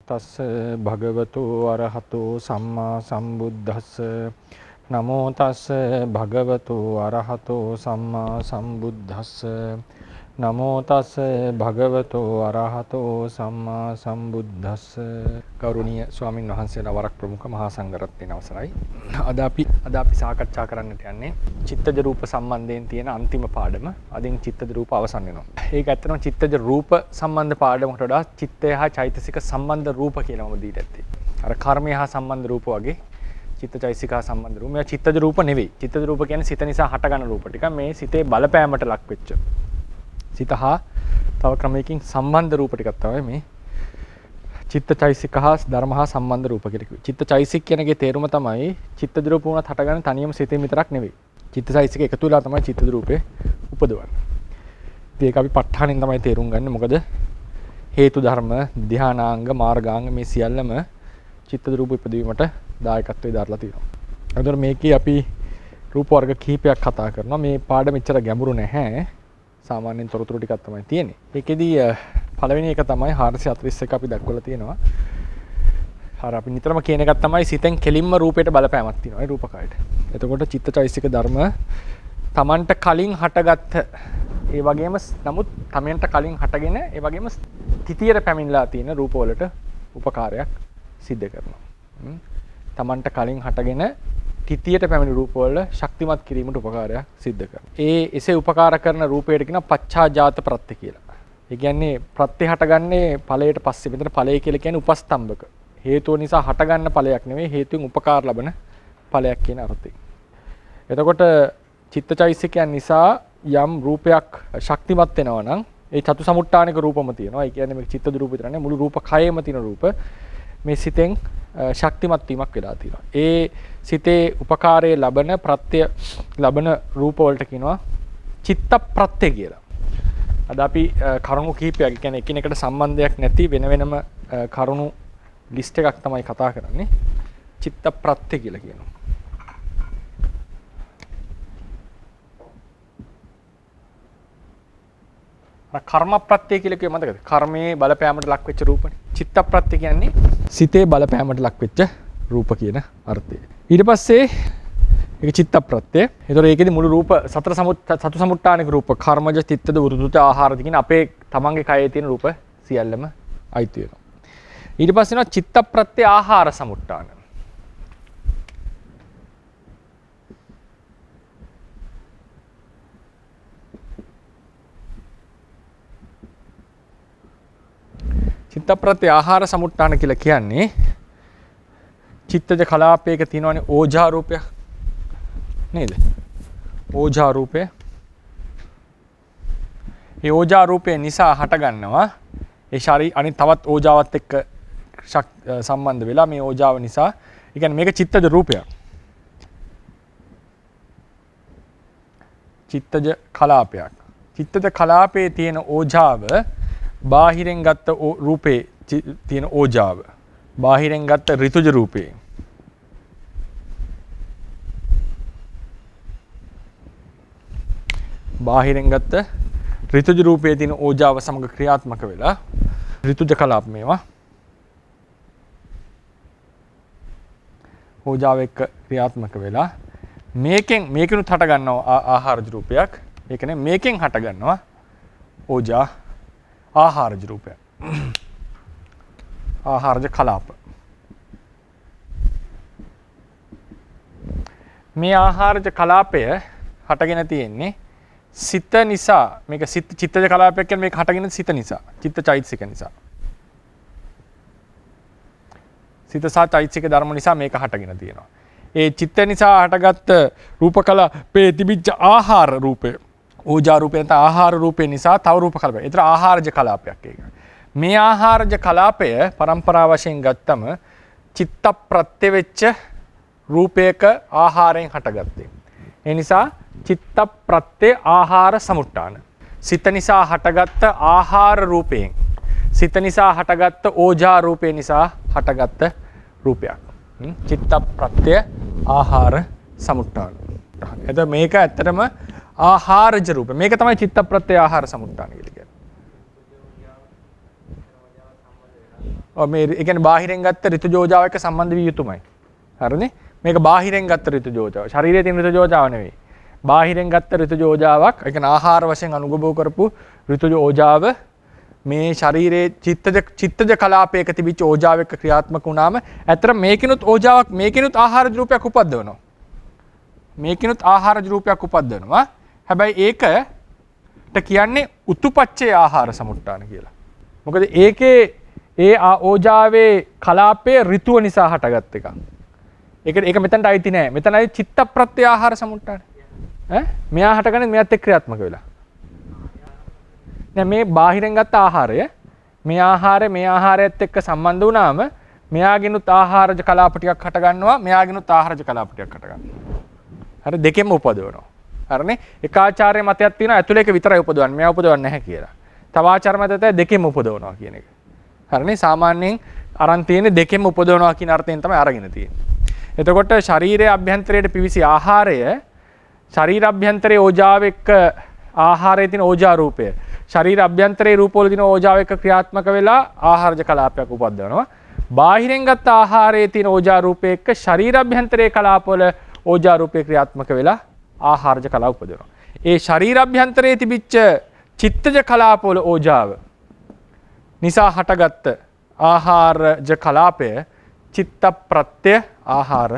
තස්ස භගවතු අරහතෝ සම්මා සම්බුද්දස්ස නමෝ තස්ස භගවතු අරහතෝ සම්මා සම්බුද්දස්ස නමෝ තස්ස භගවතු අරහතෝ සම්මා සම්බුද්දස්ස. ගෞරවනීය ස්වාමින් වහන්සේලා වරක් ප්‍රමුඛ මහා සංඝරත්නයේ අවසරයි. අද අපි සාකච්ඡා කරන්නට යන්නේ චිත්තජ රූප සම්බන්ධයෙන් තියෙන අන්තිම පාඩම. අදින් චිත්තජ රූප අවසන් වෙනවා. ඒක ඇත්තටම චිත්තජ රූප සම්බන්ධ පාඩමකට වඩා චිත්තය හා චෛතසික සම්බන්ධ රූප කියලා මම දීලා ඇත්තේ. අර කර්මය හා සම්බන්ධ රූප වගේ චිත්තචෛතසික හා සම්බන්ධ රූප. මේවා චිත්තජ රූප නෙවෙයි. චිත්තජ රූප කියන්නේ සිත නිසා හටගන්න රූප ටික. මේ සිතේ බලපෑමට ලක් වෙච්ච සිත හා තව ක්‍රමයකින් සම්බන්ධ රූප ටිකක් තමයි මේ චිත්තචෛතසික හා ධර්ම හා සම්බන්ධ රූප කියලා කිව්වේ. චිත්තචෛතසික කියනගේ තේරුම තමයි චිත්තජ රූප වුණත් හටගන්න තනියම සිතේ විතරක් නෙවෙයි. චිත්තචෛතසික එකතු වෙලා තමයි චිත්තජ රූපේ උපදවන්නේ. ඒක අපි ප ဋ ාණෙන් තමයි තේරුම් ගන්න. මොකද හේතු ධර්ම, ධානාංග, මාර්ගාංග මේ සියල්ලම චිත්තජ රූප ඉපදවීමට දායකත්වයේ දරලා තියෙනවා. එතකොට මේකේ අපි රූප වර්ග කිහිපයක් කතා කරනවා. මේ පාඩම මෙච්චර ගැඹුරු නැහැ. සාමාන්‍යයෙන් තොරතුරු ටිකක් තමයි තියෙන්නේ. ඒකෙදී පළවෙනි එක තමයි 441 අපි දක්වලා තියෙනවා. අපි නිතරම කියන එකක් තමයි සිතෙන් කෙලින්ම රූපයට බලපෑමක් තියෙනවා ඒ රූපකයට. එතකොට චිත්තචෛතසික ධර්ම තමන්ට කලින් හටගත්ත ඒ වගේම නමුත් තමන්ට කලින් හටගෙන ඒ වගේම තිතියට පැමිණලා තියෙන රූපවලට උපකාරයක් සිද්ධ කරනවා. තමන්ට කලින් හටගෙන තිතියට පැමිණි රූපවල ශක්තිමත් කිරීමට උපකාරයක් සිද්ධ කරනවා. එසේ උපකාර කරන රූපයට කියන පච්චාජාත ප්‍රත්‍ය කියලා. ඒ කියන්නේ ප්‍රත්‍ය හටගන්නේ ඵලයට පස්සේ. මෙතන ඵලය කියලා කියන්නේ උපස්තම්භක. හේතුව නිසා හටගන්න ඵලයක් නෙවෙයි හේතුන් උපකාර ලබන ඵලයක් කියන අර්ථයෙන්. එතකොට චිත්තචෛතසිකයන් නිසා යම් රූපයක් ශක්තිමත් වෙනවා නම් ඒ චතුසමුට්ඨානික රූපම තියෙනවා. ඒ කියන්නේ මේ චිත්තජ රූප විතර නෙවෙයි මුළු රූප කයෙම තියෙන රූප මේ සිතෙන් ශක්තිමත් වීමක් වෙලා තියෙනවා. ඒ සිතේ උපකාරයේ ලබන ප්‍රත්‍ය ලබන රූප වලට කියනවා චිත්ත ප්‍රත්‍ය කියලා. අද අපි කරුණු කිහිපයක් කියන්නේ එකිනෙකට සම්බන්ධයක් නැති වෙන වෙනම කරුණු ලිස්ට් එකක් තමයි කතා කරන්නේ. චිත්ත ප්‍රත්‍ය කියලා කියනවා. කර්ම ප්‍රත්‍ය කියලා කිව්ව මතකද? කර්මයේ බලපෑමට ලක් වෙච්ච රූපනේ. චිත්ත ප්‍රත්‍ය කියන්නේ සිතේ බලපෑමට ලක් වෙච්ච රූප කියන අර්ථය. ඊට පස්සේ ඒක චිත්ත ප්‍රත්‍ය. ඒතකොට ඒකෙදි මුළු රූප සතර සමුට්ඨානික රූප කර්මජ චිත්තද වෘතුත ආහාරද කියන අපේ තමන්ගේ කයේ තියෙන රූප සියල්ලම අයිති වෙනවා. ඊට පස්සේ යනවා චිත්ත ප්‍රත්‍ය ආහාර සමුට්ඨාන. චිත්ත ප්‍රත්‍ය ආහාර සමුට්ඨාන කියලා කියන්නේ චිත්තජ කලාපයක තියෙනවනේ ඕජා රූපයක් නේද? ඕජා රූපය. ඒ ඕජා රූපය නිසා හටගන්නවා ඒ අනිත් තවත් ඕජාවත් එක්ක සම්බන්ධ වෙලා මේ ඕජාව නිසා ඒ කියන්නේ මේක චිත්තජ රූපයක්. චිත්තජ කලාපයක්. චිත්තජ කලාපයේ තියෙන ඕජාව බාහිරෙන් ගත්ත රූපේ තියෙන ඕජාව බාහිරෙන් ගත්ත ඍතුජ රූපේ බාහිරෙන් ගත්ත ඍතුජ රූපයේ තියෙන ඕජාව සමග ක්‍රියාත්මක වෙලා ඍතුජ කලාප මේවා ඕජාව එක්ක ක්‍රියාත්මක වෙලා මේකෙනුත් හට ගන්නවා ආහාරජ රූපයක්. ඒ කියන්නේ මේකෙන් හට ගන්නවා ඕජා ආහාරජ රූපය. ආහාරජ කලාප. මේ ආහාරජ කලාපය හටගෙන තියෙන්නේ සිත නිසා. මේක චිත්තජ කලාපයක් කියන්නේ මේක හටගෙන සිත නිසා. චිත්තචෛතසික නිසා. සිත සහ චෛතසික ධර්ම නිසා මේක හටගෙන තියෙනවා. ඒ චිත්ත නිසා හටගත්ත රූප කලාපේ තිබිච්ච ආහාර රූපය ඕජා රූපේ නැත්නම් ආහාර රූපේ නිසා තව රූප කලාපයක්. ඒතර ආහාරජ කලාපයක් ඒක. මේ ආහාරජ කලාපය පරම්පරා වශයෙන් ගත්තම චිත්ත ප්‍රත්‍ය වෙච්ච රූපයක ආහාරයෙන් හටගත්තේ. ඒ නිසා චිත්ත ප්‍රත්‍ය ආහාර සමුට්ඨාන. සිත නිසා හටගත්ත ආහාර රූපයෙන් සිත නිසා හටගත්ත ඕජා රූපේ නිසා හටගත්ත රූපයක්. චිත්ත ප්‍රත්‍ය ආහාර සමුට්ඨාන. එතකොට මේක ඇත්තටම ආහාරජ රූප. මේක තමයි චිත්ත ප්‍රත්‍ය ආහාර සමුට්ඨාන කියලා කියන්නේ. මේ ඒ කියන්නේ බාහිරෙන් ගත්ත ඍතුජෝජාව එක්ක සම්බන්ධ විය යුතුමයි. හරිනේ? මේක බාහිරෙන් ගත්ත ඍතුජෝජාව. ශරීරයේ තියෙන ඍතුජෝජාව නෙවෙයි. බාහිරෙන් ගත්ත ඍතුජෝජාවක්, ඒ කියන්නේ ආහාර වශයෙන් අනුගමනය කරපු ඍතුජෝජාව මේ ශරීරයේ චිත්තජ කලාපයක තිබිච්ච ඕජාව එක්ක ක්‍රියාත්මක වුණාම ඇත්තට මේකිනුත් ඕජාවක් මේකිනුත් ආහාරජ රූපයක් උපද්දවනවා. මේකිනුත් ආහාරජ රූපයක් උපද්දවනවා. හැබැයි ඒකට කියන්නේ උතුපච්චේ ආහාර සමුට්ඨාන කියලා. මොකද ඒකේ ඒ ඕජාවේ කලාපයේ ඍතුව නිසා හටගත් එකක්. ඒක මෙතනට අයිති නෑ. මෙතන අයි චිත්ත ප්‍රත්‍ය ආහාර සමුට්ඨාන. මෙයා හටගන්නේ මෙයාත් එක්ක ක්‍රියාත්මක වෙලා. දැන් මේ බාහිරෙන් ගත්ත ආහාරය මේ ආහාරයත් එක්ක සම්බන්ධ වුණාම මෙයාගිනුත් ආහාරජ කලාප ටිකක් හට ගන්නවා, මෙයාගිනුත් ආහාරජ කලාප ටිකක් හට ගන්නවා. හරි, දෙකෙන්ම උපදවනවා. හරිනේ? එක ආචාර්ය මතයක් තියෙනවා ඇතුළේ එක විතරයි උපදවන්නේ, මෙයා උපදවන්නේ නැහැ කියලා. තව ආචාර්ය මතය දෙකෙන්ම උපදවනවා කියන එක. හරිනේ? සාමාන්‍යයෙන් අරන් තියෙන්නේ දෙකෙන්ම උපදවනවා කියන අර්ථයෙන් තමයි අරගෙන තියෙන්නේ. එතකොට ශරීරයේ අභ්‍යන්තරයට පිවිසි ආහාරය ශරීර අභ්‍යන්තරයේ ඕජාව එක්ක ආහාරයේ තියෙන ඕජා රූපය ශරීර අභ්‍යන්තරයේ රූපවල තියෙන ඕජාව එක්ක ක්‍රියාත්මක වෙලා ආහාරජ කලාපයක් උපද්දවනවා. බාහිරෙන් ගත්ත ආහාරයේ තියෙන ඕජා රූපය එක්ක ශරීර අභ්‍යන්තරයේ කලාපවල ඕජා රූපේ ක්‍රියාත්මක වෙලා ආහාරජ කලාව උපදිනවා. ඒ ශරීර අභ්‍යන්තරයේ තිබිච්ච චිත්තජ කලාපවල ඕජාව නිසා හටගත්ත ආහාරජ කලාපය චිත්ත ප්‍රත්‍ය ආහාර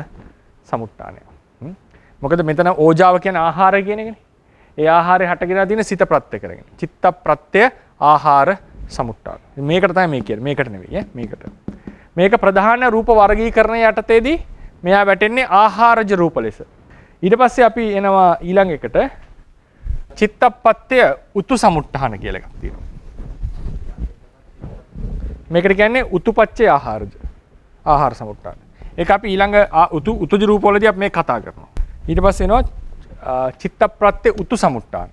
සමුට්ඨානය. මොකද මෙතන ඕජාව කියන්නේ ආහාරය කියන එකනේ. ඒ ආහාරය හටගෙන තියෙන සිත ප්‍රත්‍ය කරගෙන. චිත්ත ප්‍රත්‍ය ආහාර සමුට්ඨාන. මේකට තමයි මේ කියන්නේ. මේකට නෙවෙයි මේකට. මේක ප්‍රධාන රූප වර්ගීකරණය යටතේදී මෙයා වැටෙන්නේ ආහාරජ රූප ලෙස. ඊට පස්සේ අපි එනවා ඊළඟ එකට චිත්තපත්‍ය උතු සමුට්ඨාන කියලා එකක් තියෙනවා. මේකට කියන්නේ උතුපච්චේ ආහාර සමුට්ඨාන. ඒක අපි ඊළඟ උතුජ රූප වලදී අපි මේ කතා කරනවා. ඊට පස්සේ එනවා චිත්තප්‍රත්‍ය උතු සමුට්ඨාන.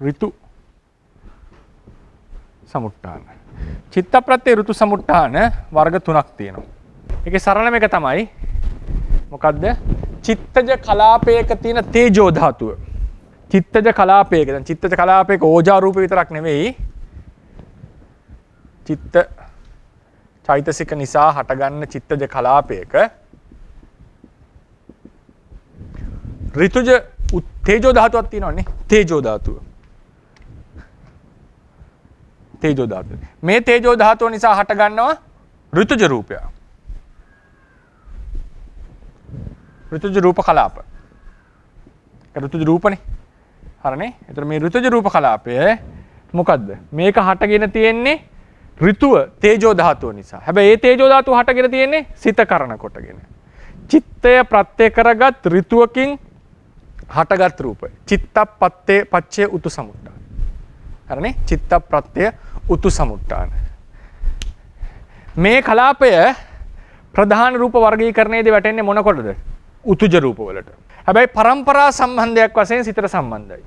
ඍතු සමුට්ඨාන. චිත්තප්‍රත්‍ය ඍතු සමුට්ඨාන වර්ග තුනක් තියෙනවා. ඒකේ සරලම එක තමයි මොකද්ද? චිත්තජ කලාපයක තියෙන තේජෝ ධාතුව. චිත්තජ කලාපයක. දැන් චිත්තජ කලාපයක ඕජා රූප විතරක් නෙවෙයි. චිත්ත චෛතසික නිසා හටගන්න චිත්තජ කලාපයක ඍතුජ තේජෝ ධාතුවක් තියෙනවනේ. තේජෝ ධාතුව. තේජෝ ධාතුව. මේ තේජෝ ධාතුව නිසා හටගන්නවා ඍතුජ රූපය. ඍතුජ රූප කලාප. ඍතුජ රූපනේ. හරිනේ? ඒතර මේ ඍතුජ රූප කලාපය මොකද්ද? මේක හටගෙන තියෙන්නේ ඍතුව තේජෝ ධාතුව නිසා. හැබැයි ඒ තේජෝ ධාතුව හටගෙන තියෙන්නේ සිත කරන කොටගෙන. චිත්තය ප්‍රත්‍ය කරගත් ඍතුවකින් හටගත් රූපය. චිත්තප්පත්තේ පච්චේ උතු සමුට්ඨාන. හරිනේ? චිත්ත ප්‍රත්‍ය උතු සමුට්ඨාන. මේ කලාපය ප්‍රධාන රූප වර්ගීකරණයේදී වැටෙන්නේ මොන කොටද? උතුජ රූප වලට. හැබැයි පරම්පරා සම්බන්ධයක් වශයෙන් සිතට සම්බන්ධයි.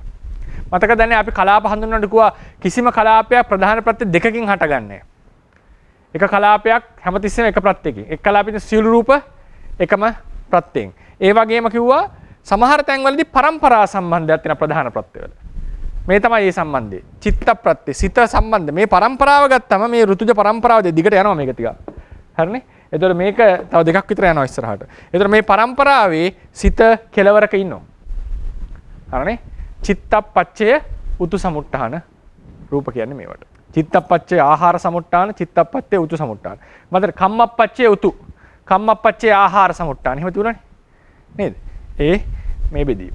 මතක දැන් අපි කලාප හඳුන්වන්නට කිව්වා කිසිම කලාපයක් ප්‍රධාන ප්‍රත්‍ය දෙකකින් හටගන්නේ. එක කලාපයක් හැමතිස්සෙම එක ප්‍රත්‍යකින්. එක් කලාපෙක සියලු රූප එකම ප්‍රත්‍යයෙන්. ඒ වගේම කිව්වා සමහර තැන්වලදී පරම්පරා සම්බන්ධයක් තියෙන ප්‍රධාන ප්‍රත්‍යවල. මේ තමයි මේ සම්බන්ධය. චිත්ත ප්‍රත්‍ය සිත සම්බන්ධ. මේ පරම්පරාව ගත්තම මේ ඍතුජ පරම්පරාව දිගට යනවා මේක ටික. හරිනේ? එතකොට මේක තව දෙකක් විතර යනවා ඉස්සරහට. එතකොට මේ පරම්පරාවේ සිත කෙලවරක ඉන්නවා. හරිනේ? චිත්තප්පච්චය උතු සමුට්ඨාන රූප කියන්නේ මේවට. චිත්තප්පච්චය ආහාර සමුට්ඨාන, චිත්තප්පච්චය උතු සමුට්ඨාන. මතක කම්මප්පච්චය උතු, කම්මප්පච්චය ආහාර සමුට්ඨාන. එහෙම තුනනේ. නේද? මේ බෙදීම.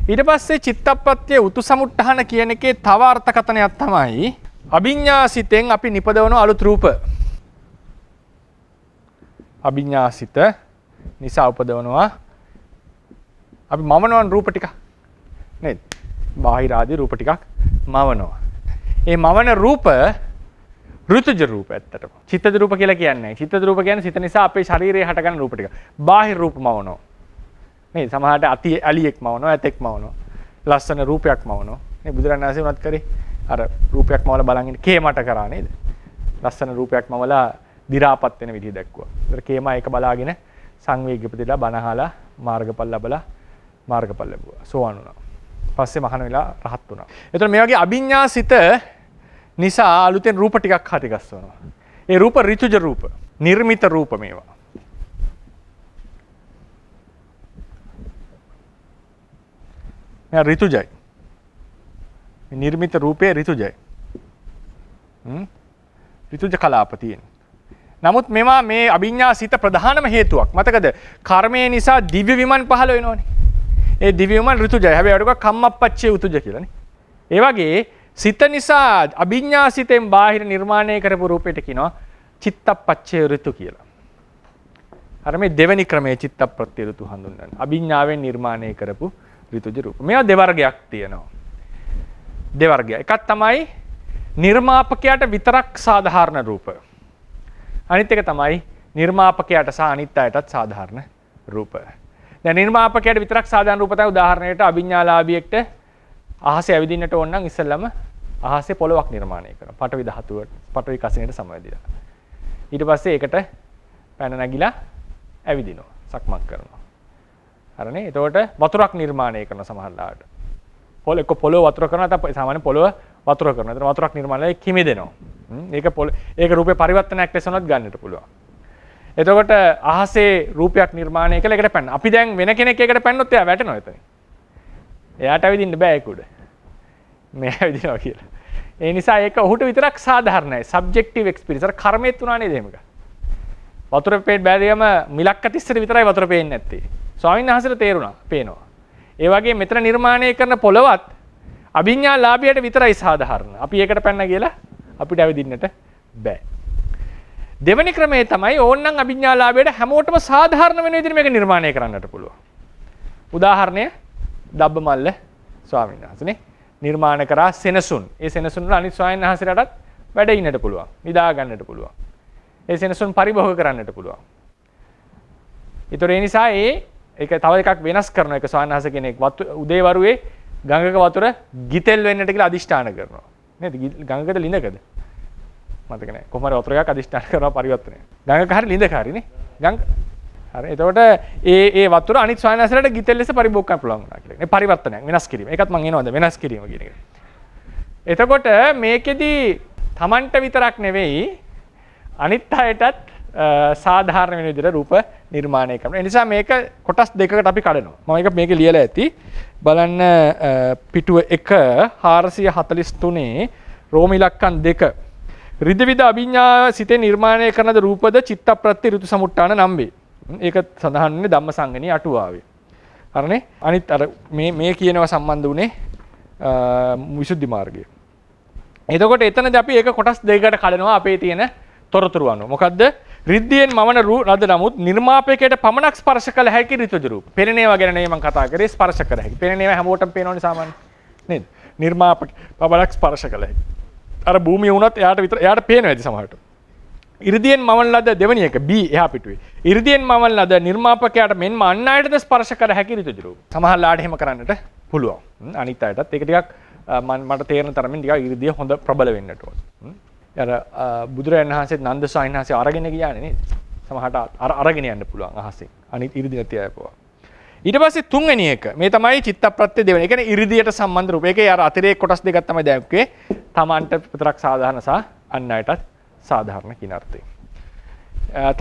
ඊට පස්සේ චිත්තප්පච්චය උතු සමුට්ඨාන කියන එකේ තව අර්ථකථනයක් තමයි අභිඤ්ඤාසිතෙන් අපි නිපදවන අලුත් රූප. අභිඤ්ඤාසිත නිසා උපදවනවා අපි මවනවන් රූප ටික. නේද? බාහිර ආදී රූප ටිකක් මවනවා. ඒ මවන රූප ඍතුජ රූප ඇත්තටම. චිත්තජ රූප කියලා කියන්නේ නැහැ. චිත්තජ රූප කියන්නේ සිත නිසා අපේ ශරීරයේ හටගන්න රූප ටික. බාහිර රූප මවනවා. නේද? සමහරට අති ඇලියෙක් මවනවා, ඇතෙක් මවනවා. ලස්සන රූපයක් මවනවා. මේ බුදුරණන් වහන්සේ උනත් කරේ අර රූපයක් මවලා බලන් ඉන්න කේමට කරා නේද? ලස්සන රූපයක් මවලා දි รา පත් වෙන විදිහ දැක්කුවා. ඒතර කේමා ඒක බලාගෙන සංවේග ඉපදෙලා බණ අහලා මාර්ගඵල ලැබලා මාර්ගඵල ලැබුවා. සෝවාන් වුණා. පස්සේ මහාන වෙලා රහත් වුණා. එතකොට මේ වගේ අභිඥාසිත නිසා අලුතෙන් රූප ටිකක් හටිගස්සනවා. ඒ රූප ඍතුජ රූප, නිර්මිත රූප මේවා. මේ ඍතුජයි. නිර්මිත රූපේ ඍතුජයි. ඍතුජ කලාප තියෙන. නමුත් මේවා මේ අභිඥාසිත ප්‍රධානම හේතුවක්. මතකද? කර්මය නිසා දිව්‍ය විමන් පහළ වෙනවනේ. ඒ දිව්‍ය විමන් ඍතුජයි. හැබැයි ඒකට කම්මප්පච්චේ උතුජ කියලානේ. ඒ වගේ සිත නිසා අභිඥාසිතෙන් බාහිර නිර්මාණය කරපු රූපයට කියනවා චිත්තප්පච්චේ ඍතු කියලා. අර මේ දෙවෙනි ක්‍රමයේ චිත්තප්‍රත්‍ය ඍතු හඳුන්වන්නේ. අභිඥාවෙන් නිර්මාණය කරපු ඍතුජ රූප. මේවා දෙවර්ගයක් තියෙනවා. දෙවර්ගය. එකක් තමයි නිර්මාපකයාට විතරක් සාධාරණ රූප. අනිත් එක තමයි නිර්මාපකයාට සහ අනිත් අයටත් සාධාරණ රූප. දැන් නිර්මාපකයාට විතරක් සාධාරණ රූප තමයි උදාහරණයට අභිඥාලාභියෙක්ට අහසේ ඇවිදින්නට ඕන නම් ඉස්සෙල්ලම අහසේ පොළොවක් නිර්මාණය කරනවා. පඨවි ධාතුවට, පඨවි කසිනේට සමවැදිලා. ඊට පස්සේ ඒකට පැන නැගිලා ඇවිදිනවා. සක්මන් කරනවා. හරිනේ? එතකොට වතුරක් නිර්මාණය කරන සමහරලාට. පොළොව වතුර කරනවා නැත්නම් සාමාන්‍ය පොළොව වතුර කරනවා. එතන වතුරක් නිර්මාණය කිමිදෙනවා. ඒක රූපේ පරිවර්තනයක් ලෙස උනත් ගන්නට පුළුවන්. එතකොට අහසේ රූපයක් නිර්මාණය කළා ඒකට පැන්න. අපි දැන් වෙන කෙනෙක් ඒකට පැන්නොත් එයා වැටෙනවා එතන. එයාට ඇවිදින්න බෑ ඒක උඩ. මේ ඇවිදිනවා කියලා. ඒ නිසා ඒක ඔහුට විතරක් සාධාරණයි. Subjective experience. අර කර්මෙත් උනා නේද එහෙමක. වතුර පේන්න බැරියම මිලක්ක තිස්සර විතරයි වතුර පේන්නේ නැත්තේ. ස්වාමීන් වහන්සේට තේරුණා. පේනවා. ඒ වගේ මෙතන නිර්මාණය කරන පොළවත් අභිඥාලාභියට විතරයි සාධාරණ. අපි ඒකට පැන්න කියලා අපිට ඇවිදින්නට බෑ. දෙවෙනි ක්‍රමය තමයි ඕනනම් අභිඥාලාභියට හැමෝටම සාධාරණ වෙන විදිහට මේක නිර්මාණය කරන්නට පුළුවන්. උදාහරණය දබ්බමල්ල ස්වාමීන් වහන්සේනේ නිර්මාණ කරා සෙනසුන්. ඒ සෙනසුන් වල අනිත් ස්වාමීන් වහන්සේලාටත් වැඩ ඉන්නට පුළුවන්. නිදා ගන්නට පුළුවන්. ඒ සෙනසුන් පරිභෝග කරන්නට පුළුවන්. ඒතර ඒ නිසා ඒක තව එකක් වෙනස් කරන එක ස්වාමීන් වහන්සේ කෙනෙක් උදේවරුේ ගඟක වතුර ගිතෙල් වෙන්නට කියලා අදිෂ්ඨාන කරනවා. නේද? ගඟකද ලිඳකද? මතක නැහැ. කොහොම හරි වතුර එකක් අදිෂ්ඨාන කරනවා පරිවර්තනය. ගඟක හරි ලිඳක හරි නේ. හරි. එතකොට ඒ වතුර අනිත් ස්වාමීන් වහන්සේලාට ගිතෙල් ලෙස පරිභෝග කරන්න පුළුවන් වුණා කියලා. මේ පරිවර්තනයක් වෙනස් කිරීම. ඒකත් මම එනවාද වෙනස් කිරීම කියන එක. එතකොට මේකෙදි Tamanට විතරක් නෙවෙයි අනිත් අයටත් සාධාරණ වෙන විදිහට රූප නිර්මාණය කරනවා. ඒ නිසා මේක කොටස් දෙකකට අපි කඩනවා. මම මේක ලියලා ඇති. බලන්න පිටුව 1 443 රෝම ඉලක්කම් 2 රිදවිද අභිඥා සිතේ නිර්මාණය කරනද රූපද චිත්තප්‍රත්‍ය ඍතු සමුට්ඨාන නම් වේ. ඒක සඳහන් වෙන්නේ ධම්මසංගණී අටුවාවේ. හරිනේ? අනිත් අර මේ කියනවා සම්බන්ධ උනේ විසුද්ධි මාර්ගය. එතකොට එතනදී අපි ඒක කොටස් දෙකකට කඩනවා අපේ තියෙන තොරතුරු අනුව. මොකද්ද? රිද්දියෙන් මවන රද නමුත් නිර්මාපකයට පමණක් ස්පර්ශ කළ හැකි ඍතුජ රූප. පෙනෙනේවා ගැන නෙමෙයි මම කතා කරේ ස්පර්ශ කර හැකි. පෙනෙනේවා හැමෝටම පේනවනේ සාමාන්‍ය. නේද? නිර්මාපක පමණක් ස්පර්ශ කළ හැකි. අර භූමිය වුණත් එයාට පේනවා ඇති සමහරට. ඉර්ධියෙන් මවන ලද දෙවෙනි එක B එහා පිටුවේ. ඉර්ධියෙන් මවන ලද නිර්මාපකයාට මෙන්ම අන් අයටද ස්පර්ශ කර හැකි ඍතුජ රූප. සමහරලාට එහෙම කරන්නට පුළුවන්. අනිත් අයටත් ඒක ටිකක් මට තේරෙන තරමින් ටිකක් ඉර්ධිය හොඳ ප්‍රබල වෙන්නට ඕන. අර බුදුරජාණන් වහන්සේත් නන්ද ස්වාමීන් වහන්සේ අරගෙන ගියානේ නේද? සමහරට අරගෙන යන්න පුළුවන් අහසෙන්. අනිත් ඉර්ධි නැති අය පවා. ඊට පස්සේ තුන්වෙනි එක මේ තමයි චිත්තප්‍රත්‍ය දෙවෙනි. ඒ කියන්නේ ඉර්ධියට සම්බන්ධ රූප. ඒකේ අර අතිරේක කොටස් දෙකක් තමයි දැක්කේ. තමන්ට විතරක් සාධාරණ සහ අන් අයටත් සාධාරණ කියන අර්ථයෙන්.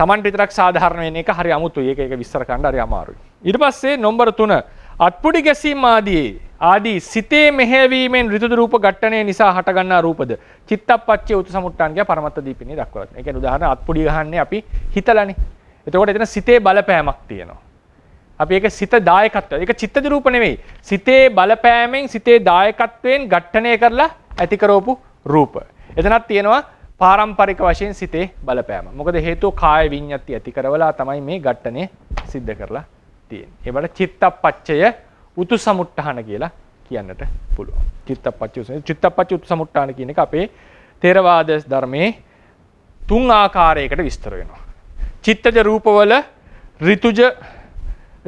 තමන්ට විතරක් සාධාරණ වෙන එක හරි අමුතුයි. ඒක විස්තර කරන්න හරි අමාරුයි. ඊට පස්සේ නම්බර 3 අත්පුඩි ගැසීම් ආදී සිතේ මෙහෙවීමෙන් ඍතු රූප ඝට්ටණය නිසා හටගන්නා රූපද චිත්තප්පච්චේ උතු සමුට්ඨාන කිය පරමත්ත දීපිනේ දක්වලා තියෙනවා. ඒ කියන්නේ උදාහරණ අත්පුඩි ගහන්නේ අපි හිතලානේ. එතකොට එතන සිතේ බලපෑමක් තියෙනවා. අපි ඒක සිත දායකත්වය. ඒක චිත්තජ රූප නෙවෙයි. සිතේ බලපෑමෙන් සිතේ දායකත්වයෙන් ඝට්ටණය කරලා ඇති කරවපු රූප. එතනක් තියෙනවා පාරම්පරික වශයෙන් සිතේ බලපෑම. මොකද හේතුව කාය විඤ්ඤාති ඇති කරවලා තමයි මේ ඝට්ටණය සිද්ධ කරලා තියෙන්නේ. ඒවට චිත්තප්පච්චය උතු සමුට්ඨාන කියලා කියන්නට පුළුවන්. චිත්තප්පච්චය උතු සමුට්ඨාන කියන එක අපේ ථේරවාද ධර්මයේ 3 ආකාරයකට විස්තර වෙනවා. චිත්තජ රූපවල ඍතුජ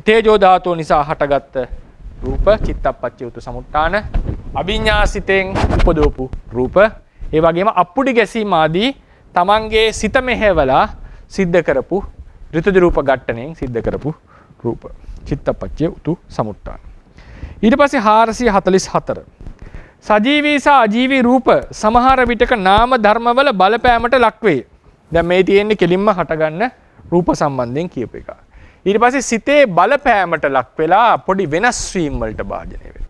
තේජෝ ධාතුව නිසා හටගත් රූප චිත්තප්පච්චය උතු සමුට්ඨාන, අභිඥාසිතෙන් උපදවපු රූප, ඒ වගේම අප්පුඩි ගැසීම් ආදී තමන්ගේ සිත මෙහෙवला සිද්ධ කරපු ඍතුජ රූප ඝට්ටණයෙන් සිද්ධ කරපු රූප චිත්තප්පච්චය උතු සමුට්ඨාන. ඊට පස්සේ 444 සජීවී සහ අජීවී රූප සමහර විටක නාම ධර්මවල බලපෑමට ලක්වේ. දැන් මේ තියෙන්නේ කෙලින්ම හටගන්න රූප සම්බන්ධයෙන් කියපු එක. ඊට පස්සේ සිතේ බලපෑමට ලක් වෙලා පොඩි වෙනස් වීම් වලට භාජනය වෙනවා.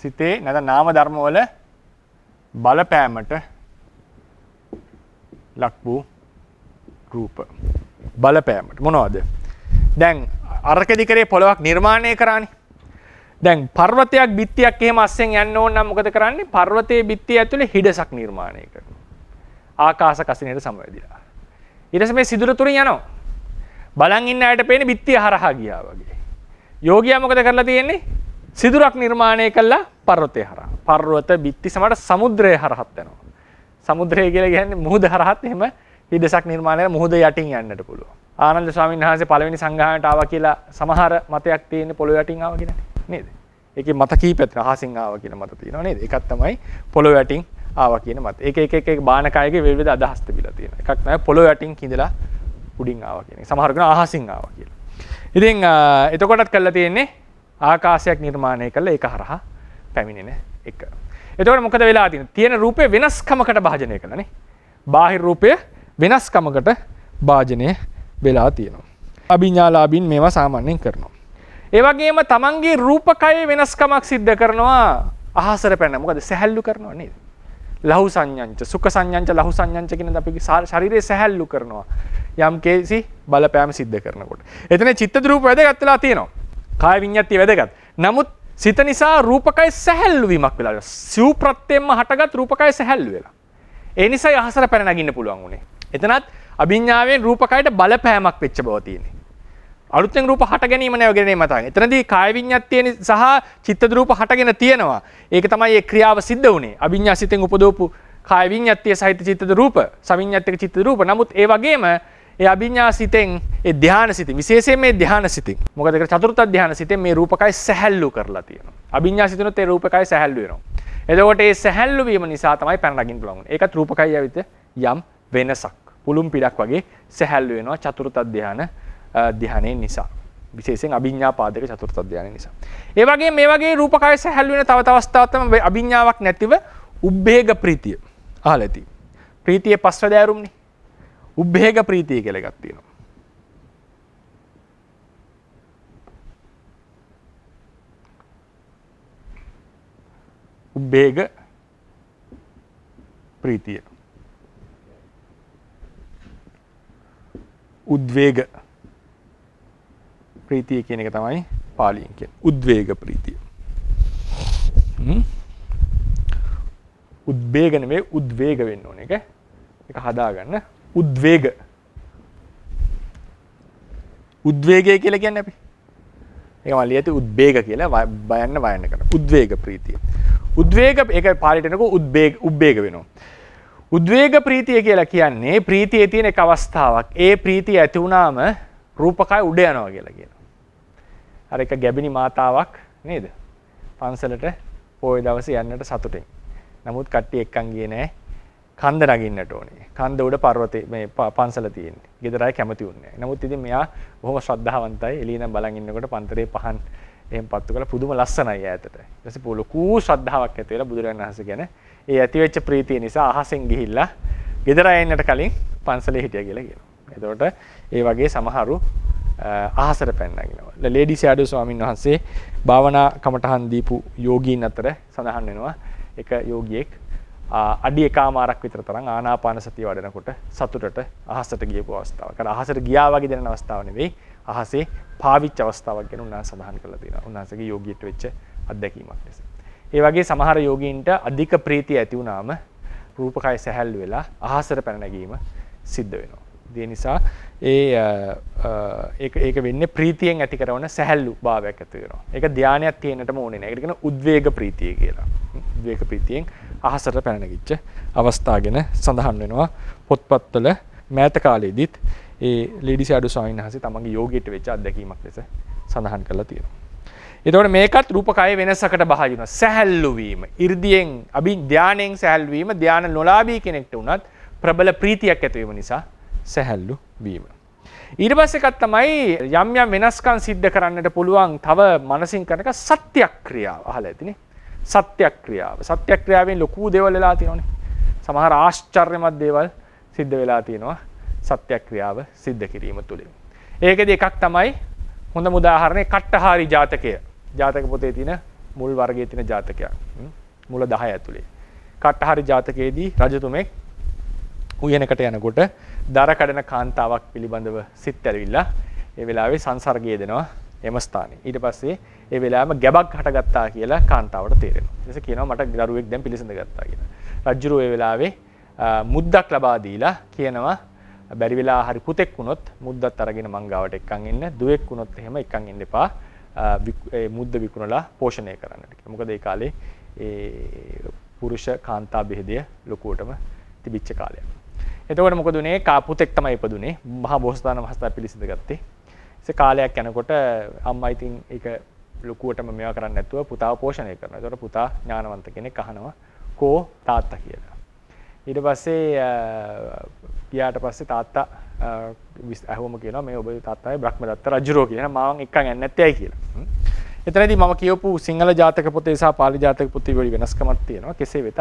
සිතේ නැත්නම් නාම ධර්මවල බලපෑමට ලක් වූ රූප බලපෑමට මොනවද? දැන් අරකෙදි කරේ පොළවක් නිර්මාණය කරානේ. දැන් පර්වතයක් බිත්තියක් එහෙම අස්සෙන් යන්න ඕන නම් මොකද කරන්නේ? පර්වතයේ බිත්තිය ඇතුලේ හිඩසක් නිර්මාණය කරනවා. ආකාශ කසිනේට සමවැදිලා. ඊට පස්සේ මේ සිදුර තුරින් යනවා. බලන් ඉන්න අයට පේන්නේ බිත්තිය හරහා ගියා වගේ. යෝගියා මොකද කරලා තියෙන්නේ? සිදුරක් නිර්මාණය කළා පර්වතය හරහා. පර්වත බිත්ති සමට සමුද්‍රය හරහත් යනවා. සමුද්‍රය කියලා කියන්නේ මුහුද හරහත් එහෙම හිඩසක් නිර්මාණය කරලා මුහුද යටින් යන්නට පුළුවන්. ආනන්ද ස්වාමීන් වහන්සේ පළවෙනි සංඝායනට ආවා කියලා සමහර මතයක් තියෙන්නේ පොළොව යටින් ආවා කියලානේ. නේද? ඒකේ මත කීපයක් අහසින් ආවා කියන මත තියෙනවා නේද? එකක් තමයි පොළොව යටින් ආවා කියන මත. එක බානකයගේ විවිධ අදහස් තිබිලා තියෙනවා. එකක් තමයි පොළොව යටින් කිඳලා උඩින් ආවා කියන එක. සමහර කෙනා අහසින් ආවා කියලා. ඉතින් එතකොටත් කළා තියෙන්නේ ආකාශයක් නිර්මාණය කළා ඒක හරහා පැමිණෙන එක. එතකොට මොකද වෙලා තියෙන්නේ? තියෙන රූපේ වෙනස්කමකට භාජනය කළා නේ. බාහිර රූපය වෙනස්කමකට භාජනය වෙලා තියෙනවා. අභිඥාලාභීන් මේවා සාමාන්‍යයෙන් කරනවා. ඒ වගේම තමන්ගේ රූපකයේ වෙනස්කමක් සිද්ධ කරනවා අහසර පැන. මොකද සැහැල්ලු කරනවා නේද? ලහු සංඥංච සුඛ සංඥංච ලහු සංඥංච කියන අපේ ශරීරය සැහැල්ලු කරනවා. යම් කේසි බලපෑම සිද්ධ කරනකොට. එතන චිත්ත රූප වැදගත් වෙලා තියෙනවා. කාය විඤ්ඤාතිය වැදගත්. නමුත් සිත නිසා රූපකය සැහැල්ලු වීමක් වෙලා. සිව් ප්‍රත්‍යයෙන්ම හටගත් රූපකය සැහැල්ලු වෙලා. ඒ නිසා අහසර පැන නගින්න පුළුවන් උනේ. එතනත් අභිඥාවෙන් රූපකයට බලපෑමක් වෙච්ච බව තියෙන්නේ. අලුතෙන් රූප හට ගැනීම නැවගෙන මතයි. එතනදී කාය විඤ්ඤාතිය සහ චිත්ත රූප හටගෙන තියෙනවා. ඒක තමයි ඒ ක්‍රියාව සිද්ධ වුනේ. අභිඥා සිතෙන් උපදවපු කාය විඤ්ඤාතිය සහිත චිත්ත රූප, සවිඤ්ඤාතික චිත්ත රූප. නමුත් ඒ වගේම ඒ අභිඥා සිතෙන් ඒ ධානා සිතින් විශේෂයෙන් මේ ධානා සිතින්. මොකද ඒක චතුර්ථ ධානා සිතෙන් මේ රූපකය සැහැල්ලු කරලා තියෙනවා. අභිඥා සිතිනොත් ඒ රූපකය සැහැල්ලු වෙනවා. එතකොට ඒ සැහැල්ලු වීම නිසා තමයි පැන නගින්න පුළුවන්. ඒකත් රූපකය ඇවිත් යම් වෙනසක්. පුළුම් පිටක් වගේ සැහැල්ලු වෙනවා චතුර්ථ ධානයේ නිසා. විශේෂයෙන් අභිඥා පාදක චතුර්ථ ධානයේ නිසා. ඒ වගේම මේ වගේ රූපකය සැහැල්ලු වෙන තව අවස්ථාවක් තමයි අභිඥාවක් නැතිව උබ්බේග ප්‍රීතිය. අහලා ඇති. ප්‍රීතියේ පස්වැදෑරුම්නේ. උබ්බේග ප්‍රීතිය කියලා එකක් තියෙනවා. උබ්බේග ප්‍රීතිය. උද්වේග ප්‍රීතිය කියන එක තමයි පාලියෙන් කියන්නේ. උද්වේග ප්‍රීතිය. උද්වේග නෙමෙයි උද්වේග වෙන්න ඕනේ. ඒක හදාගන්න. උද්වේග. උද්වේගය කියලා කියන්නේ අපි. ඒක මම ලියති උද්වේග කියලා බයන්න වයන්න කරන. උද්වේග ප්‍රීතිය. උද්වේග ඒක පාලියට එනකොට උද්වේග වෙනවා. උද්වේග ප්‍රීතිය කියලා කියන්නේ ප්‍රීතියේ තියෙන එක අවස්ථාවක්. ඒ ප්‍රීතිය ඇති වුණාම රූපකය උඩ යනවා කියලා කියනවා. අර එක ගැබිනි මාතාවක් නේද? පන්සලට පොය දවසේ යන්නට සතුටින්. නමුත් කට්ටිය එක්කන් ගියේ නෑ. කන්ද නගින්නට ඕනේ. කන්ද උඩ පර්වතේ මේ පන්සල තියෙන්නේ. ගෙදර අය කැමති වුණේ නෑ. නමුත් ඉතින් මෙයා බොහොම ශ්‍රද්ධාවන්තයි. එළියෙන් බලන් ඉන්නකොට පන්තරේ පහන් එහෙම පත්තු කරලා පුදුම ලස්සනයි ඈතට. ඊට පස්සේ ලොකු ශ්‍රද්ධාවක් ඇති වෙලා බුදුරජාණන් වහන්සේ ගැන ඒ ඇතිවෙච්ච ප්‍රීතිය නිසා අහසෙන් ගිහිල්ලා ගෙදර එන්නට කලින් පන්සලේ හිටියා කියලා කියනවා. එතකොට ඒ වගේ සමහරු අහසට පැන නගිනවා. ලේඩි ෂැඩෝ ස්වාමීන් වහන්සේ භාවනා කමටහන් දීපු යෝගීන් අතර සඳහන් වෙනවා. එක යෝගියෙක් අඩි එකමාරක් විතර තරම් ආනාපාන සතිය වඩනකොට සතුටට අහසට ගියපු අවස්ථාවක්. අර අහසට ගියා වගේ දැනෙන අවස්ථාව නෙවෙයි. අහසේ පාවිච්ච අවස්ථාවක් ගැන උන්වහන්සේ සඳහන් කරලා තියෙනවා. උන්වහන්සේගේ යෝගීට වෙච්ච අත්දැකීමක් ලෙස. ඒ වගේ සමහර යෝගීන්ට අධික ප්‍රීතිය ඇති වුණාම රූපකය සැහැල්ලු වෙලා අහසට පැන නැගීම සිද්ධ වෙනවා. ඒ නිසා ඒක වෙන්නේ ප්‍රීතියෙන් ඇති කරන සැහැල්ලු භාවයක් ඇති වෙනවා. ඒක ධානයක් තියෙන්නටම ඕනේ නැහැ. ඒකට කියන උද්වේග ප්‍රීතිය කියලා. උද්වේග ප්‍රීතියෙන් අහසට පැන නැගිච්ච අවස්ථා ගැන සඳහන් වෙනවා පොත්පත්වල මෑත කාලේදීත් ඒ ලේඩි ෂැඩෝ ස්වාමීන් වහන්සේ තමන්ගේ යෝගීට වෙච්ච අත්දැකීමක් ලෙස සඳහන් කරලා තියෙනවා. එතකොට මේකත් රූපකය වෙනසකට බහයි වෙනවා. සැහැල්ලු වීම. 이르දියෙන් ධානයෙන් සැහැල්ලු වීම ධාන නොලාභී කෙනෙක්ට උනත් ප්‍රබල ප්‍රීතියක් ඇති වීම නිසා සැහැල්ලු වීම. ඊට පස්සේ එකක් තමයි යම් යම් වෙනස්කම් සිද්ධ කරන්නට පුළුවන් තව මනසින් කරන එක සත්‍යක්‍රියාව. අහලා ඇතිනේ. සත්‍යක්‍රියාව. සත්‍යක්‍රියාවෙන් ලොකු දේවල් වෙලා තියෙනවානේ. සමහර ආශ්චර්යමත් දේවල් සිද්ධ වෙලා තියෙනවා සත්‍යක්‍රියාව සිද්ධ කිරීම තුළින්. ඒකෙදි එකක් තමයි හොඳම උදාහරණය කට්ටහාරි ජාතකය. ජාතක පොතේ තියෙන මුල් වර්ගයේ තියෙන ජාතකයක්. මුල 10 ඇතුලේ. කට්ටහාරි ජාතකයේදී රජතුමෙක් උයනකට යනකොට දර කඩන කාන්තාවක් පිළිබඳව සිත් ඇවිල්ලා ඒ වෙලාවේ සංසර්ගය දෙනවා එම ස්ථානේ. ඊට පස්සේ ඒ වෙලාවෙම ගැබක් හටගත්තා කියලා කාන්තාවට තේරෙනවා. ඊට පස්සේ කියනවා මට දරුවෙක් දැන් පිළිසඳ ගත්තා කියලා. රජුරෝ ඒ වෙලාවේ මුද්දක් ලබා දීලා කියනවා බැරි වෙලා හරි පුතෙක් වුණොත් මුද්දත් අරගෙන මං ගාවට එක්කන් එන්න. දුවෙක් වුණොත් එහෙම එක්කන් එන්න එපා. ඒ මුද්ද විකුණලා පෝෂණය කරන්නට කියලා. මොකද ඒ කාලේ ඒ පුරුෂ කාන්තා බෙහෙදය ලොකුවටම තිබිච්ච කාලයක්. එතකොට මොකද උනේ? පුතෙක් තමයි ඉපදුනේ. මහා බෝසතාණන් වහන්සේ පිළිසිඳ ගත්තේ. ඒ කාලයක් යනකොට අම්මා ඉතින් ඒක ලොකුවටම මේවා කරන්නේ නැතුව පුතාව පෝෂණය කරනවා. එතකොට පුතා ඥානවන්ත කෙනෙක් අහනවා කෝ තාත්තා කියලා. ඊට පස්සේ ගියාට පස්සේ තාත්තා අහුවම කියනවා මේ ඔබේ තාත්තායි බ්‍රහ්මදත්ත රජුරෝ කියලා. මාවන් එක්කන් යන්නේ නැත්තේ ඇයි කියලා. එතනදී මම කියවපු සිංහල ජාතක පොතේ සහ පාලි ජාතක පොතේ වල වෙනස්කමක් තියෙනවා. කෙසේ වෙතත්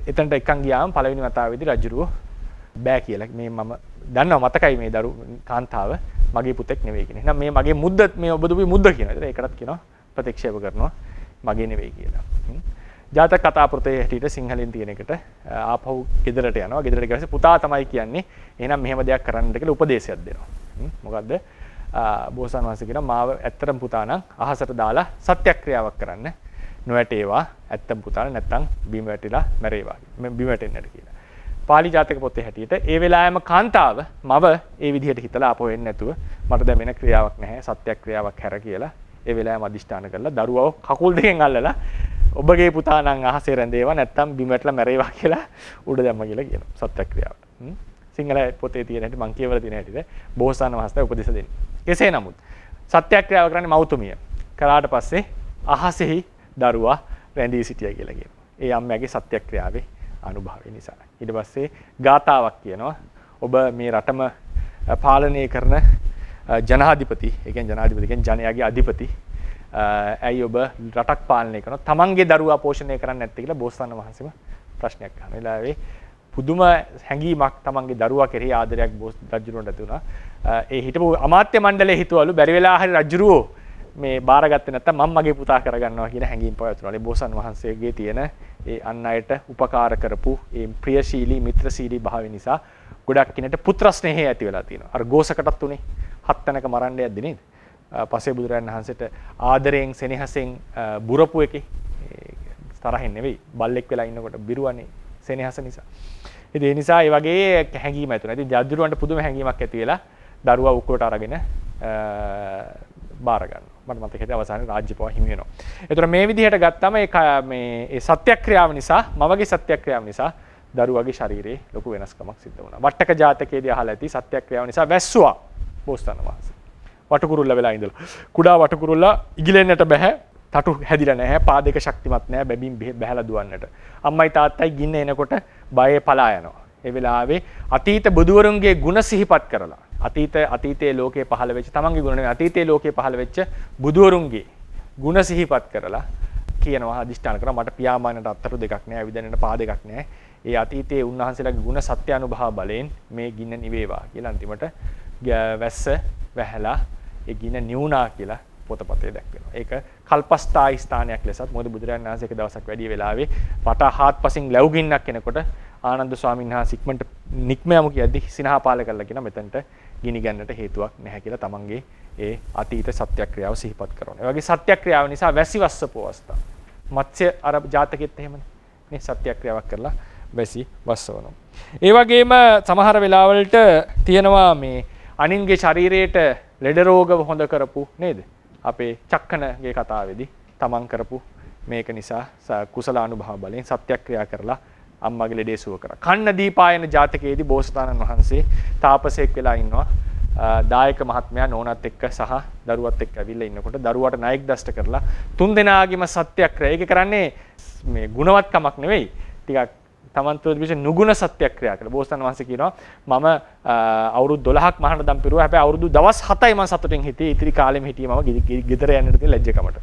එතනට එක්කන් ගියාම පළවෙනි වතාවේදී රජුරෝ බෑ කියලා. මේ මම දන්නවා මතකයි මේ කාන්තාව මගේ පුතෙක් නෙවෙයි කියන. එහෙනම් මේ මගේ මුද්ද මේ ඔබ දුපි මුද්ද කියනවා. ඒකටත් කියනවා ප්‍රතික්ෂේප කරනවා මගේ නෙවෙයි කියලා. ජාතක කතා පොතේ හැටියට සිංහලෙන් තියෙන එකට ආපහු ගෙදරට යනවා. ගෙදරට ගිහලා පුතා තමයි කියන්නේ. එහෙනම් මෙහෙම දෙයක් කරන්නට කියලා උපදේශයක් දෙනවා. මොකද්ද? බෝසතාණන් වහන්සේ කියනවා මාව ඇත්තටම පුතා නම් අහසට දාලා සත්‍යක්‍රියාවක් කරන්න නොවැටේවා. ඇත්තම පුතාලා නැත්තම් බිම වැටිලා මැරේවා. බිම වැටෙන්නට කියලා. පාලි ජාතක පොතේ හැටියට ඒ වෙලාවෙම කාන්තාව මව ඒ විදිහට හිතලා ආපහු එන්නේ නැතුව මට දැන් වෙන ක්‍රියාවක් නැහැ සත්‍යක්‍රියාවක් හැර කියලා ඒ වෙලාවෙම අදිෂ්ඨාන කරලා දරුවව කකුල් දෙකෙන් අල්ලලා ඔබගේ පුතා නම් අහසේ රැඳේවා නැත්තම් බිම වැටලා මැරේවා කියලා උඩ දැම්ම කියලා කියනවා සත්‍යක්‍රියාවට. සිංහල පොතේ තියෙන හැටි මං කියවලා තියෙන හැටිද බෝසතාණන් වහන්සේ උපදෙස් දෙන්නේ. කෙසේ නමුත් සත්‍යක්‍රියාව කරන්නේ මෞතුමිය. කරාට පස්සේ අහසෙහි දරුවා රැඳී සිටියා කියලා කියනවා. ඒ අම්මයාගේ සත්‍යක්‍රියාවේ අනුභවය නිසා. ඊට පස්සේ ගාතාවක් කියනවා ඔබ මේ රටම පාලනය කරන ජනාධිපති, ඒ කියන්නේ ජනාධිපති කියන්නේ ජනයාගේ අධිපති. ඇයි ඔබ රටක් පාලනය කරනවා? තමන්ගේ දරුවා පෝෂණය කරන්නේ නැත්තේ කියලා බෝසතාණන් වහන්සේම ප්‍රශ්නයක් අහනවා. එලාවේ පුදුම හැඟීමක් තමන්ගේ දරුවා කෙරෙහි ආදරයක් රජුරවන්ට ඇති වුණා. ඒ හිටපු අමාත්‍ය මණ්ඩලයේ හිතවලු බැරි වෙලා හරි රජුරෝ මේ බාරගත්තේ නැත්තම් මම මගේ පුතා කරගන්නවා කියන හැඟීම් පවතුනාලේ බෝසතාණන් වහන්සේගේ තියෙන ඒ අන් අයට උපකාර කරපු ඒ ප්‍රියශීලී මිත්‍රශීලී භාවය නිසා ගොඩක් කෙනෙක්ට පුත්‍ර ස්නේහය ඇති වෙලා තියෙනවා. අර ගෝසකටත් උනේ 7 තැනක මරන්න යද්දි නේද? පසේ බුදුරජාණන් වහන්සේට ආදරයෙන් සෙනෙහසෙන් බුරපු එකේ තරහින් නෙවෙයි බල්ලෙක් වෙලා ඉන්නකොට බිරුවනේ සෙනෙහස නිසා. ඉතින් ඒ නිසා ඒ වගේ හැඟීම් ඇති වෙනවා. ඉතින් ජාජුරුවන්ට පුදුම හැඟීමක් ඇති වෙලා දරුවා උකුලට අරගෙන බාර ගන්නවා. මට මතක හිටිය අවසානයේ රාජ්‍ය පව හිමි වෙනවා. ඒතර මේ විදිහට ගත්තම මේ සත්‍යක්‍රියාව නිසා මවගේ සත්‍යක්‍රියාව නිසා දරුවගේ ශරීරයේ ලොකු වෙනස්කමක් සිද්ධ වුණා. වට්ටක ජාතකයේදී අහලා ඇති සත්‍යක්‍රියාව නිසා වැස්සුවා බෝසතාණන් වහන්සේ. වටකුරුල්ල වෙලා ඉඳලා. කුඩා වටකුරුල්ල ඉගිලෙන්නට බෑ. තටු හැදිලා නැහැ. පා දෙක ශක්තිමත් නැහැ. බැබින් බහැලා දුවන්නට. අම්මයි තාත්තයි ගින්න එනකොට බයේ පලා යනවා. ඒ වෙලාවේ අතීත බුදුවරුන්ගේ ගුණ සිහිපත් කරලා අතීතයේ ලෝකේ පහළ වෙච්ච තමන්ගේ ගුණ නෙවෙයි අතීතයේ ලෝකේ පහළ වෙච්ච බුදුවරුන්ගේ ගුණ සිහිපත් කරලා කියනවා අදිෂ්ඨාන කරා මට පියාඹන්නට අත්තරු දෙකක් නැහැ ඇවිදන්නට පා දෙකක් නැහැ ඒ අතීතයේ උන්වහන්සේලාගේ ගුණ සත්‍ය අනුභව බලයෙන් මේ ගින්න නිවේවා කියලා අන්තිමට වැස්ස වැහැලා ඒ ගින්න නිවුණා කියලා පොතපතේ දැක්වෙනවා. ඒක කල්පස්ථායි ස්ථානයක් ලෙසත් මොකද බුදුරජාණන් වහන්සේ එක දවසක් වැඩි වෙලාවේ පට හාත්පසින් ලැබු ගින්නක් කෙනකොට ආනන්ද ස්වාමීන් වහන්සේ ඉක්මනට නික්ම යමු කියද්දි සිනහා පාල කරලා කියන මෙතනට ගිනි ගන්නට හේතුවක් නැහැ කියලා තමන්ගේ ඒ අතීත සත්‍යක්‍රියාව සිහිපත් කරනවා. ඒ වගේ සත්‍යක්‍රියාව නිසා වැසි වස්සපු අවස්ථා. මත්ස්‍ය අර ජාතකෙත් එහෙමනේ. මේ සත්‍යක්‍රියාවක් කරලා වැසි වස්සවනවා. ඒ වගේම සමහර වෙලාවලට තියෙනවා මේ අනින්ගේ ශරීරයට ලෙඩ රෝග හොඳ කරපු නේද? අපේ චක්කනගේ කතාවේදී තමන් කරපු මේක නිසා කුසල අනුභව බලෙන් සත්‍යක්‍රියා කරලා අම්මගේ ලෙඩේ සුව කරා. කන්න දීපායන ජාතකයේදී බෝසතාණන් වහන්සේ තාපසයෙක් වෙලා ඉන්නවා. දායක මහත්මයා නෝනත් එක්ක සහ දරුවත් එක්ක ඇවිල්ලා ඉන්නකොට දරුවාට නායක දෂ්ට කරලා තුන් දෙනාගේම සත්‍යක්‍රියා. ඒක කරන්නේ මේ ගුණවත්කමක් නෙවෙයි. ටිකක් තමන් තුළ තිබිච්ච නුගුණ සත්‍යක්‍රියා කළා. බෝසතාණන් වහන්සේ කියනවා මම අවුරුදු 12ක් මහානදම් පිරුවා. හැබැයි අවුරුදු දවස් 7යි මම සතුටින් හිටියේ. ඉතිරි කාලෙම හිටියේ මම ගෙදර යන්නට තියෙන ලැජ්ජකමට.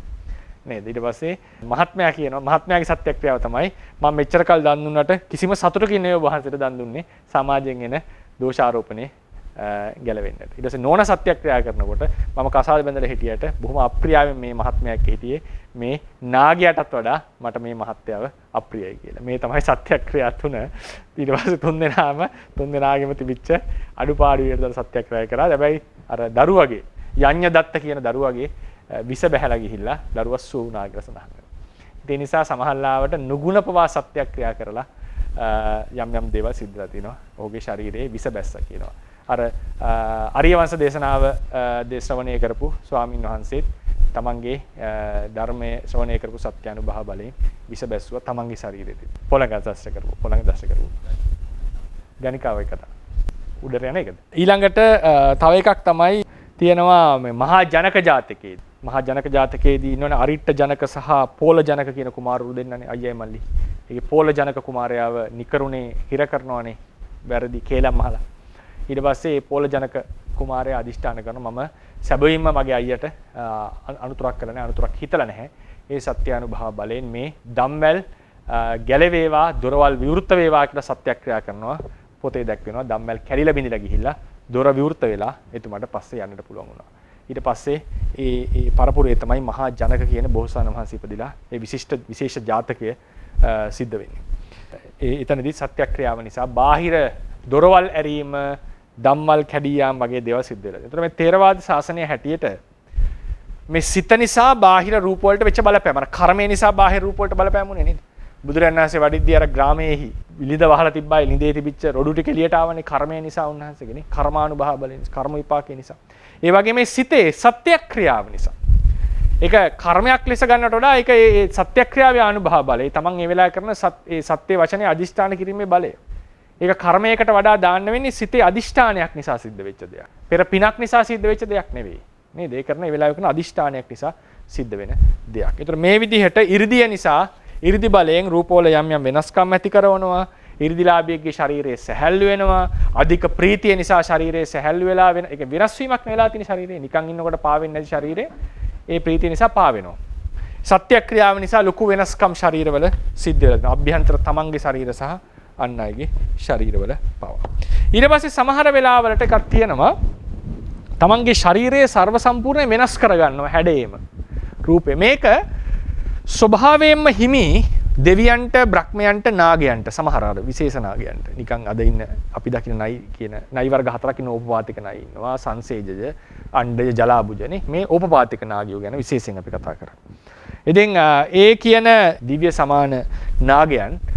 නේද? ඊට පස්සේ මහත්මයා කියනවා මහත්මයාගේ සත්‍යක්‍රියාව තමයි මම මෙච්චර කල් දන් දුන්නට කිසිම සතුටකින් නෙවෙයි ඔබ වහන්සේට දන් දුන්නේ සමාජයෙන් එන දෝෂාරෝපණේ ගැලවෙන්නට. ඊට පස්සේ නෝන සත්‍යක්‍රියා කරනකොට මම කසාද බැඳලා හිටියට බොහොම අප්‍රියාවෙන් මේ මහත්මයා එක්ක හිටියේ මේ නාගයාටත් වඩා මට මේ මහත්යාව අප්‍රියයි කියලා. මේ තමයි සත්‍යක්‍රියා තුන. ඊට පස්සේ තුන් දෙනාගෙම තිබිච්ච අඩුපාඩු විදිහට සත්‍යක්‍රියා කරා. හැබැයි අර දරුවගේ යඤ්ඤ දත්ත කියන දරුවගේ විස බැහැලා ගිහිල්ලා දරුවා සුව වුණා කියලා සඳහන් කරනවා. ඒ නිසා සමහරලාවට නුගුණ පවා සත්‍යක්‍රියා කරලා යම් දේවල් සිද්ධ වෙලා තිනවා. ඔහුගේ ශරීරයේ විස බැස්සා කියනවා. අර ආර්ය වංශ දේශනාව ශ්‍රවණය කරපු ස්වාමින් වහන්සේත් තමන්ගේ ධර්මයේ ශ්‍රවණය කරපු සත්‍යානුභව බලයෙන් විස බැස්සුවා තමන්ගේ ශරීරෙට. පොළඟ දෂ්ට කරපු. ගණිකාවේ කතා. උඩට යන එකද? ඊළඟට තව එකක් තමයි තියෙනවා මේ මහා ජනක ජාතකයේදී. මහා ජනක ජාතකයේදී ඉන්නවනේ අරිට්ඨ ජනක සහ පෝල ජනක කියන කුමාරවරු දෙන්නනේ අයියයි මල්ලි. ඒකේ පෝල ජනක කුමාරයාව නිකරුණේ හිර කරනවානේ වැරදි කේලම් මහලා. ඊට පස්සේ පෝල ජනක කුමාරයා අදිෂ්ඨාන කරනවා මම සැබවින්ම මගේ අයියට අනුතරක් කළා නැහැ අනුතරක් හිතලා නැහැ. ඒ සත්‍යානුභව බලයෙන් මේ ධම්වැල් ගැලවේවා දොරවල් විවෘත වේවා කියලා සත්‍යක්‍රියා කරනවා. පොතේ දැක්වෙනවා ධම්වැල් කැඩිලා බිඳිලා ගිහිල්ලා දොර විවෘත වෙලා එතුමාට පස්සේ යන්නට පුළුවන් වුණා. ඊට පස්සේ ඒ පරපුරේ තමයි මහා ජනක කියන බෝසතාණන් වහන්සේ ඉපදිලා ඒ විශේෂ ජාතකය සිද්ධ වෙන්නේ. එතනදී සත්‍යක්‍රියාව නිසා බාහිර දොරවල් ඇරීම ධම්මල් කැඩී යාම වගේ දේවල් සිද්ධ වෙලා. ඒතර මේ තේරවාද ශාසනය හැටියට මේ සිත නිසා බාහිර රූප වලට වෙච්ච බලපෑම. අර කර්මය නිසා බාහිර රූප වලට බලපෑමුනේ නේද? බුදුරජාණන් වහන්සේ වඩිද්දී අර ග්‍රාමයේහි ලිඳ වහලා තිබ්බයි ලිඳේ තිබිච්ච රොඩු ටික එළියට ආවනේ කර්මය නිසා උන්වහන්සේගේ නේ කර්මානුභව බලයෙන් කර්ම විපාකේ නිසා. ඒ වගේ මේ සිතේ සත්‍යක්‍රියාව නිසා. ඒක කර්මයක් ලෙස ගන්නට වඩා ඒක ඒ සත්‍යක්‍රියාවේ අනුභව බලය. තමන් මේ වෙලාවේ කරන ඒ සත්‍ය වචනේ අදිෂ්ඨාන කිරීමේ බලය. ඒක කර්මයකට වඩා දාන්න වෙන්නේ සිතේ අදිෂ්ඨානයක් නිසා සිද්ධ වෙච්ච දෙයක්. පෙර පිනක් නිසා සිද්ධ වෙච්ච දෙයක් නෙවෙයි. නේද? ඒ කරන මේ වෙලාවේ කරන අදිෂ්ඨානයක් නිසා සිද්ධ වෙන දෙයක්. ඒතර මේ විදිහට 이르දිය නිසා 이르දි බලයෙන් රූපවල යම් වෙනස්කම් ඇති කරනවා. 이르දිලාභියෙක්ගේ ශරීරයේ සැහැල්ලු වෙනවා. අධික ප්‍රීතිය නිසා ශරීරයේ සැහැල්ලු වෙලා වෙන ඒක වෙනස් වීමක් වෙලා තියෙන ශරීරේ. නිකන් ඉන්නකොට පාවෙන්නේ නැති ශරීරේ ඒ ප්‍රීතිය නිසා පාවෙනවා. සත්‍යක්‍රියාව නිසා ලොකු වෙනස්කම් ශරීරවල සිද්ධ වෙනවා. අභ්‍යන්තර තමන්ගේ ශරීර සහ අන් අයගේ ශරීරවල පවා. ඊට පස්සේ සමහර වෙලාවලට එකක් තියෙනවා තමන්ගේ ශරීරයේ ਸਰව සම්පූර්ණ වෙනස් කරගන්නවා හැඩේම. රූපේ මේක ස්වභාවයෙන්ම හිමි දෙවියන්ට බ්‍රහ්මයන්ට නාගයන්ට සමහර අර විශේෂ නාගයන්ට නිකන් අද ඉන්න අපි දකින නයි කියන නයි වර්ග හතරක් ඉන්න ඕපපාතික නයි ඉන්නවා සංසේජය අණ්ඩය ජලාබුජනේ මේ ඕපපාතික නාගයෝ ගැන විශේෂයෙන් අපි කතා කරා. ඉතින් ඒ කියන දිව්‍ය සමාන නාගයන්ට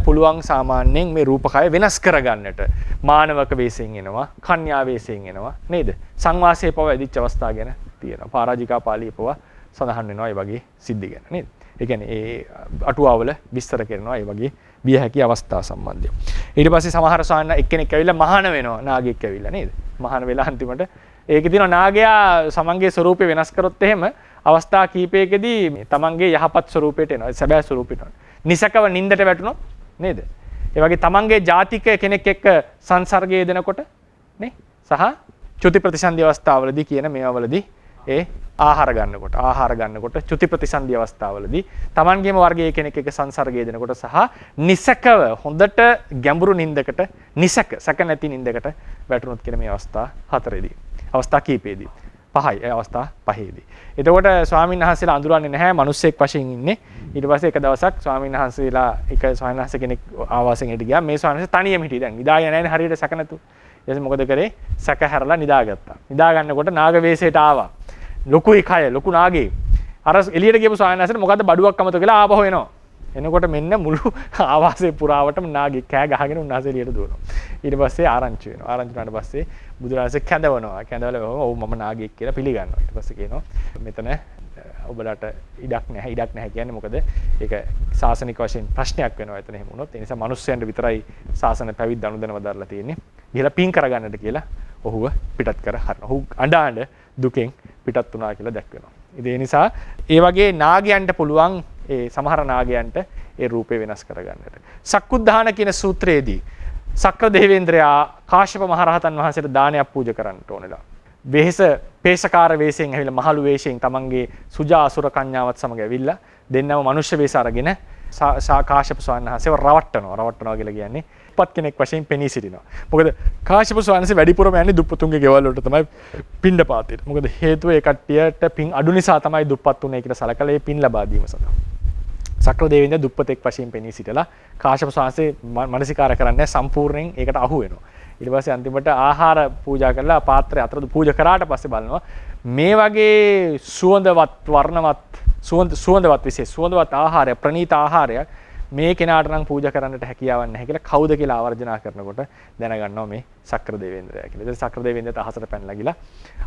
පුළුවන් සාමාන්‍යයෙන් මේ රූපකය වෙනස් කරගන්නට මානවක වේශයෙන් එනවා කන්‍යා වේශයෙන් එනවා නේද? සංවාසයේ පව ඇදිච්ච අවස්ථා ගැන තියෙනවා. පරාජිකා පාළියේ පව සඳහන් වෙනවා ඒ වගේ සිද්ධි ගැන නේද? ඒ කියන්නේ ඒ අටුවාවල විස්තර කරනවා ඒ වගේ බිය හැකි අවස්ථා සම්බන්ධයෙන්. ඊට පස්සේ සමහර සාන්න එක්කෙනෙක් ඇවිල්ලා මහාන වෙනවා නාගයෙක් ඇවිල්ලා නේද? මහාන වෙලා අන්තිමට ඒකේ තියෙනවා නාගයා සමන්ගේ ස්වරූපේ වෙනස් කරොත් එහෙම අවස්ථා කීපයකදී තමන්ගේ යහපත් ස්වරූපයට එනවා. සැබෑ ස්වරූපයට එනවා. නිසකව නින්දට වැටුණොත් නේද? ඒ වගේ තමන්ගේ ජාතික කෙනෙක් එක්ක සංසර්ගය දෙනකොට නේ සහ චුති ප්‍රතිසන්දි අවස්ථාවලදී කියන මේවාවලදී ඒ ආහාර ගන්නකොට චුති ප්‍රතිසන්දි අවස්ථාවලදී තමන්ගේම වර්ගයේ කෙනෙක් එක්ක සංසර්ගය දෙනකොට සහ නිසකව හොඳට ගැඹුරු නින්දකට සැක නැති නින්දකට වැටුණොත් කියන මේ අවස්ථා හතරේදී අවස්ථා කීපෙදී පහයි අවස්ථා පහේදී. එතකොට ස්වාමීන් වහන්සේලා අඳුරන්නේ නැහැ මිනිස්සෙක් වශයෙන් ඉන්නේ. ඊට පස්සේ එක දවසක් ස්වාමීන් වහන්සේලා එක ස්වාමීන් වහන්සේ කෙනෙක් ආවාසයෙන් හිට ගියා. මේ ස්වාමීන් වහන්සේ තනියම හිටියේ. දැන් නිදාගෙන නැහැ නේ හරියට සැක නැතු. ඊට පස්සේ මොකද කරේ? සැක හැරලා නිදාගත්තා. නිදා ගන්නකොට නාග වේශයට ආවා. ලොකුයි කය ලොකු නාගේ. අර එළියට ගියපු ස්වාමීන් වහන්සේට මොකද්ද බඩුවක් අමතක වෙලා ආපහු එනවා. එනකොට මෙන්න මුළු ආවාසයේ පුරාවටම නාගේ කෑ ගහගෙන උන්වහන්සේ එළියට දුවනවා. ඊට පස්සේ ආරංචි වෙනවා. ආරංචි වුණාට පස්සේ බුදුරජාණන්සේ කැඳවනවා. කැඳවලා ඔව් මම නාගෙක් කියලා පිළිගන්නවා. ඊට පස්සේ කියනවා මෙතන ඔබලට ඉඩක් නැහැ කියන්නේ මොකද? ඒක සාසනික වශයෙන් ප්‍රශ්නයක් වෙනවා එතන එහෙම වුණොත්. ඒ නිසා මිනිස්සුන්ට විතරයි සාසන පැවිද්ද අනුදැනව දාලා තියෙන්නේ. ගිහලා පින් කරගන්නට කියලා ඔහුව පිටත් කර හරිනවා. ඔහු අඬ දුකෙන් පිටත් වුණා කියලා දැක්වෙනවා. ඒ නිසා ඒ වගේ නාගයන්ට පුළුවන් ඒ සමහර නාගයන්ට ඒ රූපේ වෙනස් කරගන්නට. සක්කුද්ධාන කියන සූත්‍රයේදී සක්‍ර දේවේන්ද්‍රයා කාශ්‍යප මහරහතන් වහන්සේට දානයක් පූජා කරන්නට ඕනෙලා. වෙහෙස පේශකාර වේශයෙන් ඇවිල්ලා මහලු වේශයෙන් තමන්ගේ සුජා අසුර කන්‍යාවත් සමග ඇවිල්ලා දෙන්නම මනුෂ්‍ය වේශ අරගෙන කාශ්‍යප ස්වාමීන් වහන්සේව රවට්ටනවා කියලා කියන්නේ උපත් කෙනෙක් වශයෙන් පෙනී සිටිනවා. මොකද කාශ්‍යප ස්වාමීන් වහන්සේ වැඩිපුරම යන්නේ දුප්පතුන්ගේ ගෙවල් වලට තමයි පින්ඩපාතයට. මොකද හේතුව ඒ කට්ටියට පින් අඩු නිසා තමයි දුප්පත් උනේ කියලා සලකලා ඒ පින් ලබා දීම සඳහා. සක්‍ර දේවේන්ද්‍ර දුප්පතෙක් වශයෙන් පෙනී සිටලා කාශ්‍යප ස්වාමීන් වහන්සේ මනසිකාර කරන්නේ සම්පූර්ණයෙන් ඒකට අහු වෙනවා. ඊට පස්සේ අන්තිමට ආහාර පූජා කරලා පාත්‍රය අතර පූජා කරාට පස්සේ බලනවා මේ වගේ සුවඳවත් වර්ණවත් සුවඳවත් විශේෂ සුවඳවත් ආහාරය ප්‍රණීත ආහාරය මේ කෙනාට නම් පූජා කරන්නට හැකියාවක් නැහැ කියලා කවුද කියලා ආවර්ජනා කරනකොට දැනගන්නවා මේ සක්‍ර දේවේන්ද්‍රයා කියලා. ඉතින් සක්‍ර දේවේන්ද්‍රට අහසට පැනලා ගිලා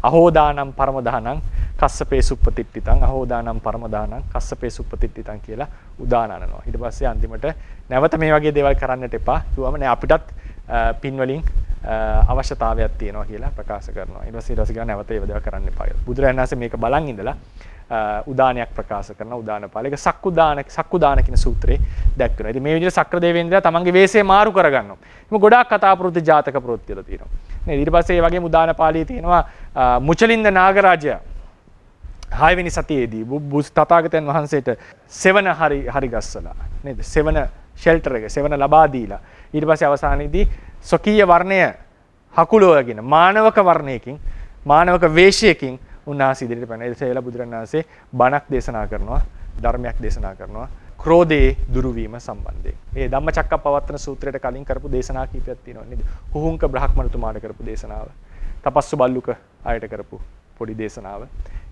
අහෝදානම් පරමදානං කස්සපේ සුප්පතිට්ඨිතං අහෝදානම් පරමදානං කස්සපේ සුප්පතිට්ඨිතං කියලා උදාන අනනවා. ඊට පස්සේ අන්තිමට නැවත මේ වගේ දේවල් කරන්නට එපා. කිව්වම නෑ අපිටත් පින් වලින් අවශ්‍යතාවයක් තියෙනවා කියලා ප්‍රකාශ කරනවා. ඊට පස්සේ කියලා නැවත ඒව දේවල් කරන්න එපා කියලා. බුදුරජාණන් වහන්සේ මේක බලන් ඉඳලා උදානයක් ප්‍රකාශ කරන උදානපාල. ඒක සක්කුදාන කියන සූත්‍රේ දැක්වෙනවා. ඉතින් මේ විදිහට සක්‍ර දේවේන්ද්‍රයා තමන්ගේ වේශය මාරු කරගන්නවා. එහම ගොඩාක් කතා ප්‍රවෘත්ති ජාතක ප්‍රවෘත්ති වල තියෙනවා. නේද? ඊට පස්සේ මේ වගේම උදානපාලියේ තියෙනවා මුචලින්ද නාගරාජයා 6 වෙනි සතියේදී තථාගතයන් වහන්සේට සෙවන හරි ගස්සලා නේද? සෙවන ෂෙල්ටර් එක සෙවන ලබා දීලා ඊට පස්සේ අවසානයේදී ස්වකීය වර්ණය හකුලවගෙන මානවක වර්ණයකින් මානවක වේශයකින් උන්වහන්සේ ඉදිරියට පැන. ඒ වෙලාව බුදුරණන් වහන්සේ බණක් දේශනා කරනවා, ධර්මයක් දේශනා කරනවා ක්‍රෝධයේ දුරු වීම සම්බන්ධයෙන්. මේ ධම්මචක්කප්පවත්තන සූත්‍රයට කලින් කරපු දේශනා කීපයක් තියෙනවා නේද? හුහුංක බ්‍රහ්මණතුමාට කරපු දේශනාව, තපස්සු බල්ලුක ආයත කරපු පොඩි දේශනාව,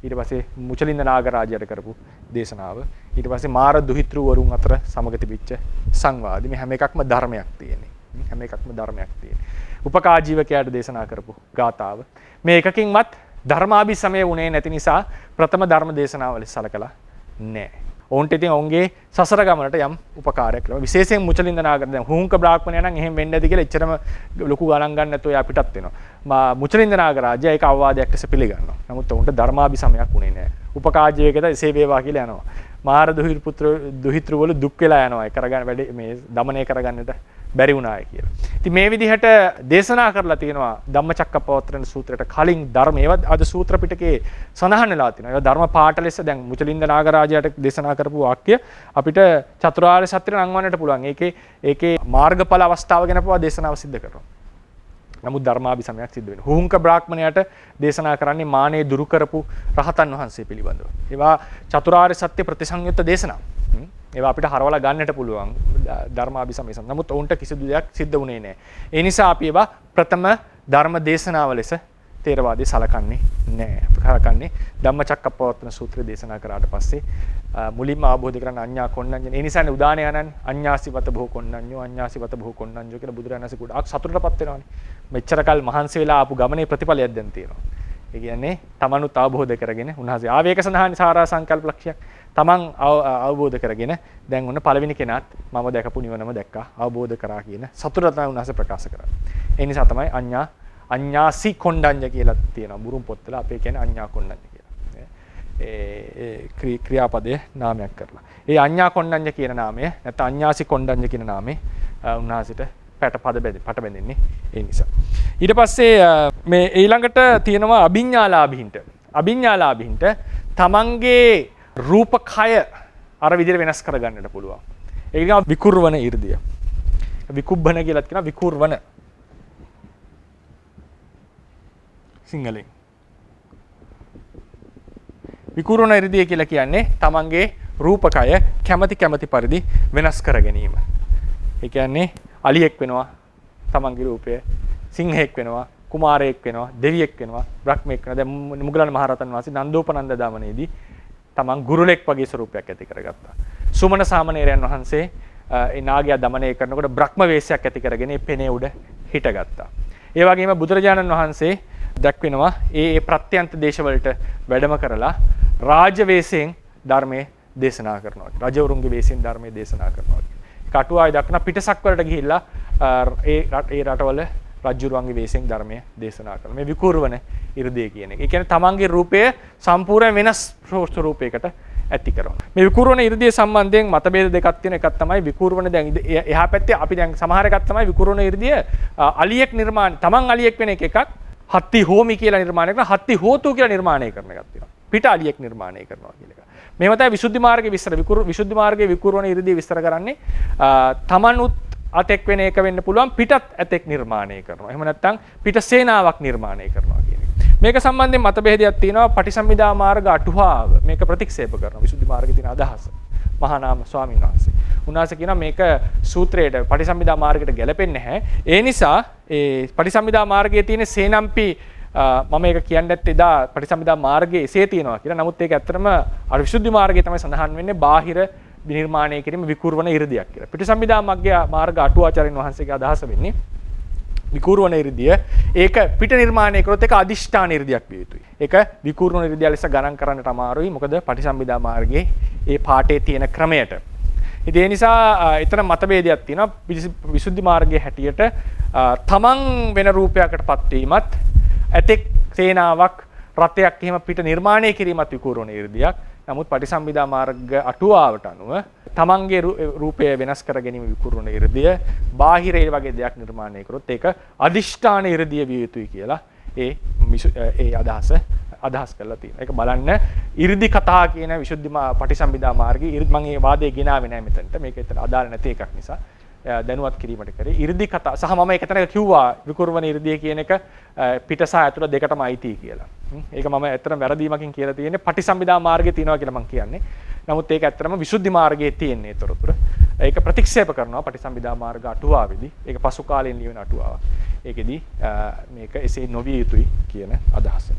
ඊට පස්සේ මුචලින්ද නාගරාජයට කරපු දේශනාව, ඊට පස්සේ මාර දුහිතෘ වරුන් අතර සමග තිබිච්ච සංවාදෙ. මේ හැම එකක්ම ධර්මයක් තියෙන්නේ. හැම එකක්ම ධර්මයක් තියෙන්නේ. උපකාජීවකයාට දේශනා කරපු ගාතාව. මේ එකකින්වත් ධර්මාභිසමය වුණේ නැති නිසා ප්‍රථම ධර්ම දේශනාවල සලකලා නැහැ. ඔවුන්ට ඉතින් ඔවුන්ගේ සසර ගමනට යම් උපකාරයක් කරනවා. විශේෂයෙන් මුචලින්ද නාගර දැන් හුහුංක බ්‍රාහ්මණයා නම් එහෙම වෙන්නේ නැති කියලා එච්චරම ලොකු ගණන් ගන්න නැතුව එයා පිටත් වෙනවා. මුචලින්ද නාගරාජයා ඒක අවවාදයක් ලෙස පිළිගන්නවා. නමුත් ඔවුන්ට ධර්මාභිසමයක් වුණේ නැහැ. උපකාජීවකයට එසේ වේවා කියලා යනවා. මාර දුහිතෘ වල දුක් වෙලා යනවා. ඒ කරගන්න වැඩි මේ দমনය කරගන්නට බැරි වුණායි කියලා. ඉතින් මේ විදිහට දේශනා කරලා තියෙනවා ධම්මචක්කප්පවත්තන සූත්‍රයට කලින් ධර්ම ඒවත් අද සූත්‍ර පිටකේ සඳහන් වෙලා තියෙනවා. ඒවා ධර්ම පාඨ ලෙස දැන් මුචලින්ද නාගරාජයාට දේශනා කරපු වාක්‍ය අපිට චතුරාර්ය සත්‍ය නංවන්නට පුළුවන්. ඒකේ මාර්ගඵල අවස්ථාව ගැන පවා දේශනාව සිද්ධ කරනවා. නමුත් ධර්මාභිසමයක් සිද්ධ වෙනවා. හුහුංක බ්‍රාහ්මණයාට දේශනා කරන්නේ මානෙ දුරු කරපු රහතන් වහන්සේ පිළිබඳව. ඒවා චතුරාර්ය සත්‍ය ප්‍රතිසංයුක්ත දේශනා. ඒවා අපිට හරවලා ගන්නට පුළුවන් ධර්මාභිසමය. නමුත් ඔවුන්ට කිසිදු දෙයක් සිද්ධ වුණේ නැහැ. ඒ නිසා අපි ඒවා ප්‍රථම ධර්ම දේශනාව ලෙස තේරවාදී සලකන්නේ නැහැ. සලකන්නේ ධම්මචක්කප්පවත්තන සූත්‍රය දේශනා කරාට පස්සේ මුලින්ම අවබෝධ කරගන්න අඤ්ඤා කොණ්ණඤ්ඤ. ඒ නිසානේ උදානය යනන්නේ අඤ්ඤාසිවත බොහෝ කොණ්ණඤ්ඤෝ අඤ්ඤාසිවත බොහෝ කොණ්ණඤ්ඤෝ කියලා බුදුරජාණන් වහන්සේ ගොඩාක් සතුටටපත් වෙනවානේ. මෙච්චර කල් මහන්සි වෙලා ආපු ගමනේ ප්‍රතිඵලයක් දැන් තියෙනවා. ඒ කියන්නේ තමනුත් අවබෝධ කරගෙන උන්වහන්සේ ආවේක සඳහානි සාරා සංකල්ප ලක්ෂයක් තමන් අවබෝධ කරගෙන දැන් ඔන්න පළවෙනි කෙනාත් මම දැකපු නිවනම දැක්කා අවබෝධ කරා කියන සතුට තමයි උන්වහන්සේ ප්‍රකාශ කරන්නේ. ඒ නිසා තමයි අඤ්ඤාසි කොණ්ඩඤ්ඤ කියලා තියෙනවා බුරුම් පොත්වල අපේ කියන්නේ අඤ්ඤා කොණ්ඩඤ්ඤ කියලා. ඒ ක්‍රියාපදයේ නාමයක් කරලා. ඒ අඤ්ඤා කොණ්ඩඤ්ඤ කියන නාමය නැත්නම් අඤ්ඤාසි කොණ්ඩඤ්ඤ කියන නාමේ උන්වහන්සේට පට බැඳෙන්නේ ඒ නිසා. ඊට පස්සේ මේ ඊළඟට තියෙනවා අභිඥාලාභීන්ට තමන්ගේ රූපකය අර විදිහට වෙනස් කරගන්නට පුළුවන්. ඒක කියනවා විකුර්වන 이르දිය. විකුබ්බන කියලාත් කියනවා විකුර්වන. සිංහලෙන්. විකුර්වන 이르දිය කියලා කියන්නේ තමන්ගේ රූපකය කැමැති පරිදි වෙනස් කර ගැනීම. ඒ කියන්නේ අලියෙක් වෙනවා තමන්ගේ රූපය, සිංහෙක් වෙනවා, කුමාරයෙක් වෙනවා, දෙවියෙක් වෙනවා, බ්‍රහ්මෙක් වෙනවා. දැන් මුගලන් මහරහතන් වහන්සේ නන්දෝපනන්ද දාමනේදී තමන් ගුරුලෙක් වගේ ස්වරූපයක් ඇති කරගත්තා. සුමන සාමණේරයන් වහන්සේ ඒ නාගයා দমনය කරනකොට බ්‍රහ්ම වේශයක් ඇති කරගෙන ඒ පෙනේ උඩ හිටගත්තා. ඒ වගේම බුදුරජාණන් වහන්සේ දක්වනවා ඒ ප්‍රත්‍යන්ත දේශවලට වැඩම කරලා රාජ වේශයෙන් ධර්මයේ දේශනා කරනවා. රජවරුන්ගේ වේශයෙන් ධර්මයේ දේශනා කරනවා. කටුවායි දක්න පිටසක් වලට ගිහිල්ලා ඒ රටවල රජුරුවන්ගේ වේශයෙන් ධර්මයේ දේශනා කරනවා. මේ විකුර්වන 이르දිය කියන එක. ඒ කියන්නේ තමන්ගේ රූපය සම්පූර්ණ වෙනස් ස්වරූපයකට ඇති කරනවා. මේ විකූර්වන 이르දිය සම්බන්ධයෙන් මතභේද දෙකක් තියෙන එකක් තමයි විකූර්වන දැන් එහා පැත්තේ අපි දැන් සමහර එකක් තමයි විකූර්වන 이르දිය අලියෙක් නිර්මාණ තමන් අලියෙක් වෙන එකක් හත්ති හෝමි කියලා නිර්මාණය කරන හත්ති හෝතු කියලා නිර්මාණය කරන එකක් තියෙනවා. පිට අලියෙක් නිර්මාණය කරනවා කියන එක. මේව තමයි විසුද්ධි මාර්ගයේ විස්තර විසුද්ධි මාර්ගයේ විකූර්වන 이르දිය විස්තර කරන්නේ තමනුත් අතෙක් වෙන එක වෙන්න පුළුවන් පිටත් ඇතෙක් නිර්මාණය කරනවා. එහෙම නැත්නම් පිට සේනාවක් නිර්මාණය කරනවා කියන එක. මේක සම්බන්ධයෙන් මතභේදයක් තියෙනවා. පටිසම්භිදා මාර්ග අටුවාව මේක ප්‍රතික්ෂේප කරනවා. විසුද්ධි මාර්ගයේ තියෙන අදහස. මහා නාම ස්වාමීන් වහන්සේ. උන්වහන්සේ කියනවා මේක සූත්‍රයට පටිසම්භිදා මාර්ගයට ගැලපෙන්නේ නැහැ. ඒ නිසා ඒ පටිසම්භිදා මාර්ගයේ තියෙන සේනම්පි මම මේක කියන්නේ එදා පටිසම්භිදා මාර්ගයේ එසේ තියෙනවා කියලා. නමුත් ඒක ඇත්තටම අර විසුද්ධි මාර්ගයේ තමයි සඳහන් වෙන්නේ බාහිර නිර්මාණය කිරීම විකූර්වන 이르දියක් කියලා. පටිසම්භිදා මාර්ග අටුවාචාර්යන් වහන්සේගේ අදහස වෙන්නේ විකූර්වන 이르දිය ඒක පිට නිර්මාණය කරොත් ඒක අදිෂ්ඨාන 이르දියක් විය යුතුයි. ඒක විකූර්වන 이르දිය ලෙස ගණන් කරන්නට අමාරුයි. මොකද පටිසම්භිදා මාර්ගයේ ඒ පාඩේ තියෙන ක්‍රමයට. ඉතින් ඒ නිසා එතන මතභේදයක් තියෙනවා. විසුද්ධි මාර්ගයේ හැටියට තමන් වෙන රූපයකටපත් වීමත් ඇතෙක් සේනාවක් රථයක් එහෙම පිට නිර්මාණය කිරීමත් විකූර්වන 이르දියක්. නමුත් පටිසම්භිදා මාර්ග අටුවාවට අනුව තමන්ගේ රූපය වෙනස් කර ගැනීම විකූර්වන 이르දිය බාහිර ඒ වගේ දෙයක් නිර්මාණය කරොත් ඒක අදිෂ්ඨාන 이르දිය විය යුතුයි කියලා ඒ අදහස් කරලා තියෙනවා. ඒක බලන්න 이르දි කතා කියන විසුද්ධි පටිසම්භිදා මාර්ගයේ මම මේ වාදයේ ගෙනාවේ නැහැ මෙතනට. මේක එතන අදාළ නැති එකක් නිසා දැනුවත් කිරීමට කරේ. 이르දි කතා සහ මම ඒක තැනක කිව්වා විකූර්වන 이르දිය කියන එක පිට සහ ඇතුළ දෙකටම අයිති කියලා. ඒක මම ඇත්තටම වැරදීමකින් කියලා තියෙන්නේ පටිසම්භිදා මාර්ගයේ තියෙනවා කියලා මම කියන්නේ. නමුත් ඒක ඇත්තටම විසුද්ධි මාර්ගයේ තියෙන ඒතරතුර. ඒක ප්‍රතික්ෂේප කරනවා පටිසම්භිදා මාර්ග අටුවාවේදී. ඒක පසු කාලයෙන් ලියවෙන අටුවාවක්. ඒකෙදී මේක එසේ නොවිය යුතුයි කියන අදහස.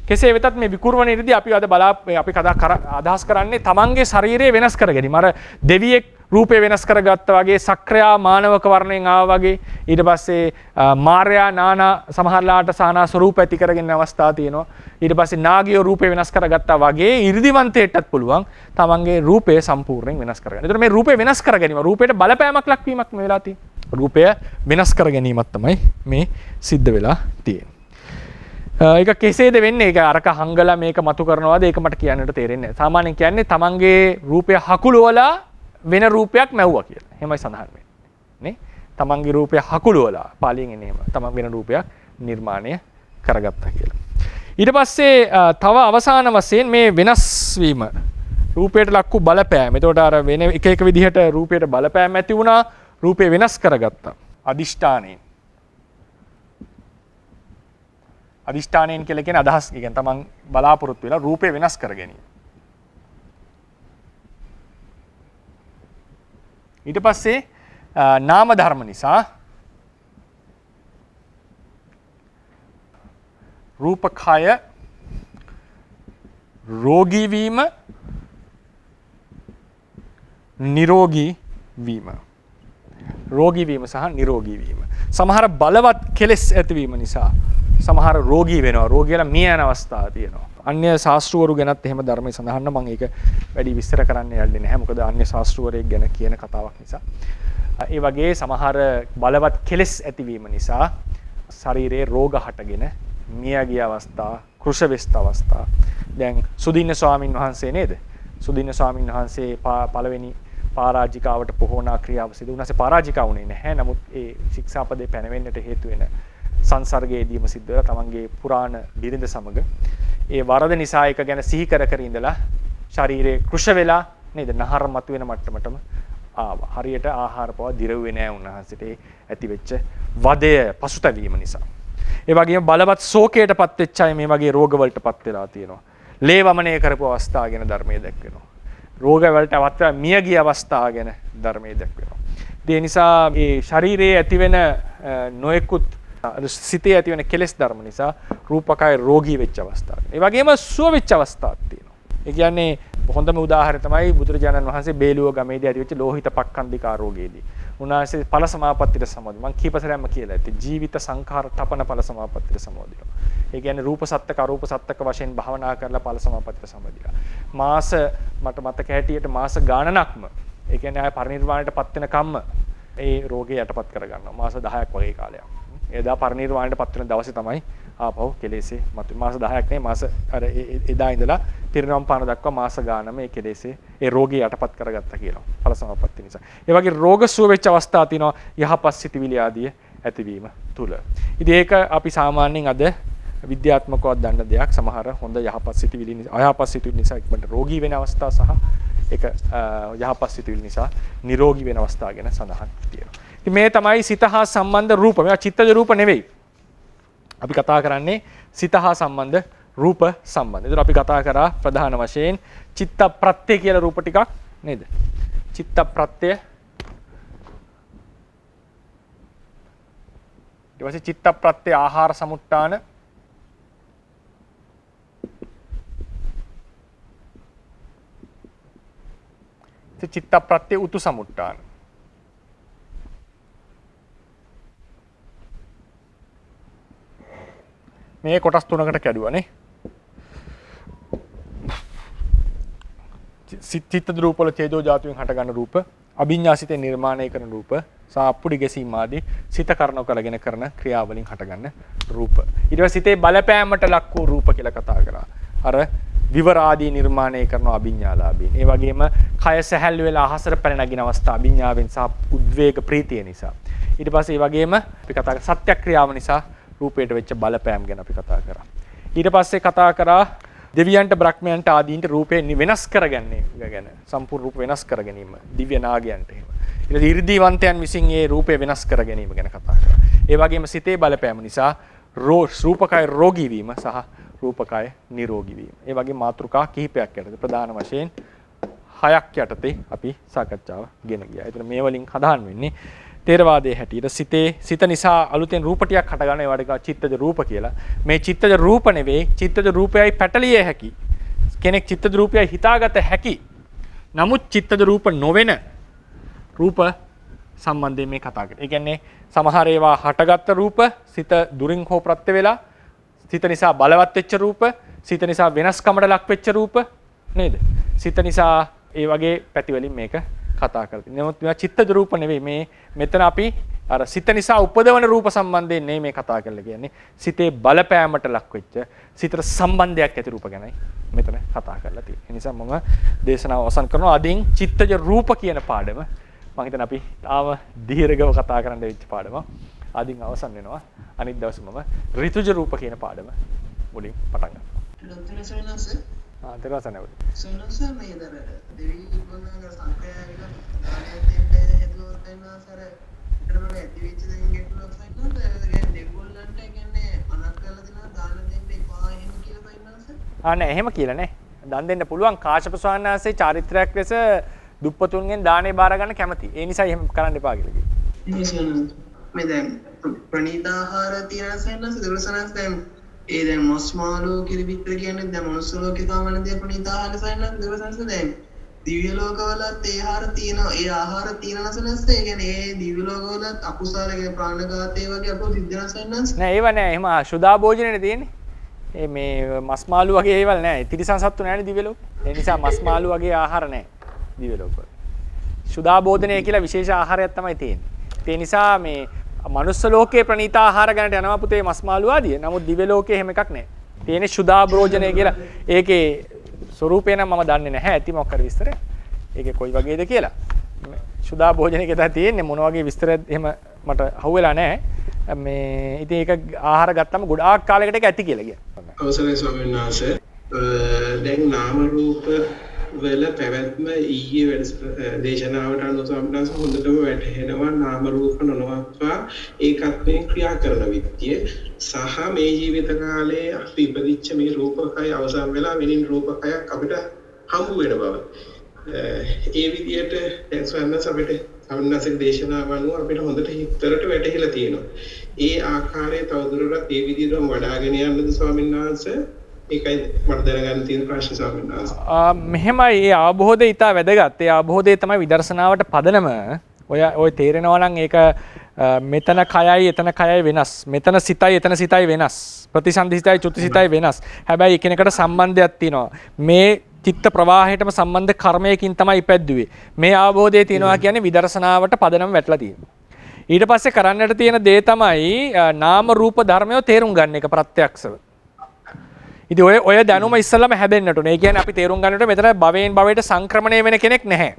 කෙසේ වෙතත් මේ විකූර්වන 이르දිය අපි අද අපි අදහස් කරන්නේ තමන්ගේ ශරීරය වෙනස් කර ගැනීම. අර දෙවියෙක් රූපේ වෙනස් කරගත්තා වගේ සක්‍රයා මානවක වර්ණයෙන් ආවා වගේ ඊට පස්සේ මාර්යා නානා සමහරලාට සානා ස්වරූප ඇති කරගෙන අවස්ථා තියෙනවා. ඊට පස්සේ නාගියෝ රූපේ වෙනස් කරගත්තා වගේ 이르දිවන්තයෙක්ටත් පුළුවන් තමන්ගේ රූපය සම්පූර්ණයෙන් වෙනස් කරගන්න. ඒතර මේ රූපේ වෙනස් කර ගැනීම රූපයට බලපෑමක් ලක්වීමක් මේ වෙලා තියෙන්නේ. රූපය වෙනස් කර ගැනීමක් තමයි මේ සිද්ධ වෙලා තියෙන්නේ. ඒක කෙසේද වෙන්නේ? ඒක අරක හංගලා මේක මතු කරනවාද? ඒක මට කියන්නට තේරෙන්නේ නැහැ. සාමාන්‍යයෙන් කියන්නේ තමන්ගේ රූපය හකුලුවලා වෙන රූපයක් මැව්වා කියලා. එහෙමයි සඳහන් වෙන්නේ. නේ? තමන්ගේ රූපය හකුලුවලා පාලියෙන් එන්නේ එහෙම. තමන් වෙන රූපයක් නිර්මාණය කරගත්තා කියලා. ඊට පස්සේ තව අවසාන වශයෙන් මේ වෙනස් වීම රූපයට ලක්කු බලපෑම. එතකොට අර වෙන එක එක විදිහට රූපයට බලපෑම ඇති වුණා. රූපය වෙනස් කරගත්තා. අදිෂ්ඨානයෙන්. අදිෂ්ඨානයෙන් කියලා කියන අදහස් කියන්නේ තමන් බලාපොරොත්තු වෙලා රූපය වෙනස් කර ගැනීම. ඊට පස්සේ නාම ධර්ම නිසා රූපකය රෝගී වීම නිරෝගී වීම. රෝගී වීම සහ නිරෝගී වීම. සමහර බලවත් කෙලෙස් ඇතිවීම නිසා සමහර රෝගී වෙනවා. රෝගීලා මිය යන අවස්ථා තියෙනවා. අන්‍ය ශාස්ත්‍රවරු ගැනත් එහෙම ධර්මයේ සඳහන් මම ඒක වැඩි විස්තර කරන්න යන්නේ නැහැ. මොකද අන්‍ය ශාස්ත්‍රවරයෙක් ගැන කියන කතාවක් නිසා. ඒ වගේ සමහර බලවත් කෙලෙස් ඇතිවීම නිසා ශරීරයේ රෝග හටගෙන මිය ගිය අවස්ථා, කෘෂවෙස්ත අවස්ථා. දැන් සුදින්න ස්වාමින් වහන්සේ නේද? සුදින්න ස්වාමින් වහන්සේ පළවෙනි පරාජිකාවට පොහොනා ක්‍රියාව සිදු වුණාසේ පරාජිකා වුණේ නැහැ. නමුත් ඒ ශික්ෂාපදේ පැනවෙන්නට හේතු වෙන සංසර්ගයේදීම සිද්ධ වෙලා තමන්ගේ පුරාණ බිරිඳ සමග ඒ වරද නිසා එක ගැන සිහි කර කර ඉඳලා ශරීරයේ කෘෂ වෙලා නේද නහර මතුවෙන මට්ටමටම ආවා. හරියට ආහාර පවා දිරවුවේ නැහැ උන්වහන්සේට ඇති වෙච්ච වදය පසුතැවීම නිසා. ඒ වගේම බලවත් ශෝකයටපත් වෙච්ච අය මේ වගේ රෝගවලටපත් වෙලා තියෙනවා. ලේ වමනය කරපු අවස්ථා ගැන ධර්මයේ දැක්වෙනවා. රෝග වලට අවස්ථා මිය ගිය අවස්ථා ගැන ධර්මයේ දැක්වෙනවා. ඒ නිසා මේ ශරීරයේ ඇතිවෙන නොයෙකුත් සිතේ ඇතිවෙන කෙලෙස් ධර්ම නිසා රූපකය රෝගී වෙච්ච අවස්ථාවක්. ඒ වගේම සුව වෙච්ච අවස්ථාවක් තියෙනවා. ඒ කියන්නේ හොඳම උදාහරණය තමයි බුදුරජාණන් වහන්සේ බේලුව ගමේදී ඇතිවෙච්ච ලෝහිත පක්ඛන්දිකා රෝගයේදී. උන්වහන්සේ ඵල සමාපත්තියට සමෝධි. මම කීප සැරයක්ම කියලා ඇත්තේ ජීවිත සංඛාර තපන ඵල සමාපත්තියට සමෝධිනවා. ඒ කියන්නේ රූප සත්ත්ක අරූප සත්ත්ක වශයෙන් භාවනා කරලා ඵල සමාපත්තියට සමෝධිලා. මාස මට මතක හැටියට මාස ගාණනක්ම ඒ කියන්නේ ආය පරිනිර්වාණයටපත් වෙන කම්ම ඒ රෝගේ යටපත් කරගන්නවා. මාස 10ක් වගේ කාලයක්. එදා පරිණිරවාණයට පත් වෙන දවසේ තමයි ආපහු කෙලෙසේ මත මාස 10ක් නේ මාස අර එදා ඉඳලා පිරිනවම් පාන දක්වා මාස ගානම මේ කෙලෙසේ ඒ රෝගී යටපත් කරගත්තා කියලා. ඵල සමාපatti නිසා. ඒ වගේ රෝග සුව වෙච්ච අවස්ථා තියෙනවා යහපත් සිතිවිලි ආදී ඇතිවීම තුල. ඉතින් ඒක අපි සාමාන්‍යයෙන් අද විද්‍යාත්මකව දන්න දෙයක්. සමහර හොඳ යහපත් සිතිවිලි අයහපත් සිතිවිලි නිසා ඉක්මනට රෝගී වෙන අවස්ථා සහ ඒක යහපත් සිතිවිලි නිසා නිරෝගී වෙන අවස්ථා ගැන සඳහන් තියෙනවා. ඉතින් මේ තමයි සිත හා සම්බන්ධ රූප. මේවා චිත්තජ රූප නෙවෙයි. අපි කතා කරන්නේ සිත හා සම්බන්ධ රූප සම්බන්ධ. ඒතර අපි කතා කරා ප්‍රධාන වශයෙන් චිත්ත ප්‍රත්‍ය කියලා රූප ටිකක් නේද? චිත්ත ප්‍රත්‍ය ඊට පස්සේ චිත්ත ප්‍රත්‍ය ආහාර සමුට්ඨාන චිත්ත ප්‍රත්‍ය උතු සමුට්ඨාන මේ කොටස් තුනකට කැඩුවා නේ. චිත්තද රූප වල තේජෝ ධාතුවෙන් හටගන්න රූප, අභිඤ්ඤාසිතේ නිර්මාණය කරන රූප, සාප්පුඩි ගැසීම් ආදී සිත කරනව කරගෙන කරන ක්‍රියාවලින් හටගන්න රූප. ඊට පස්සේ සිතේ බලපෑමට ලක් වූ රූප කියලා කතා කරා. අර විවර ආදී නිර්මාණය කරන අභිඤ්ඤාලාභීන්. ඒ වගේම කය සැහැල්ලු වෙලා අහසට පැන නගින අවස්ථා අභිඤ්ඤාවෙන් සහ උද්වේග ප්‍රීතිය නිසා. ඊට පස්සේ ඒ වගේම අපි කතා කර සත්‍යක්‍රියාව නිසා රූපයට වෙච්ච බලපෑම් ගැන අපි කතා කරා. ඊට පස්සේ කතා කරා දෙවියන්ට බ්‍රහ්මයන්ට ආදීන්ට රූපේ වෙනස් කරගන්නේ ගැන. සම්පූර්ණ රූප වෙනස් කර ගැනීම. දිව්‍ය නාගයන්ට එහෙම. ඊට පස්සේ 이르දිවන්තයන් විසින් ඒ රූපේ වෙනස් කර ගැනීම ගැන කතා කරා. ඒ වගේම සිතේ බලපෑම නිසා රූපකය රෝගී වීම සහ රූපකය නිරෝගී වීම. ඒ වගේ මාතෘකා කිහිපයක් යටතේ ප්‍රධාන වශයෙන් 6ක් යටතේ අපි සාකච්ඡාව ගෙන ගියා. ඒතර මේ වලින් හදාන් වෙන්නේ තේරවාදයේ හැටියට සිත නිසා අලුතෙන් රූප ටිකක් හටගන්න ඒවට කියනවා චිත්තජ රූප කියලා. මේ චිත්තජ රූප නෙවෙයි චිත්තජ රූපයයි පැටලිය හැකි. කෙනෙක් චිත්තජ රූපයයි හිතාගත හැකි. නමුත් චිත්තජ රූප නොවන රූප සම්බන්ධයෙන් මේ කතා කරන්නේ. ඒ කියන්නේ සමහර ඒවා හටගත්ත රූප සිත දුරින් හෝ ප්‍රත්‍ය වෙලා සිත නිසා බලවත් වෙච්ච රූප, සිත නිසා වෙනස්කමට ලක් වෙච්ච රූප නේද? සිත නිසා ඒ වගේ පැති වලින් මේක කතා කරලා. නමුත් මේවා චිත්තජ රූප නෙවෙයි. මේ මෙතන අපි අර සිත නිසා උපදවන රූප සම්බන්ධයෙන් නෙමෙයි මේ කතා කරලා කියන්නේ. සිතේ බලපෑමට ලක් වෙච්ච සිතට සම්බන්ධයක් ඇති රූප ගැනයි මෙතන කතා කරලා තියෙන්නේ. ඒ නිසා මම දේශනාව අවසන් කරනවා. අදින් චිත්තජ රූප කියන පාඩම මම හිතන අපි තාම දීර්ඝව කතා කරන්න වෙච්ච පාඩම අදින් අවසන් වෙනවා. අනිත් දවසේ මම ඍතුජ රූප කියන පාඩම මුලින් පටන් ගන්නවා. දරවසනවල සනස මේ දර දෙවි ගුණාගේ සංකයයක දානයෙන් හේතුවක් වෙනවා සර ඊටම ඇතිවිච්ච දෙයක් ගෙටුවක් සයින්නවා ඒ දෙගොල්ලන්ට කියන්නේ අනක් කරලා දෙනවා දාන දෙන්න එපා එහෙම කියලා සයින්නවා නෑ එහෙම කියලා නෑ දන් දෙන්න පුළුවන් කාශ්‍යප ස්වාමීන් වහන්සේ චාරිත්‍රාක් ලෙස දුප්පතුන්ගෙන් දානේ බාර ගන්න කැමති ඒ නිසා එහෙම කරන්න එපා කියලා කිව්වා මේ දැන් ප්‍රණීතාහාර තියන සයින්නවා දරවසනස් දැන් ඒ දැන් මස් මාළු කිරි පිටර කියන්නේ දැන් මනුස්ස ලෝකේ සාමාන්‍ය දේ ප්‍රණීතාහාර සයින්නවා දරවසනස් දැන් දිව්‍ය ලෝකවලත් ඒ ආහාර තියෙනවා ඒ ආහාර තියෙන නැසනස් ඒ කියන්නේ ඒ දිව්‍ය ලෝකවලත් අකුසලයේ ප්‍රාණඝාතය වගේ අකුසල සිද්ධ නැසනස් නෑ ඒව නෑ එහෙම සුදා භෝජනේනේ තියෙන්නේ ඒ මේ මස් මාළු වගේ ඒවල් නෑ තිරිසන් සත්තු නෑනේ දිව්‍ය ලෝකේ ඒ නිසා මස් මාළු වගේ ආහාර නෑ දිව්‍ය ලෝකවල සුදා භෝජනය කියලා විශේෂ ආහාරයක් තමයි තියෙන්නේ ඒ නිසා මේ මනුස්ස ලෝකේ ප්‍රණීත ආහාර ගන්නට යනවා පුතේ මස් මාළු ආදිය. නමුත් දිව්‍ය ලෝකේ එහෙම එකක් නැහැ. තියෙන්නේ සුදා භෝජනය කියලා. ඒකේ ස්වරූපය නම් මම දන්නේ නැහැ. ඇති මොකක් කර විස්තරය. ඒකේ කොයි වගේද කියලා. සුදා භෝජනය කියලා තියෙන්නේ මොන වගේ විස්තරයක් එහෙම මට අහුවෙලා නැහැ. මේ ඉතින් ඒක ආහාර ගත්තම ගොඩාක් කාලයකට ඒක ඇති කියලා කියනවා. අවසරයි ස්වාමීන් වහන්සේ. දැන් නාම රූප වල පැවැත්ම ඊයේ දේශනාවට අනුව සම්බන්ධව හොඳටම වැටහෙනවා නාම රූප නොනවත්වා ඒකත්වයෙන් ක්‍රියා කරන විදිය සහ මේ ජීවිත කාලයේ අපි ඉපදිච්ච මේ රූපකය අවසන් වෙලා වෙනින් රූපකයක් අපිට හම්බ වෙන බව. ඒ විදියට දැන් ස්වයන්ස අපිට සම්න්නසික දේශනාව අනුව අපිට හොඳට හිතරට වැටහිලා තියෙනවා. ඒ ආකාරයේ තවදුරටත් ඒ විදිහටම වඩාගෙන යන්නද ස්වාමීන් වහන්සේ? ඒකයි මට දැනගන්න තියෙන ප්‍රශ්න ස්වාමීන් වහන්සේ. මෙහෙමයි ඒ අවබෝධය ඉතා වැදගත්. ඒ අවබෝධය තමයි විදර්ශනාවට පදනම. ඔය තේරෙනවා නම් ඒක මෙතන කයයි එතන කයයි වෙනස්. මෙතන සිතයි එතන සිතයි වෙනස්. ප්‍රතිසන්දි සිතයි චුති සිතයි වෙනස්. හැබැයි එකිනෙකට සම්බන්ධයක් තියෙනවා. මේ චිත්ත ප්‍රවාහයටම සම්බන්ධ කර්මයකින් තමයි ඉපැද්දුවේ. මේ අවබෝධය තියෙනවා කියන්නේ විදර්ශනාවට පදනම වැටලා තියෙනවා. ඊට පස්සේ කරන්නට තියෙන දේ තමයි නාම රූප ධර්මය තේරුම් ගන්න එක ප්‍රත්‍යක්ෂව. ඉතින් ඔය දැනුම ඉස්සෙල්ලාම හැදෙන්නට ඕනේ. ඒ කියන්නේ අපි තේරුම් ගන්නට මෙතන භවයෙන් භවයට සංක්‍රමණය වෙන කෙනෙක් නැහැ.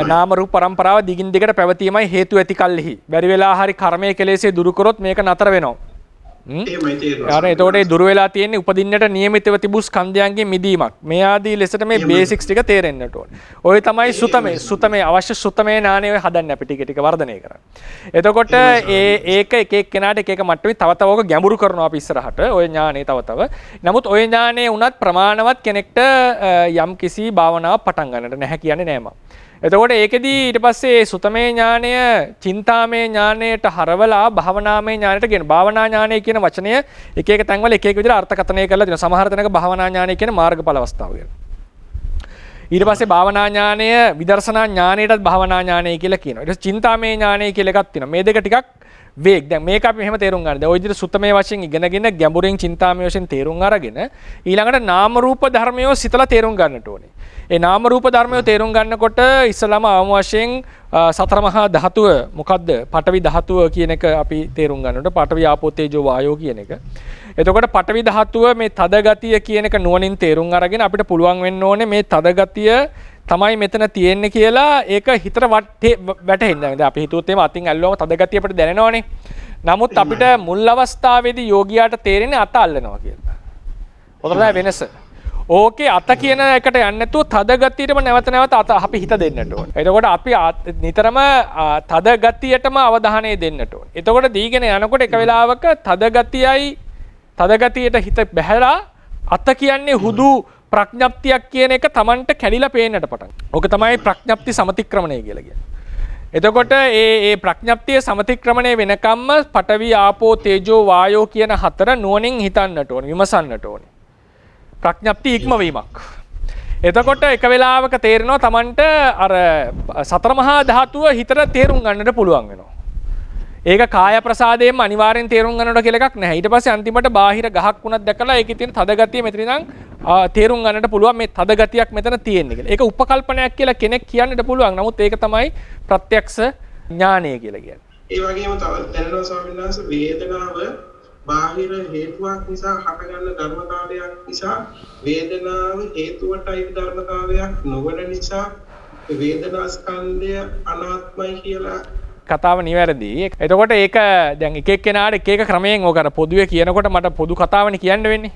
නාම රූප පරම්පරාව දිගින් දිගට පැවතීමයි හේතු ඇති කල්හි. බැරි වෙලා හරි කර්මයේ කෙලෙසේ දුරු කරොත් මේක නතර වෙනවා. එතකොට ඒ දුර වෙලා තියෙන්නේ උපදින්නට නියමිතව තිබූ ස්කන්ධයන්ගෙන් මිදීමක්. මේ ආදී ලෙසට මේ බේසික්ස් ටික තේරෙන්නට ඕනේ. ඔය තමයි සුතමේ අවශ්‍ය සුතමේ ඥානය හදන්න අපි ටික ටික වර්ධනය කරන්නේ. එතකොට ඒක එක එක්කෙනාට එක එක මට්ටමේ තව තව ඔක ගැඹුරු කරනවා අපි ඉස්සරහට ඔය ඥානෙ තව තව. නමුත් ඔය ඥානෙ උනත් ප්‍රමාණවත් කෙනෙක්ට යම් කිසි භාවනාවක් පටන් ගන්නට නැහැ කියන්නේ නෑ මම. එතකොට ඒකෙදී ඊට පස්සේ සුතමේ ඥානය චින්තාමේ ඥානයට හරවලා භාවනාමේ ඥානයට ගෙන භාවනා ඥානය කියන වචනය එක එක තැන්වල එක එක විදිහට අර්ථකථනය කරලා තියෙනවා. සමහර තැනක භාවනා ඥානය කියන මාර්ගඵල අවස්ථාව කියන. ඊට පස්සේ භාවනා ඥානය විදර්ශනා ඥානයටත් භාවනා ඥානය කියලා කියනවා. ඊට පස්සේ චින්තාමේ ඥානය කියලා එකක් තියෙනවා. මේ දෙක ටිකක් වේග. දැන් මේක අපි මෙහෙම තේරුම් ගන්න. දැන් ওই විදිහට සුතමේ වශයෙන් ඉගෙනගෙන ගැඹුරින් චින්තාමේ වශයෙන් තේරුම් අරගෙන ඊළඟට නාම රූප ධර්මය සිතලා තේරුම් ගන්නට ඕනේ. ඒ නාම රූප ධර්මය තේරුම් ගන්නකොට ඉස්සලාම අවම වශයෙන් සතර මහා ධාතුව මොකද්ද? පඨවි ධාතුව කියන එක අපි තේරුම් ගන්නකොට පඨවි ආපෝ තේජෝ වායෝ කියන එක. එතකොට පඨවි ධාතුව මේ තද ගතිය කියන එක නුවණින් තේරුම් අරගෙන අපිට පුළුවන් වෙන්න ඕනේ මේ තද ගතිය තමයි මෙතන තියෙන්නේ කියලා ඒක හිතට වැටහෙන්න. දැන් අපි හිතුවොත් එහෙම අතින් ඇල්ලුවම තද ගතිය අපිට දැනෙනවනේ. නමුත් අපිට මුල් අවස්ථාවේදී යෝගියාට තේරෙන්නේ අත අල්ලනවා කියලා. ඔතන වෙනස. ඕකේ අත කියන එකට යන්නේ නැතුව තද ගතියටම නැවත නැවත අත අපි හිත දෙන්නට ඕනේ. එතකොට අපි නිතරම තද ගතියටම අවධානය දෙන්නට ඕනේ. එතකොට දීගෙන යනකොට එක වෙලාවක තද ගතියට හිත බැහැලා අත කියන්නේ හුදු ප්‍රඥප්තියක් කියන එක Tamanට කැඩිලා පේන්නට පටන්. ඕක තමයි ප්‍රඥප්ති සමතික්‍රමණය කියලා කියන්නේ. එතකොට ඒ ප්‍රඥප්තිය සමතික්‍රමණය වෙනකම්ම පඨවි ආපෝ තේජෝ වායෝ කියන හතර නුවණින් හිතන්නට ඕනේ, විමසන්නට ඕනේ. ප්‍රඥප්ති ඉක්මවීමක්. එතකොට එක වෙලාවක තේරෙනවා Tamanට අර සතර මහා ධාතුව හිතට තේරුම් ගන්නට පුළුවන් වෙනවා. ඒක කාය ප්‍රසාදයෙන්ම අනිවාර්යෙන් තේරුම් ගන්නට කියලා එකක් නැහැ. ඊට පස්සේ අන්තිමට බාහිර ගහක් වුණත් දැකලා ඒකේ තියෙන තද ගතිය මෙතන ඉඳන් තේරුම් ගන්නට පුළුවන් මේ තද ගතියක් මෙතන තියෙන්නේ කියලා. ඒක උපකල්පනයක් කියලා කෙනෙක් කියන්නට පුළුවන්. නමුත් ඒක තමයි ප්‍රත්‍යක්ෂ ඥානය කියලා කියන්නේ. ඒ වගේම තව දැනනවා ස්වාමීන් වහන්සේ වේදනාව බාහිර හේතුවක් නිසා හටගන්න ධර්මතාවයක් නිසා වේදනාව හේතුවටයි ධර්මතාවයක් නොවන නිසා වේදනා ස්කන්ධය අනාත්මයි කියලා කතාව නිවැරදි. එතකොට ඒක දැන් එක එක්කෙනාට එක එක ක්‍රමයෙන් ඕක අර පොදුවේ කියනකොට මට පොදු කතාවනේ කියන්න වෙන්නේ.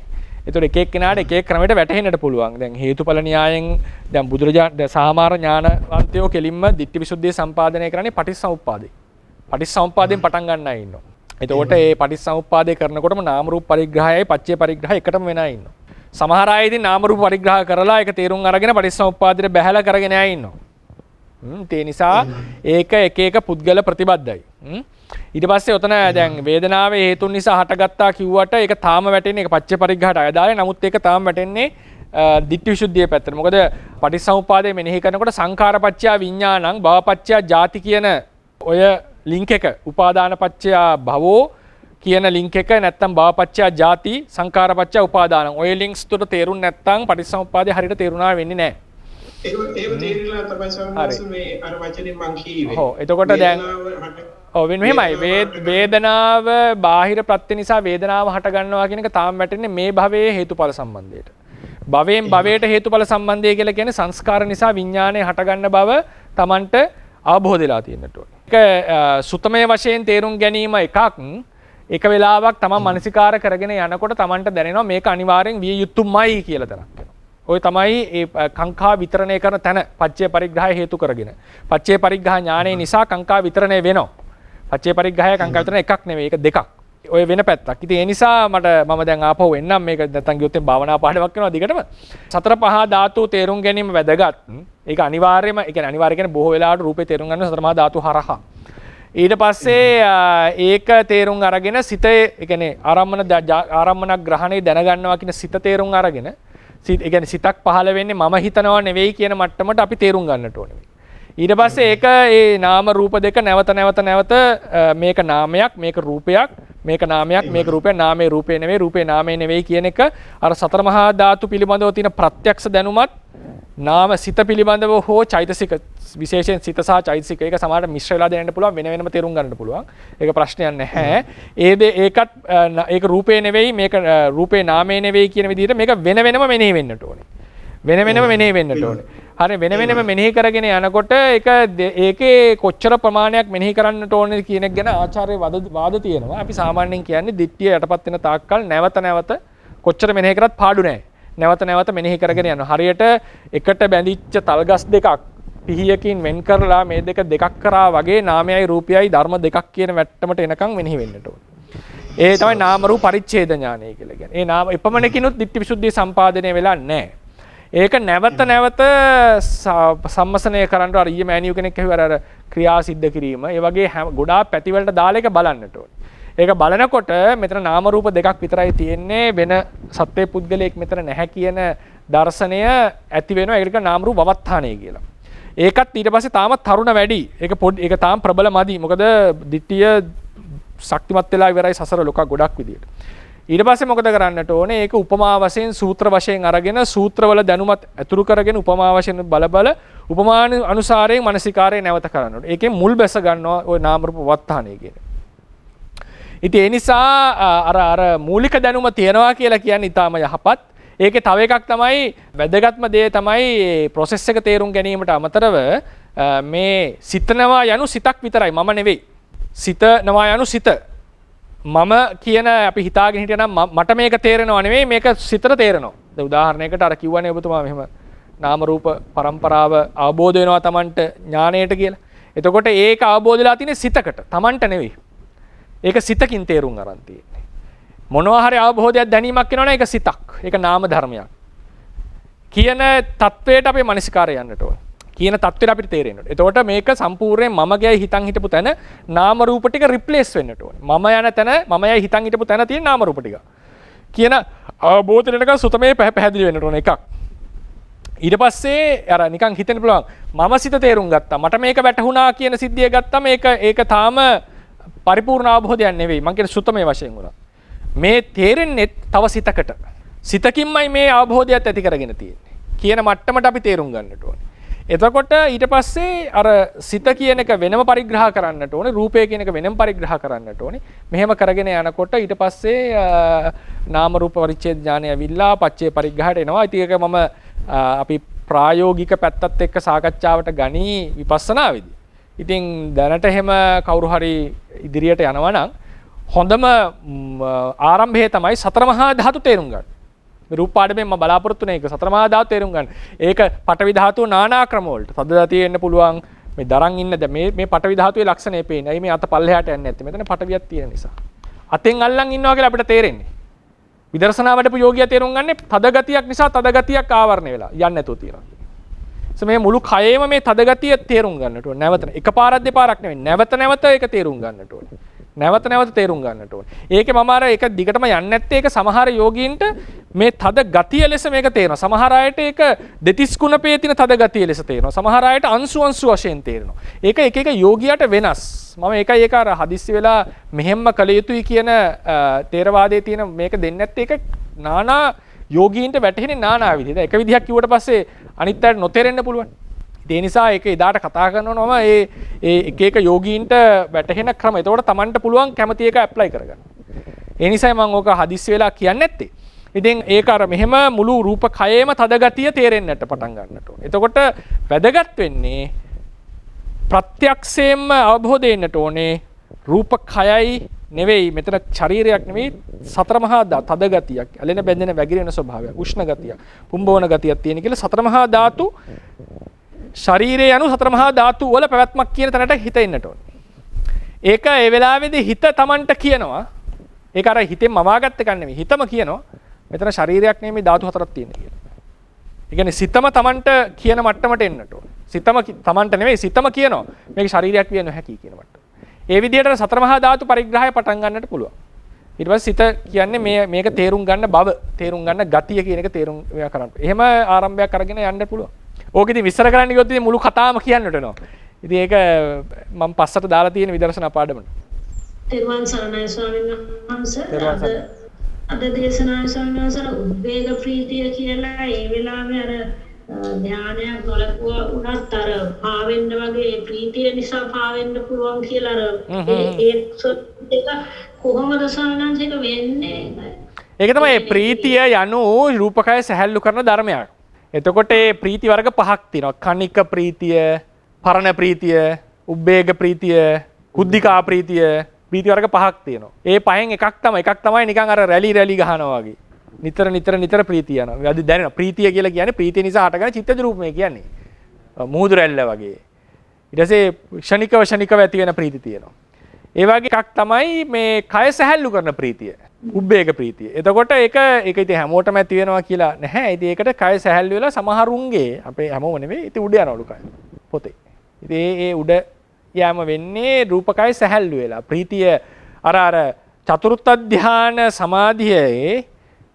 එතකොට එක එක්කෙනාට එක එක ක්‍රමයකට වැටහෙන්නට පුළුවන්. දැන් හේතුඵල න්‍යායෙන් දැන් බුදුරජාණන් සාමාර ඥානවන්තයෝ කෙලින්ම ditthi visuddhiය සම්පාදනය කරන්නේ පටිච්චසමුප්පාදේ. පටිච්චසමුප්පාදයෙන් පටන් ගන්න අය ඉන්නවා. එතකොට මේ පටිච්චසමුප්පාදේ කරනකොටම නාම රූප පරිග්‍රහයයි පච්චේ පරිග්‍රහය එකටම වෙන අය ඉන්නවා. සමහර අය ඉතින් නාම රූප පරිග්‍රහ කරලා ඒක තේරුම් අරගෙන පටිච්චසමුප්පාදයට බැහැලා කරගෙන අය ඉන්නවා. ඒ නිසා ඒක එක එක පුද්ගල ප්‍රතිබද්ධයි. ඊට පස්සේ ඔතන දැන් වේදනාවේ හේතුන් නිසා හටගත්තා කිව්වට ඒක තාම වැටෙන්නේ ඒක පච්චේ පරිග්‍රහයට අයදාලේ. නමුත් ඒක තාම වැටෙන්නේ ditthi visuddhiය පැත්තට. මොකද පටිච්චසමුප්පාදය මෙනෙහි කරනකොට සංඛාරපච්චය විඥානං භවපච්චය ජාති කියන ඔය ලින්ක් එක උපාදානපච්චය භවෝ කියන ලින්ක් එක නැත්තම් භවපච්චය ජාති සංඛාරපච්චය උපාදානං ඔය ලින්ක්ස් තුන තේරුම් නැත්තම් පටිච්චසමුප්පාදය හරියට තේරුණා වෙන්නේ නැහැ. ඒක තේරිලා තමයි සම්මත මේ අර වචනේ මං කීවේ. ඔව් එතකොට දැන් ඔව් මෙහෙමයි වේදනාව බාහිර ප්‍රත්‍ය නිසා වේදනාව හට ගන්නවා කියන එක තාම වැටෙන්නේ මේ භවයේ හේතුඵල සම්බන්ධයට. භවයෙන් භවයට හේතුඵල සම්බන්ධය කියලා කියන්නේ සංස්කාර නිසා විඥානය හට ගන්න බව Tamanට අවබෝධ වෙලා තියෙන්නට ඕනේ. ඒක සුතමේ වශයෙන් තේරුම් ගැනීම එකක්. එක වෙලාවක් තමන් මනසිකාර කරගෙන යනකොට Tamanට දැනෙනවා මේක අනිවාර්යෙන් විය යුතුමයි කියලා තැනක් වෙනවා. ඔය තමයි ඒ කාංකා විතරණය කරන තැන පච්චේ පරිග්‍රහය හේතු කරගෙන. පච්චේ පරිග්‍රහ ඥානය නිසා කාංකා විතරණය වෙනවා. පච්චේ පරිග්‍රහය කාංකා විතරණය එකක් නෙවෙයි ඒක දෙකක්. ඔය වෙන පැත්තක්. ඉතින් ඒ නිසා මම දැන් ආපහු එන්නම් මේක නැත්තම් ගියොත් භාවනා පාඩමක් වෙනවා දිගටම. සතර පහා ධාතු තේරුම් ගැනීම වැදගත්. ඒක අනිවාර්යයෙන්ම ඒ කියන්නේ අනිවාර්ය කියන්නේ බොහෝ වෙලාවට රූපේ තේරුම් ගන්න සතර මහා ධාතු හරහා. ඊට පස්සේ ඒක තේරුම් අරගෙන සිතේ ඒ කියන්නේ ආරම්මන ග්‍රහණය දැනගන්නවා කියන සිත තේරුම් අරගෙන ඒ කියන්නේ සිතක් පහළ වෙන්නේ මම හිතනවා නෙවෙයි කියන මට්ටමට අපි තේරුම් ගන්නට ඕනේ. ඊට පස්සේ ඒක ඒ නාම රූප දෙක නැවත මේක නාමයක් මේක රූපයක් මේක නාමයක් මේක රූපයක් නාමයේ රූපේ නෙවෙයි රූපේ නාමයේ නෙවෙයි කියන එක අර සතර මහා ධාතු පිළිබඳව තියෙන ප්‍රත්‍යක්ෂ දැනුමත් නාම සිත පිළිබඳව හෝ චෛතසික විශේෂයෙන් සිත සහ චෛතසික ඒක සමහරට මිශ්‍ර වෙලා දෙන්න පුළුවන් වෙන වෙනම තේරුම් ගන්න පුළුවන්. ඒක ප්‍රශ්නයක් නැහැ. ඒකත් ඒක රූපේ නෙවෙයි මේක රූපේ නාමේ නෙවෙයි කියන විදිහට මේක වෙන වෙනම මෙනෙහි වෙන්නට ඕනේ. වෙන වෙනම මෙනෙහි වෙන්නට ඕනේ. හරි වෙන වෙනම මෙනෙහි කරගෙන යනකොට ඒකේ කොච්චර ප්‍රමාණයක් මෙනෙහි කරන්නට ඕනේ කියන එක ගැන ආචාර්ය වාද තියෙනවා. අපි සාමාන්‍යයෙන් කියන්නේ දිට්ඨිය යටපත් වෙන තාක්කල් නැවත නැවත කොච්චර මෙනෙහි කරත් පාඩු නැහැ. නැවත නැවත මෙනෙහි කරගෙන යනවා. හරියට එකට බැඳිච්ච තල්ගස් දෙකක් පිහියකින් වෙන් කරලා මේ දෙකක් කරා වගේ නාමයයි රූපයයි ධර්ම දෙකක් කියන වැට්ටමට එනකන් මෙනෙහි වෙන්නට ඕනේ. ඒ තමයි නාම රූප පරිච්ඡේද ඥානය කියලා කියන්නේ. ඒ නාම එපමණකිනුත් ditthi visuddhi සම්පාදනය වෙලා නැහැ. ඒක නැවත නැවත සම්මසනය කරන්න අර ඊයේ මෑනියු කෙනෙක් කිව්වා අර ක්‍රියා සිද්ධ කිරීම. ඒ වගේ ගොඩාක් පැතිවලට දාලා ඒක බලන්නට ඕනේ. ඒක බලනකොට මෙතන නාම රූප දෙකක් විතරයි තියෙන්නේ වෙන සත්‍ය පුද්ගලයෙක් මෙතන නැහැ කියන දර්ශනය ඇති වෙනවා. ඒකට නාම රූප වවත්තාණය කියලා. ඒකත් ඊට පස්සේ තාමත් තරුණ වැඩි. ඒක තාම ප්‍රබල මදි. මොකද ditthිය ශක්තිමත් වෙලා ඉවරයි සසර ලෝක ගොඩක් විදියට. ඊට පස්සේ මොකද කරන්නට ඕනේ? ඒක උපමා වශයෙන් සූත්‍ර වශයෙන් අරගෙන සූත්‍රවල දැනුමත් ඇතුළු කරගෙන උපමා වශයෙන් බල උපමාන අනුසාරයෙන් මානසිකාරය නැවත කරන්න ඕනේ. ඒකෙන් මුල් බැස ගන්නවා ওই නාම රූප වවත්තාණය කියන්නේ. ඉතින් ඒ නිසා අර මූලික දැනුම තියනවා කියලා කියන්නේ ඊටාම යහපත්. ඒකේ තව එකක් තමයි වැදගත්ම දේ තමයි process එක තේරුම් ගැනීමට අමතරව මේ සිතනවා යනු සිතක් විතරයි මම නෙවෙයි. සිතනවා යනු සිත. මම කියන අපි හිතාගෙන හිටියනම් මට මේක තේරෙනව නෙවෙයි මේක සිතට තේරෙනවා. දැන් උදාහරණයකට අර කිව්වනේ ඔබතුමා මෙහෙම නාම රූප පරම්පරාව අවබෝධ වෙනවා Tamanට ඥාණයට කියලා. එතකොට ඒක අවබෝධ වෙලා තියෙන්නේ සිතකට. Tamanට නෙවෙයි. ඒක සිතකින් තේරුම් අරන් තියෙන්නේ. මොනවා හරි අවබෝධයක් දැනීමක් වෙනවනේ ඒක සිතක්. ඒක නාම ධර්මයක්. කියන தത്വයට අපේ මනසිකාරය යන්නට ඕන. කියන தത്വෙට අපිට තේරෙන්න ඕන. එතකොට මේක සම්පූර්ණයෙන් මම ගෑයි හිතන් හිටපු තැන නාම රූප ටික රිප්ලේස් වෙන්නට ඕන. මම යන තැන මම යයි හිතන් හිටපු තැන තියෙන නාම රූප ටික. කියන අවබෝධයටක සුතමේ පැහැදිලි වෙන්නට ඕන එකක්. ඊට පස්සේ අර නිකන් හිතෙන්න පුළුවන් මම සිත තේරුම් ගත්තා. මට මේක වැටහුණා කියන සිද්ධිය ගත්තම ඒක තාම පරිපූර්ණ අවබෝධයක් නෙවෙයි. මං කියන සුතමේ වශයෙන් උනා. මේ තේරෙන්නේ තව සිතකට. සිතකින්මයි මේ අවබෝධයත් ඇති කරගෙන තියෙන්නේ. කියන මට්ටමට අපි තේරුම් ගන්නට ඕනේ. එතකොට ඊට පස්සේ අර සිත කියන එක වෙනම පරිග්‍රහ කරන්නට ඕනේ. රූපය කියන එක වෙනම පරිග්‍රහ කරන්නට ඕනේ. මෙහෙම කරගෙන යනකොට ඊට පස්සේ නාම රූප පරිච්ඡේද ඥානය ඇවිල්ලා පච්චේ පරිග්‍රහයට එනවා. ඉතින් ඒක මම අපි ප්‍රායෝගික පැත්තත් එක්ක සාකච්ඡාවට ගනී විපස්සනාවේදී. ඉතින් දැනට එහෙම කවුරු හරි ඉදිරියට යනවා නම් හොඳම ආරම්භය තමයි සතර මහා ධාතු තේරුම් ගන්න. මේ රූප පාඩමෙන් මම බලාපොරොත්තු වෙන එක සතර මහා ධාතු තේරුම් ගන්න. ඒක පඨවි ධාතුව නානා ක්‍රම වලට තද ධාතිය එන්න පුළුවන්. මේ දරන් ඉන්න මේ පඨවි ධාතුවේ ලක්ෂණය පේන්නේ. අයි මේ අත පල්ලෙහාට යන්නේ නැත්තේ. මෙතන පඨවියක් තියෙන නිසා. අතෙන් අල්ලන් ඉන්නවා කියලා අපිට තේරෙන්නේ. විදර්ශනා වඩපු යෝගියා තේරුම් ගන්නේ තද ගතියක් නිසා තද ගතියක් ආවරණය වෙලා යන්නේ නැතුව තියෙනවා. මේ මුළු කයෙම මේ තද ගතිය තේරුම් ගන්නට ඕනේ. නැවත එකපාරක් දෙපාරක් නෙවෙයි. නැවත නැවත ඒක තේරුම් ගන්නට ඕනේ. නැවත නැවත තේරුම් ගන්නට ඕනේ. ඒකේ මම අර ඒක දිගටම යන්නේ නැත්තේ ඒක සමහර යෝගීන්ට මේ තද ගතිය ලෙස මේක තේරෙනවා. සමහර අයට ඒක දෙතිස් කුණපේ තියෙන තද ගතිය ලෙස තේරෙනවා. සමහර අයට අංශු වශයෙන් තේරෙනවා. ඒක එක එක යෝගියාට වෙනස්. මම ඒකයි ඒක අර හදිස්සි වෙලා මෙහෙම්ම කළ යුතුයි කියන තේරවාදයේ තියෙන මේක දෙන්නේ නැත්තේ ඒක නානා යෝගීන්ට වැටහෙන්නේ නානා විදිහට. එක විදිහක් කිව්වට පස්සේ අනිත් අයට නොතේරෙන්න පුළුවන්. ඒ නිසා ඒක එදාට කතා කරනවම ඒ එක එක යෝගීන්ට වැටහෙන ක්‍රම. එතකොට Tamanට පුළුවන් කැමති එක ඇප්ලයි කරගන්න. ඒ නිසායි මම ඕක හදිස්සි වෙලා කියන්නේ නැත්තේ. ඉතින් ඒක අර මෙහෙම මුළු රූප කයෙම තද ගතිය තේරෙන්නට පටන් ගන්නට ඕනේ. එතකොට වැදගත් වෙන්නේ ප්‍රත්‍යක්ෂයෙන්ම අවබෝධ වෙන්නට ඕනේ රූප කයයි නෙවෙයි මෙතන ශරීරයක් නෙවෙයි සතර මහා තද ගතියක් ඇලෙන බැඳෙන වැగిරෙන ස්වභාවයක් උෂ්ණ ගතියක් පුම්බවන ගතියක් තියෙන කියලා සතර මහා ධාතු ශරීරය යනු සතර මහා ධාතු වල පැවැත්මක් කියන තැනට හිත එන්නට ඕනේ. ඒක ඒ වෙලාවේදී හිත Tamanට කියනවා. ඒක අර හිතෙන් මවාගත්ත එකක් නෙවෙයි. හිතම කියනවා මෙතන ශරීරයක් නෙමෙයි ධාතු හතරක් තියෙන කියලා. ඒ කියන්නේ සිතම Tamanට කියන මට්ටමට එන්නට ඕනේ. සිතම Tamanට නෙවෙයි සිතම කියනවා මේක ශරීරයක් විය නොහැකි කියන මට්ටම. ඒ විදිහට සතර මහා ධාතු පරිග්‍රහය පටන් ගන්නට පුළුවන්. ඊට පස්සේ සිත කියන්නේ මේක තේරුම් ගන්න බව, තේරුම් ගන්න ගතිය කියන එක තේරුම් කරන්න. එහෙම ආරම්භයක් අරගෙන යන්න පුළුවන්. ඕක ඉතින් විස්තර කරන්න ගියොත් ඉතින් මුළු කතාවම කියන්නට වෙනවා. ඉතින් ඒක මම පස්සට දාලා තියෙන විදර්ශනා පාඩමට. තෙරුවන් සරණයි ස්වාමීන් වහන්සේ. අද දේශනාවේ ස්වාමීන් වහන්සේ උද්වේග ප්‍රීතිය කියලා ඒ වෙලාවේ අර ධානයක් නොලකුවා උනත් අර පාවෙන්න වගේ ප්‍රීතිය නිසා පාවෙන්න පුළුවන් කියලා අර ඒ එක කොහොමද සානංශයක වෙන්නේ? ඒක තමයි ප්‍රීතිය යනු රූපකය සැහැල්ලු කරන ධර්මයක්. එතකොට ඒ ප්‍රීති වර්ග පහක් තියෙනවා. කණික ප්‍රීතිය, පරණ ප්‍රීතිය, උබ්බේග ප්‍රීතිය, කුද්ධිකා ප්‍රීතිය, ප්‍රීති වර්ග පහක් තියෙනවා. ඒ පහෙන් එකක් තමයි නිකන් අර රැලි ගහනවා වගේ. නිතර ප්‍රීතිය යනවා. අපි දැනෙනවා ප්‍රීතිය කියලා කියන්නේ ප්‍රීතිය නිසා හටගන්න චිත්තජ රූපමය කියන්නේ. මුහුදු රැල්ල වගේ. ඊට පස්සේ ක්ෂණිකව ඇති වෙන ප්‍රීති තියෙනවා. ඒ වගේ එකක් තමයි මේ කය සැහැල්ලු කරන ප්‍රීතිය. උබ්බේග ප්‍රීතිය. එතකොට ඒක ඉතින් හැමෝටම ඇති වෙනවා කියලා නැහැ. ඉතින් ඒකට කය සැහැල්ලු වෙලා සමහරුන්ගේ අපේ හැමෝම නෙවෙයි ඉතින් උඩ යනවලු කය. පොතේ. ඉතින් ඒ උඩ යෑම වෙන්නේ රූපකය සැහැල්ලු වෙලා. ප්‍රීතිය අර චතුර්ථ ධාන සමාධියේ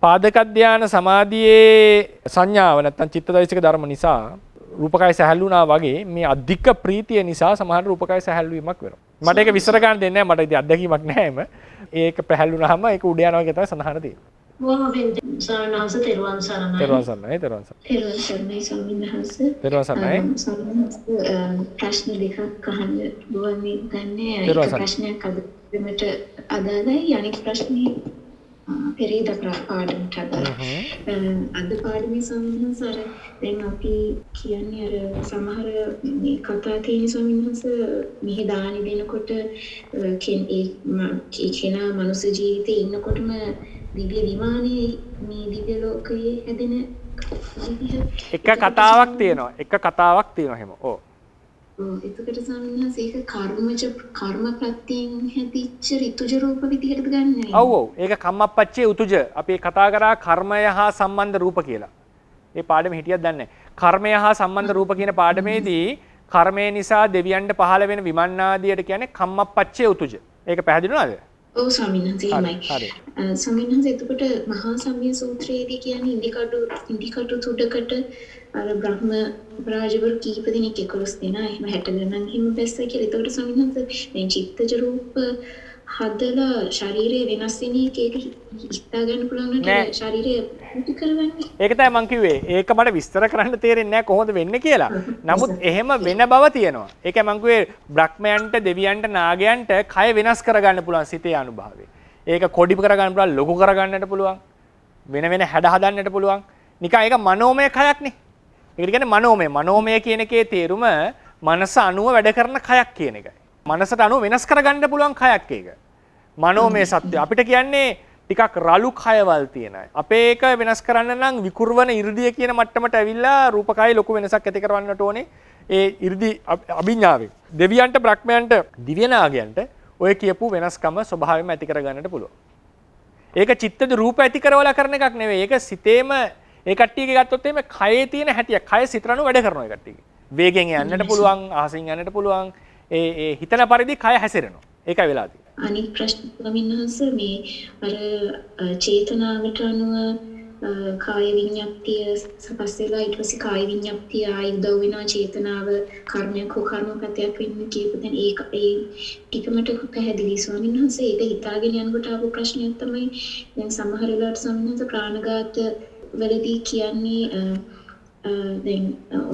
පාදක ධාන සමාධියේ සංඥාව නැත්නම් චිත්තදෛසික ධර්ම නිසා රූපකය සැහැල්ලු වුණා වගේ මේ අධික ප්‍රීතිය නිසා සමහර රූපකය සැහැල්ලු වීමක් වෙනවා. මට ඒක විස්තර ගන්න දෙන්නේ නැහැ. මට ඉතින් අත්දැකීමක් නැහැ එම. ඒක පැහැල්ලු වුණාම ඒක උඩ යනවා කියලා තමයි සඳහන් තියෙන්නේ. බොහොම පිං සාරණාංශ තෙරුවන් සරණයි. තෙරුවන් සරණයි. තෙරුවන් සරණයි ස්වාමීන් වහන්සේ. තෙරුවන් සරණයි. ප්‍රශ්න දෙකක් අහන්න ගොන්නේ ගන්නේ. එක ප්‍රශ්නයක් අදට අදාළයි. අනෙක් ප්‍රශ්නේ පෙරේද පාඩමට අදාළයි. අද පාඩමේ ස්වාමීන් වහන්සේ දැන් අපි කියන්නේ අර සමහර මේ කතා තියෙන ස්වාමීන් වහන්සේ මෙහි දානි දෙනකොට කෙනා මනුස්ස ජීවිතේ ඉන්නකොටම දිව්‍ය විමානයේ මේ දිව්‍ය ලෝකයේ හැදෙන එක කතාවක් තියෙනවා එහෙම. ඔව්. එතකොට ස්වාමීන් වහන්සේ ඒක කර්ම ප්‍රත්‍යයෙන් හැදිච්ච ඍතුජ රූප විදිහටද ගන්නෙ? ඔව්. ඒක කම්මප්පච්චේ උතුජ. අපි කතා කරා කර්මය හා සම්බන්ධ රූප කියලා. ඒ පාඩම හිටියත් දන්නේ නැහැ. කර්මය හා සම්බන්ධ රූප කියන පාඩමේදී කර්මය නිසා දෙවියන්ට පහළ වෙන විමන්නාදියට කියන්නේ කම්මප්පච්චේ උතුජ. ඒක පැහැදිලි නේද? ඔව් ස්වාමීන් වහන්සේ එහෙමයි. ස්වාමීන් වහන්සේ එතකොට මහා සම්මිය සූත්‍රයේදී කියන්නේ ඉන්දිකටු තුඩකට අර බ්‍රහ්ම රාජවරු කීප දෙනෙක් 11 දෙනා එහෙම 60 ගණන් හිම බැස්සා කියලා. එතකොට ස්වාමීන් වහන්සේ දැන් චිත්තජ රූප හදලා ශරීරය වෙනස් වෙන එක ඒක හිතා ගන්න පුළුවන් නේද? ශරීරය පිටි කරගන්නේ. ඒක තමයි මං කිව්වේ. ඒක මට විස්තර කරන්න තේරෙන්නේ නැහැ කොහොමද වෙන්නේ කියලා. නමුත් එහෙම වෙන බව තියෙනවා. ඒකයි මං කිව්වේ බ්‍රහ්මයන්ට, දෙවියන්ට, නාගයන්ට කය වෙනස් කරගන්න පුළුවන් සිතේ අනුභවය. ඒක කොඩි කරගන්න පුළුවන්, ලොකු කරගන්නට පුළුවන්. වෙන හැඩ හදන්නට පුළුවන්. නිකන් ඒක මනෝමය කයක් නේ. ඒකට කියන්නේ මනෝමය. මනෝමය කියන එකේ තේරුම මනස අණුව වැඩ කරන කයක් කියන එකයි. මනසට අනුව වෙනස් කරගන්න පුළුවන් කයක් ඒක. මනෝමය සත්‍ය. අපිට කියන්නේ ටිකක් රළු කයවල් තියෙන අය. අපේ ඒක වෙනස් කරන්න නම් විකුර්වන 이르දිය කියන මට්ටමට ඇවිල්ලා රූපකය ලොකු වෙනසක් ඇති කරවන්නට ඕනේ. ඒ 이르දි අභිඥාවෙන්. දෙවියන්ට, බ්‍රහ්මයන්ට, දිව්‍යනාගයන්ට ඔය කියපු වෙනස්කම ස්වභාවයෙන්ම ඇති කරගන්නට පුළුවන්. ඒක චිත්තද රූප ඇති කරවලා කරන එකක් නෙවෙයි. ඒක සිතේම ඒ කට්ටියගේ ගත්තොත් එහෙම කයේ තියෙන හැටිය. කය සිතරණු වැඩ කරනවා ඒ කට්ටියගේ. වේගෙන් යන්නට පුළුවන්, අහසින් යන්නට පුළුවන්. ඒ හිතන පරිදි කය හැසිරෙනවා. ඒකයි වෙලා තියෙන්නේ. අනිත් ප්‍රශ්න ස්වාමීන් වහන්සේ මේ අර චේතනාවට අනුව කාය විඤ්ඤාප්තිය සකස් වෙලා ඊට පස්සේ කාය විඤ්ඤාප්තිය ආයි උදව් වෙනවා චේතනාව කර්මයක් හෝ කර්මපතයක් වෙන්න කියපු දැන් ඒ ටිකමට පැහැදිලි ස්වාමීන් වහන්සේ ඒක හිතාගෙන යනකොට ආපු ප්‍රශ්නයක් තමයි දැන් සමහර වෙලාවට ස්වාමීන් වහන්සේ ප්‍රාණඝාත වලදී කියන්නේ දැන්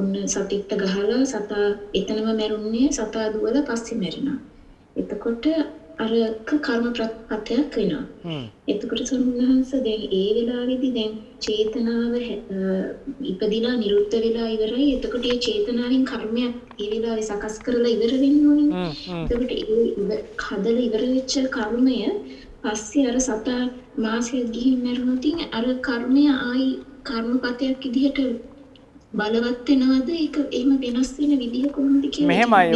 ඔන්න සතෙක්ට ගහලා සතා එතනම මැරුන්නේ සතා දුවලා පස්සේ මැරෙනවා. එතකොට අරක කර්ම ප්‍රත්‍යයක් වෙනවා. එතකොට සම්මහන්ස දැන් ඒ වෙලාවේදී දැන් චේතනාව ඉපදිලා නිරුද්ධ වෙලා ඉවරයි. එතකොට ඒ චේතනාවෙන් කර්මයක් ඒ වෙලාවේ සකස් කරලා ඉවර වෙන්න ඕනේ. එතකොට ඒ හදලා ඉවර වෙච්ච කර්මය පස්සේ අර සතා මාසයක් ගිහින් මැරුණොත් අර කර්මය ආයි කර්මපතයක් විදිහට බලවත් වෙනවද? ඒක එහෙම වෙනස් වෙන විදිහ කොහොමද කියන්නේ? මෙහෙමයි.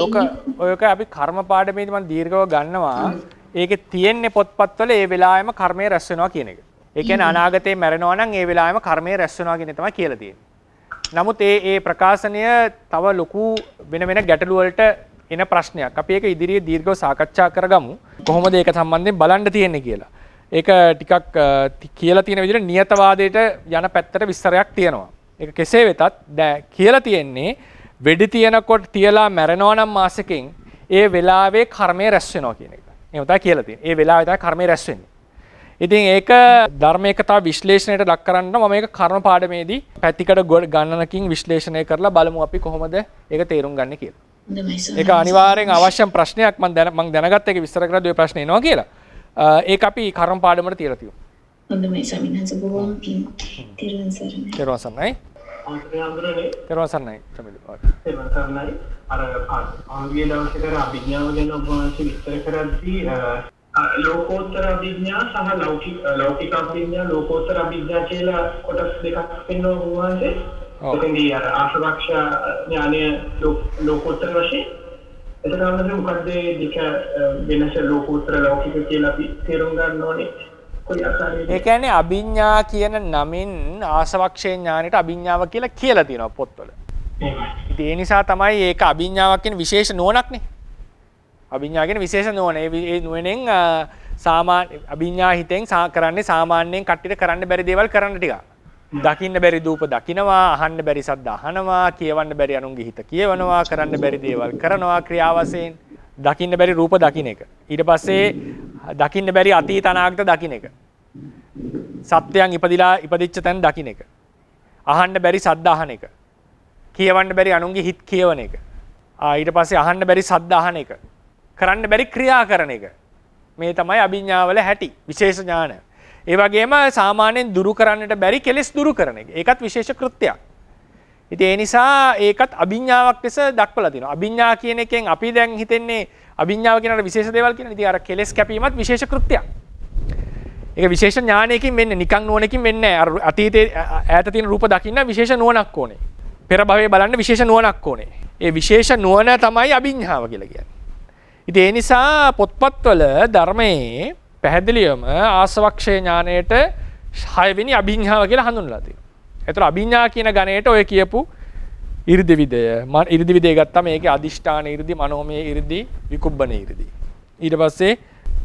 ඔයක අපි කර්ම පාඩමේදී මම දීර්ඝව ගන්නවා. ඒකේ තියෙන්නේ පොත්පත්වල ඒ වෙලාවෙම කර්මය රැස් වෙනවා කියන එක. ඒ කියන්නේ අනාගතේ මැරෙනවා නම් ඒ වෙලාවෙම කර්මය රැස් වෙනවා කියන එක තමයි කියලා තියෙන්නේ. නමුත් ඒ ප්‍රකාශනය තව ලොකු වෙන ගැටලු වලට එන ප්‍රශ්නයක්. අපි ඒක ඉදිරියේ දීර්ඝව සාකච්ඡා කරගමු. කොහොමද ඒක සම්බන්ධයෙන් බලන්න තියෙන්නේ කියලා. ඒක ටිකක් කියලා තියෙන විදිහට නියතවාදයට යන පැත්තට විස්තරයක් තියෙනවා. ඒක කෙසේ වෙතත් කියලා තියෙන්නේ වෙඩි තියනකොට තියලා මැරෙනවා නම් මාසෙකින් ඒ වෙලාවේ කර්මය රැස් වෙනවා කියන එක. එහෙම තමයි කියලා තියෙන්නේ. ඒ වෙලාවේ තමයි කර්මය රැස් වෙන්නේ. ඉතින් ඒක ධර්මයක තව විශ්ලේෂණයට ලක් කරන්න මම මේක කර්ම පාඩමේදී පැතිකඩ ගණනකින් විශ්ලේෂණය කරලා බලමු අපි කොහොමද ඒක තේරුම් ගන්න කියලා. ඒක අනිවාර්යෙන් අවශ්‍ය ප්‍රශ්නයක් මම දැනගත්ත එක විස්තර කරද්දී ඔය ප්‍රශ්නේ එනවා කියලා. ඒක අපි කර්ම පාඩමට තියලා තියෙනවා. හොඳයි ස්වාමීන් වහන්සේ බොහොම පිං. තෙරුවන් සරණයි. තෙරුවන් සරණයි. තෙරුවන් සරණයි. තෙරුවන් සරණයි. අර ආන්ගේ දවසේ කර අභිඥාව ගැන ඔබ වහන්සේ විස්තර කරද්දී ලෝකෝත්තර අභිඥා සහ ලෞකික අභිඥා ලෝකෝත්තර අභිඥා කියලා කොටස් දෙකක් වෙනවා ඔබ වහන්සේ. එතෙන්දී අර ආශ්‍රවක්ෂ ඥානය ලෝකෝත්තර වශයෙන් එතනම මොකද දෙක වෙනස ලෝකෝත්තර ලෞකික කියලා අපි තේරුම් ගන්න ඕනේ. ඒ කියන්නේ අභිඥා කියන නමින් ආසවක්ෂේ ඥානෙට අභිඥාව කියලා තියෙනවා පොත්වල. ඉතින් ඒ නිසා තමයි ඒක අභිඥාවක් කියන විශේෂ නුවණක්නේ. අභිඥා කියන විශේෂ නුවණ. ඒ නුවණෙන් සාමාන්‍ය අභිඥා හිතෙන් කරන්නේ සාමාන්‍යයෙන් කට්ටියට කරන්න බැරි දේවල් කරන්න ටික. දකින්න බැරි දූප දකින්නවා, අහන්න බැරි සද්ද අහනවා, කියවන්න බැරි අනුන්ගේ හිත කියවනවා, කරන්න බැරි දේවල් කරනවා ක්‍රියා වශයෙන්. දකින්න බැරි රූප දකින්න එක. ඊට පස්සේ දකින්න බැරි අතීත අනාගත දකින්න එක. සත්‍යයන් ඉපදිච්ච තැන දකින්න එක. අහන්න බැරි සද්ද අහන එක. කියවන්න බැරි අනුන්ගේ හිත කියවන එක. ඊට පස්සේ අහන්න බැරි සද්ද අහන එක. කරන්න බැරි ක්‍රියා කරන එක. මේ තමයි අභිඥාවල හැටි. විශේෂ ඥාන. ඒ වගේම සාමාන්‍යයෙන් දුරු කරන්නට බැරි කෙලෙස් දුරු කරන එක. ඒකත් විශේෂ කෘත්‍යයක්. ඉතින් ඒ නිසා ඒකත් අභිඥාවක් ලෙස දක්වලා තියෙනවා. අභිඥා කියන එකෙන් අපි දැන් හිතන්නේ අභිඥාව කියන අර විශේෂ දේවල් කියන. ඉතින් අර කෙලෙස් කැපීමත් විශේෂ කෘත්‍යයක්. ඒක විශේෂ ඥානයකින් වෙන්නේ නිකන් නුවණකින් වෙන්නේ නැහැ. අර අතීතයේ ඈත තියෙන රූප දකින්න විශේෂ නුවණක් ඕනේ. පෙර භවයේ බලන්න විශේෂ නුවණක් ඕනේ. ඒ විශේෂ නුවණ තමයි අභිඥාව කියලා කියන්නේ. ඉතින් ඒ නිසා පොත්පත්වල ධර්මයේ පැහැදිලිවම ආසවක්ෂේ ඥානයට 6 වෙනි අභිඥාව කියලා හඳුන්වලා තියෙනවා. ඒතර අභිඥා කියන ගණයට ඔය කියපු 이르දි විදය ගත්තාම ඒකේ අදිෂ්ඨාන 이르දි, මනෝමය 이르දි, විකුබ්බන 이르දි. ඊට පස්සේ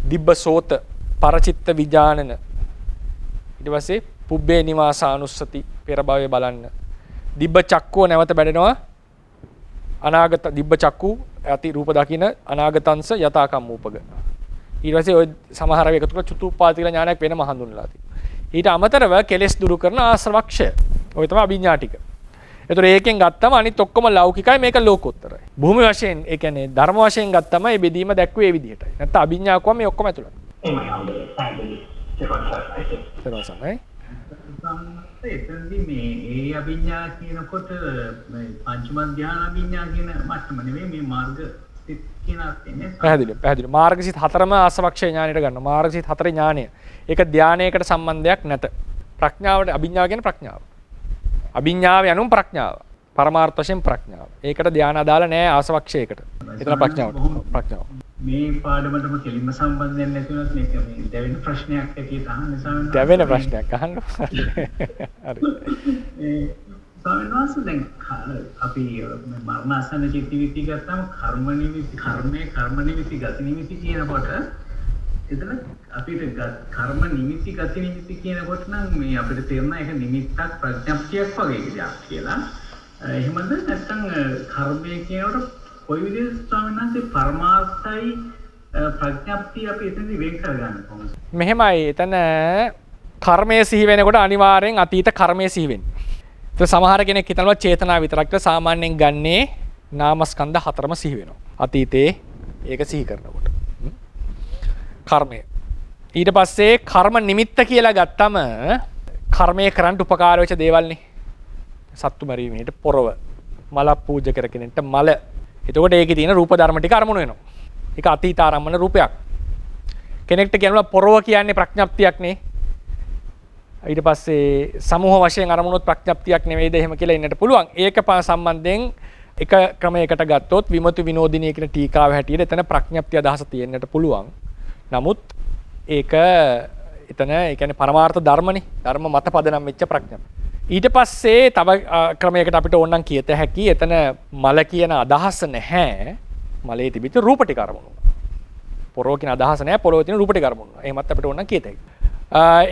දිබ්බසෝත, පරචිත්ත විඥානන. ඊට පස්සේ පුබ්බේ නිවාසානුස්සති පෙර භවයේ බලන්න. දිබ්බ චක්කුව නැවත බැඩෙනවා. අනාගත දිබ්බ චක්කු ඇති රූප දකින අනාගතංශ යථා කම්මූපග. ඊට පස්සේ ඔය සමහර අය එකතු කරලා චතුප්පාද කියලා ඥානයක් වෙනම හඳුන්වලා තියෙනවා. ඊට අමතරව කෙලෙස් දුරු කරන ආශ්‍රවක්ෂය. ඔය තමයි අභිඥා ටික. ඒතර ඒකෙන් ගත්තම අනිත් ඔක්කොම ලෞකිකයි, මේක ලෝකෝත්තරයි. භූමි වශයෙන් ඒ කියන්නේ ධර්ම වශයෙන් ගත්තම මේ බෙදීම දැක්වේ මේ විදිහටයි. නැත්නම් අභිඥා කොහොම මේ ඔක්කොම ඇතුළත්. එතනදී මේ ඒ අභිඥා කියනකොට මේ පංචම ධ්‍යාන අභිඥා කියන මට්ටම නෙවෙයි මේ මාර්ග සිත් කියන අර්ථයෙන් පැහැදිලි. මාර්ගසිත හතරම ආසවක්ෂේ ඥානයට ගන්න. මාර්ගසිත හතරේ ඥානය. ඒක ධානයකට සම්බන්ධයක් නැත. ප්‍රඥාවට අභිඥාව කියන ප්‍රඥාව. අභිඥාව යනුම් ප්‍රඥාව. පරමාර්ථ වශයෙන් ප්‍රඥාව. ඒකට ධාන අදාළ නැහැ ආසවක්ෂයකට. එතන ප්‍රඥාව. මේ පාඩමටම කෙලින්ම සම්බන්ධයක් නැති වුණත් මේක මේ දැවෙන ප්‍රශ්නයක් ඇටියට අහන්න සමහරවිට දැවෙන ප්‍රශ්නයක් අහන්න. හරි. ස්වාමීන් වහන්සේ දැන් අපි මරණාසන්න චිත්ත විති ගත්තාම කර්ම නිමිති ගති නිමිති කියනකොට එතන අපිට කර්ම නිමිති ගති නිමිති කියනකොට නම් මේ අපිට තේරෙනවා ඒක නිමිත්තක් ප්‍රඥප්තියක් වගේ දෙයක් කියලා. එහෙමද නැත්නම් කර්මය කියනකොට කොයි විදිහට ස්වාමීන් වහන්සේ පරමාර්ථයි ප්‍රඥප්තිය අපි එතනදී වෙන් කරගන්න කොහොමද? මෙහෙමයි. එතන කර්මය සිහි වෙනකොට අනිවාර්යෙන් අතීත කර්මය සිහි වෙන්නේ. ඒක සමහර කෙනෙක් හිතනවා චේතනාව විතරක් කියලා. සාමාන්‍යයෙන් ගන්නේ නාමස්කන්ධ හතරම සිහි වෙනවා. අතීතේ ඒක සිහි කරනකොට. කර්මය. ඊට පස්සේ කර්ම නිමිත්ත කියලා ගත්තම කර්මය කරන්න උපකාර වෙච්ච දේවල්නේ. සත්තු මරීමේට පොරව, මල පූජා කර කෙනෙක්ට මල. එතකොට ඒකේ තියෙන රූප ධර්ම ටික අරමුණු වෙනවා. ඒක අතීත ආරම්මන රූපයක්. කෙනෙක්ට කියනවා පොරව කියන්නේ ප්‍රඥප්තියක් නේ. ඊට පස්සේ සමූහ වශයෙන් අරමුණොත් ප්‍රඥප්තියක් නෙවෙයිද එහෙම කියලා ඉන්නට පුළුවන්. ඒක සම්බන්ධයෙන් එක ක්‍රමයකට ගත්තොත් විමුක්ති විනෝදිනී කියන ටීකාව හැටියට එතන ප්‍රඥප්තිය අදහස තියෙන්නට පුළුවන්. නමුත් ඒක එතන ඒ කියන්නේ පරමාර්ථ ධර්මනේ. ධර්ම මත පදනම් වෙච්ච ප්‍රඥප්තිය. ඊට පස්සේ තව ක්‍රමයකට අපිට ඕනනම් කියත හැකි එතන මල කියන අදහස නැහැ. මලේ තිබිච්ච රූප ටික අරමුණු. පොරව කියන අදහස නැහැ. පොරවේ තියෙන රූප ටික අරමුණු. එහෙමත් අපිට ඕනනම් කියත හැකියි.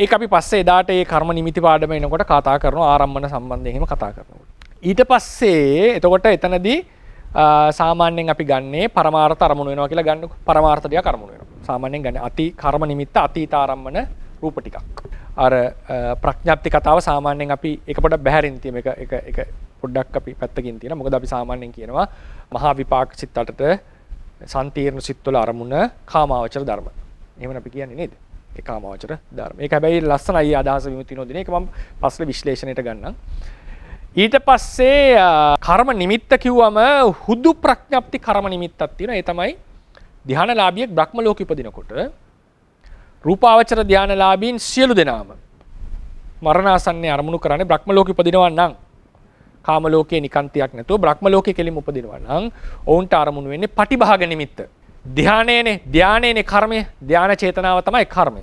ඒක අපි පස්සේ එදාට ඒ කර්ම නිමිති පාඩම එනකොට කතා කරනවා ආරම්භන සම්බන්ධයෙන් එහෙම කතා කරනවා. ඊට පස්සේ එතකොට එතනදී සාමාන්‍යයෙන් අපි ගන්නේ පරමාර්ථ අරමුණු වෙනවා කියලා ගන්නකො. පරමාර්ථ ටික අරමුණු වෙනවා. සාමාන්‍යයෙන් ගන්නේ අති කර්ම නිමිත්ත අතීත ආරම්භන රූප ටිකක්. අර ප්‍රඥාප්ති කතාව සාමාන්‍යයෙන් අපි එක පොඩක් බැහැරින් තියෙන එක පොඩ්ඩක් අපි පැත්තකින් තියෙනවා. මොකද අපි සාමාන්‍යයෙන් කියනවා මහා විපාක සිත් 8ට සම්තිර්ණ සිත්වල අරමුණ කාමාවචර ධර්ම. එහෙමනේ අපි කියන්නේ නේද? ඒ කාමාවචර ධර්ම. ඒක හැබැයි ලස්සනයි අදහස විමුක්ති නොදින. ඒක මම පස්සේ විශ්ලේෂණයට ගන්නම්. ඊට පස්සේ කර්ම නිමිත්ත කිව්වම හුදු ප්‍රඥප්ති කර්ම නිමිත්තක් තියෙනවා. ඒ තමයි ධානලාභියෙක් බ්‍රහ්ම ලෝක ඉපදිනකොට රූපාවචර ධානලාභීන් සියලු දෙනාම මරණාසන්නයේ අරමුණු කරන්නේ බ්‍රහ්ම ලෝක ඉපදිනවා නම් කාම ලෝකේ නිකාන්තියක් නැතුව බ්‍රහ්ම ලෝකේ කෙලිම උපදිනවා නම් ඔවුන්ට අරමුණු වෙන්නේ පටිභාග නිමිත්ත. ධානයේනේ කර්මය. ධාන චේතනාව තමයි කර්මය.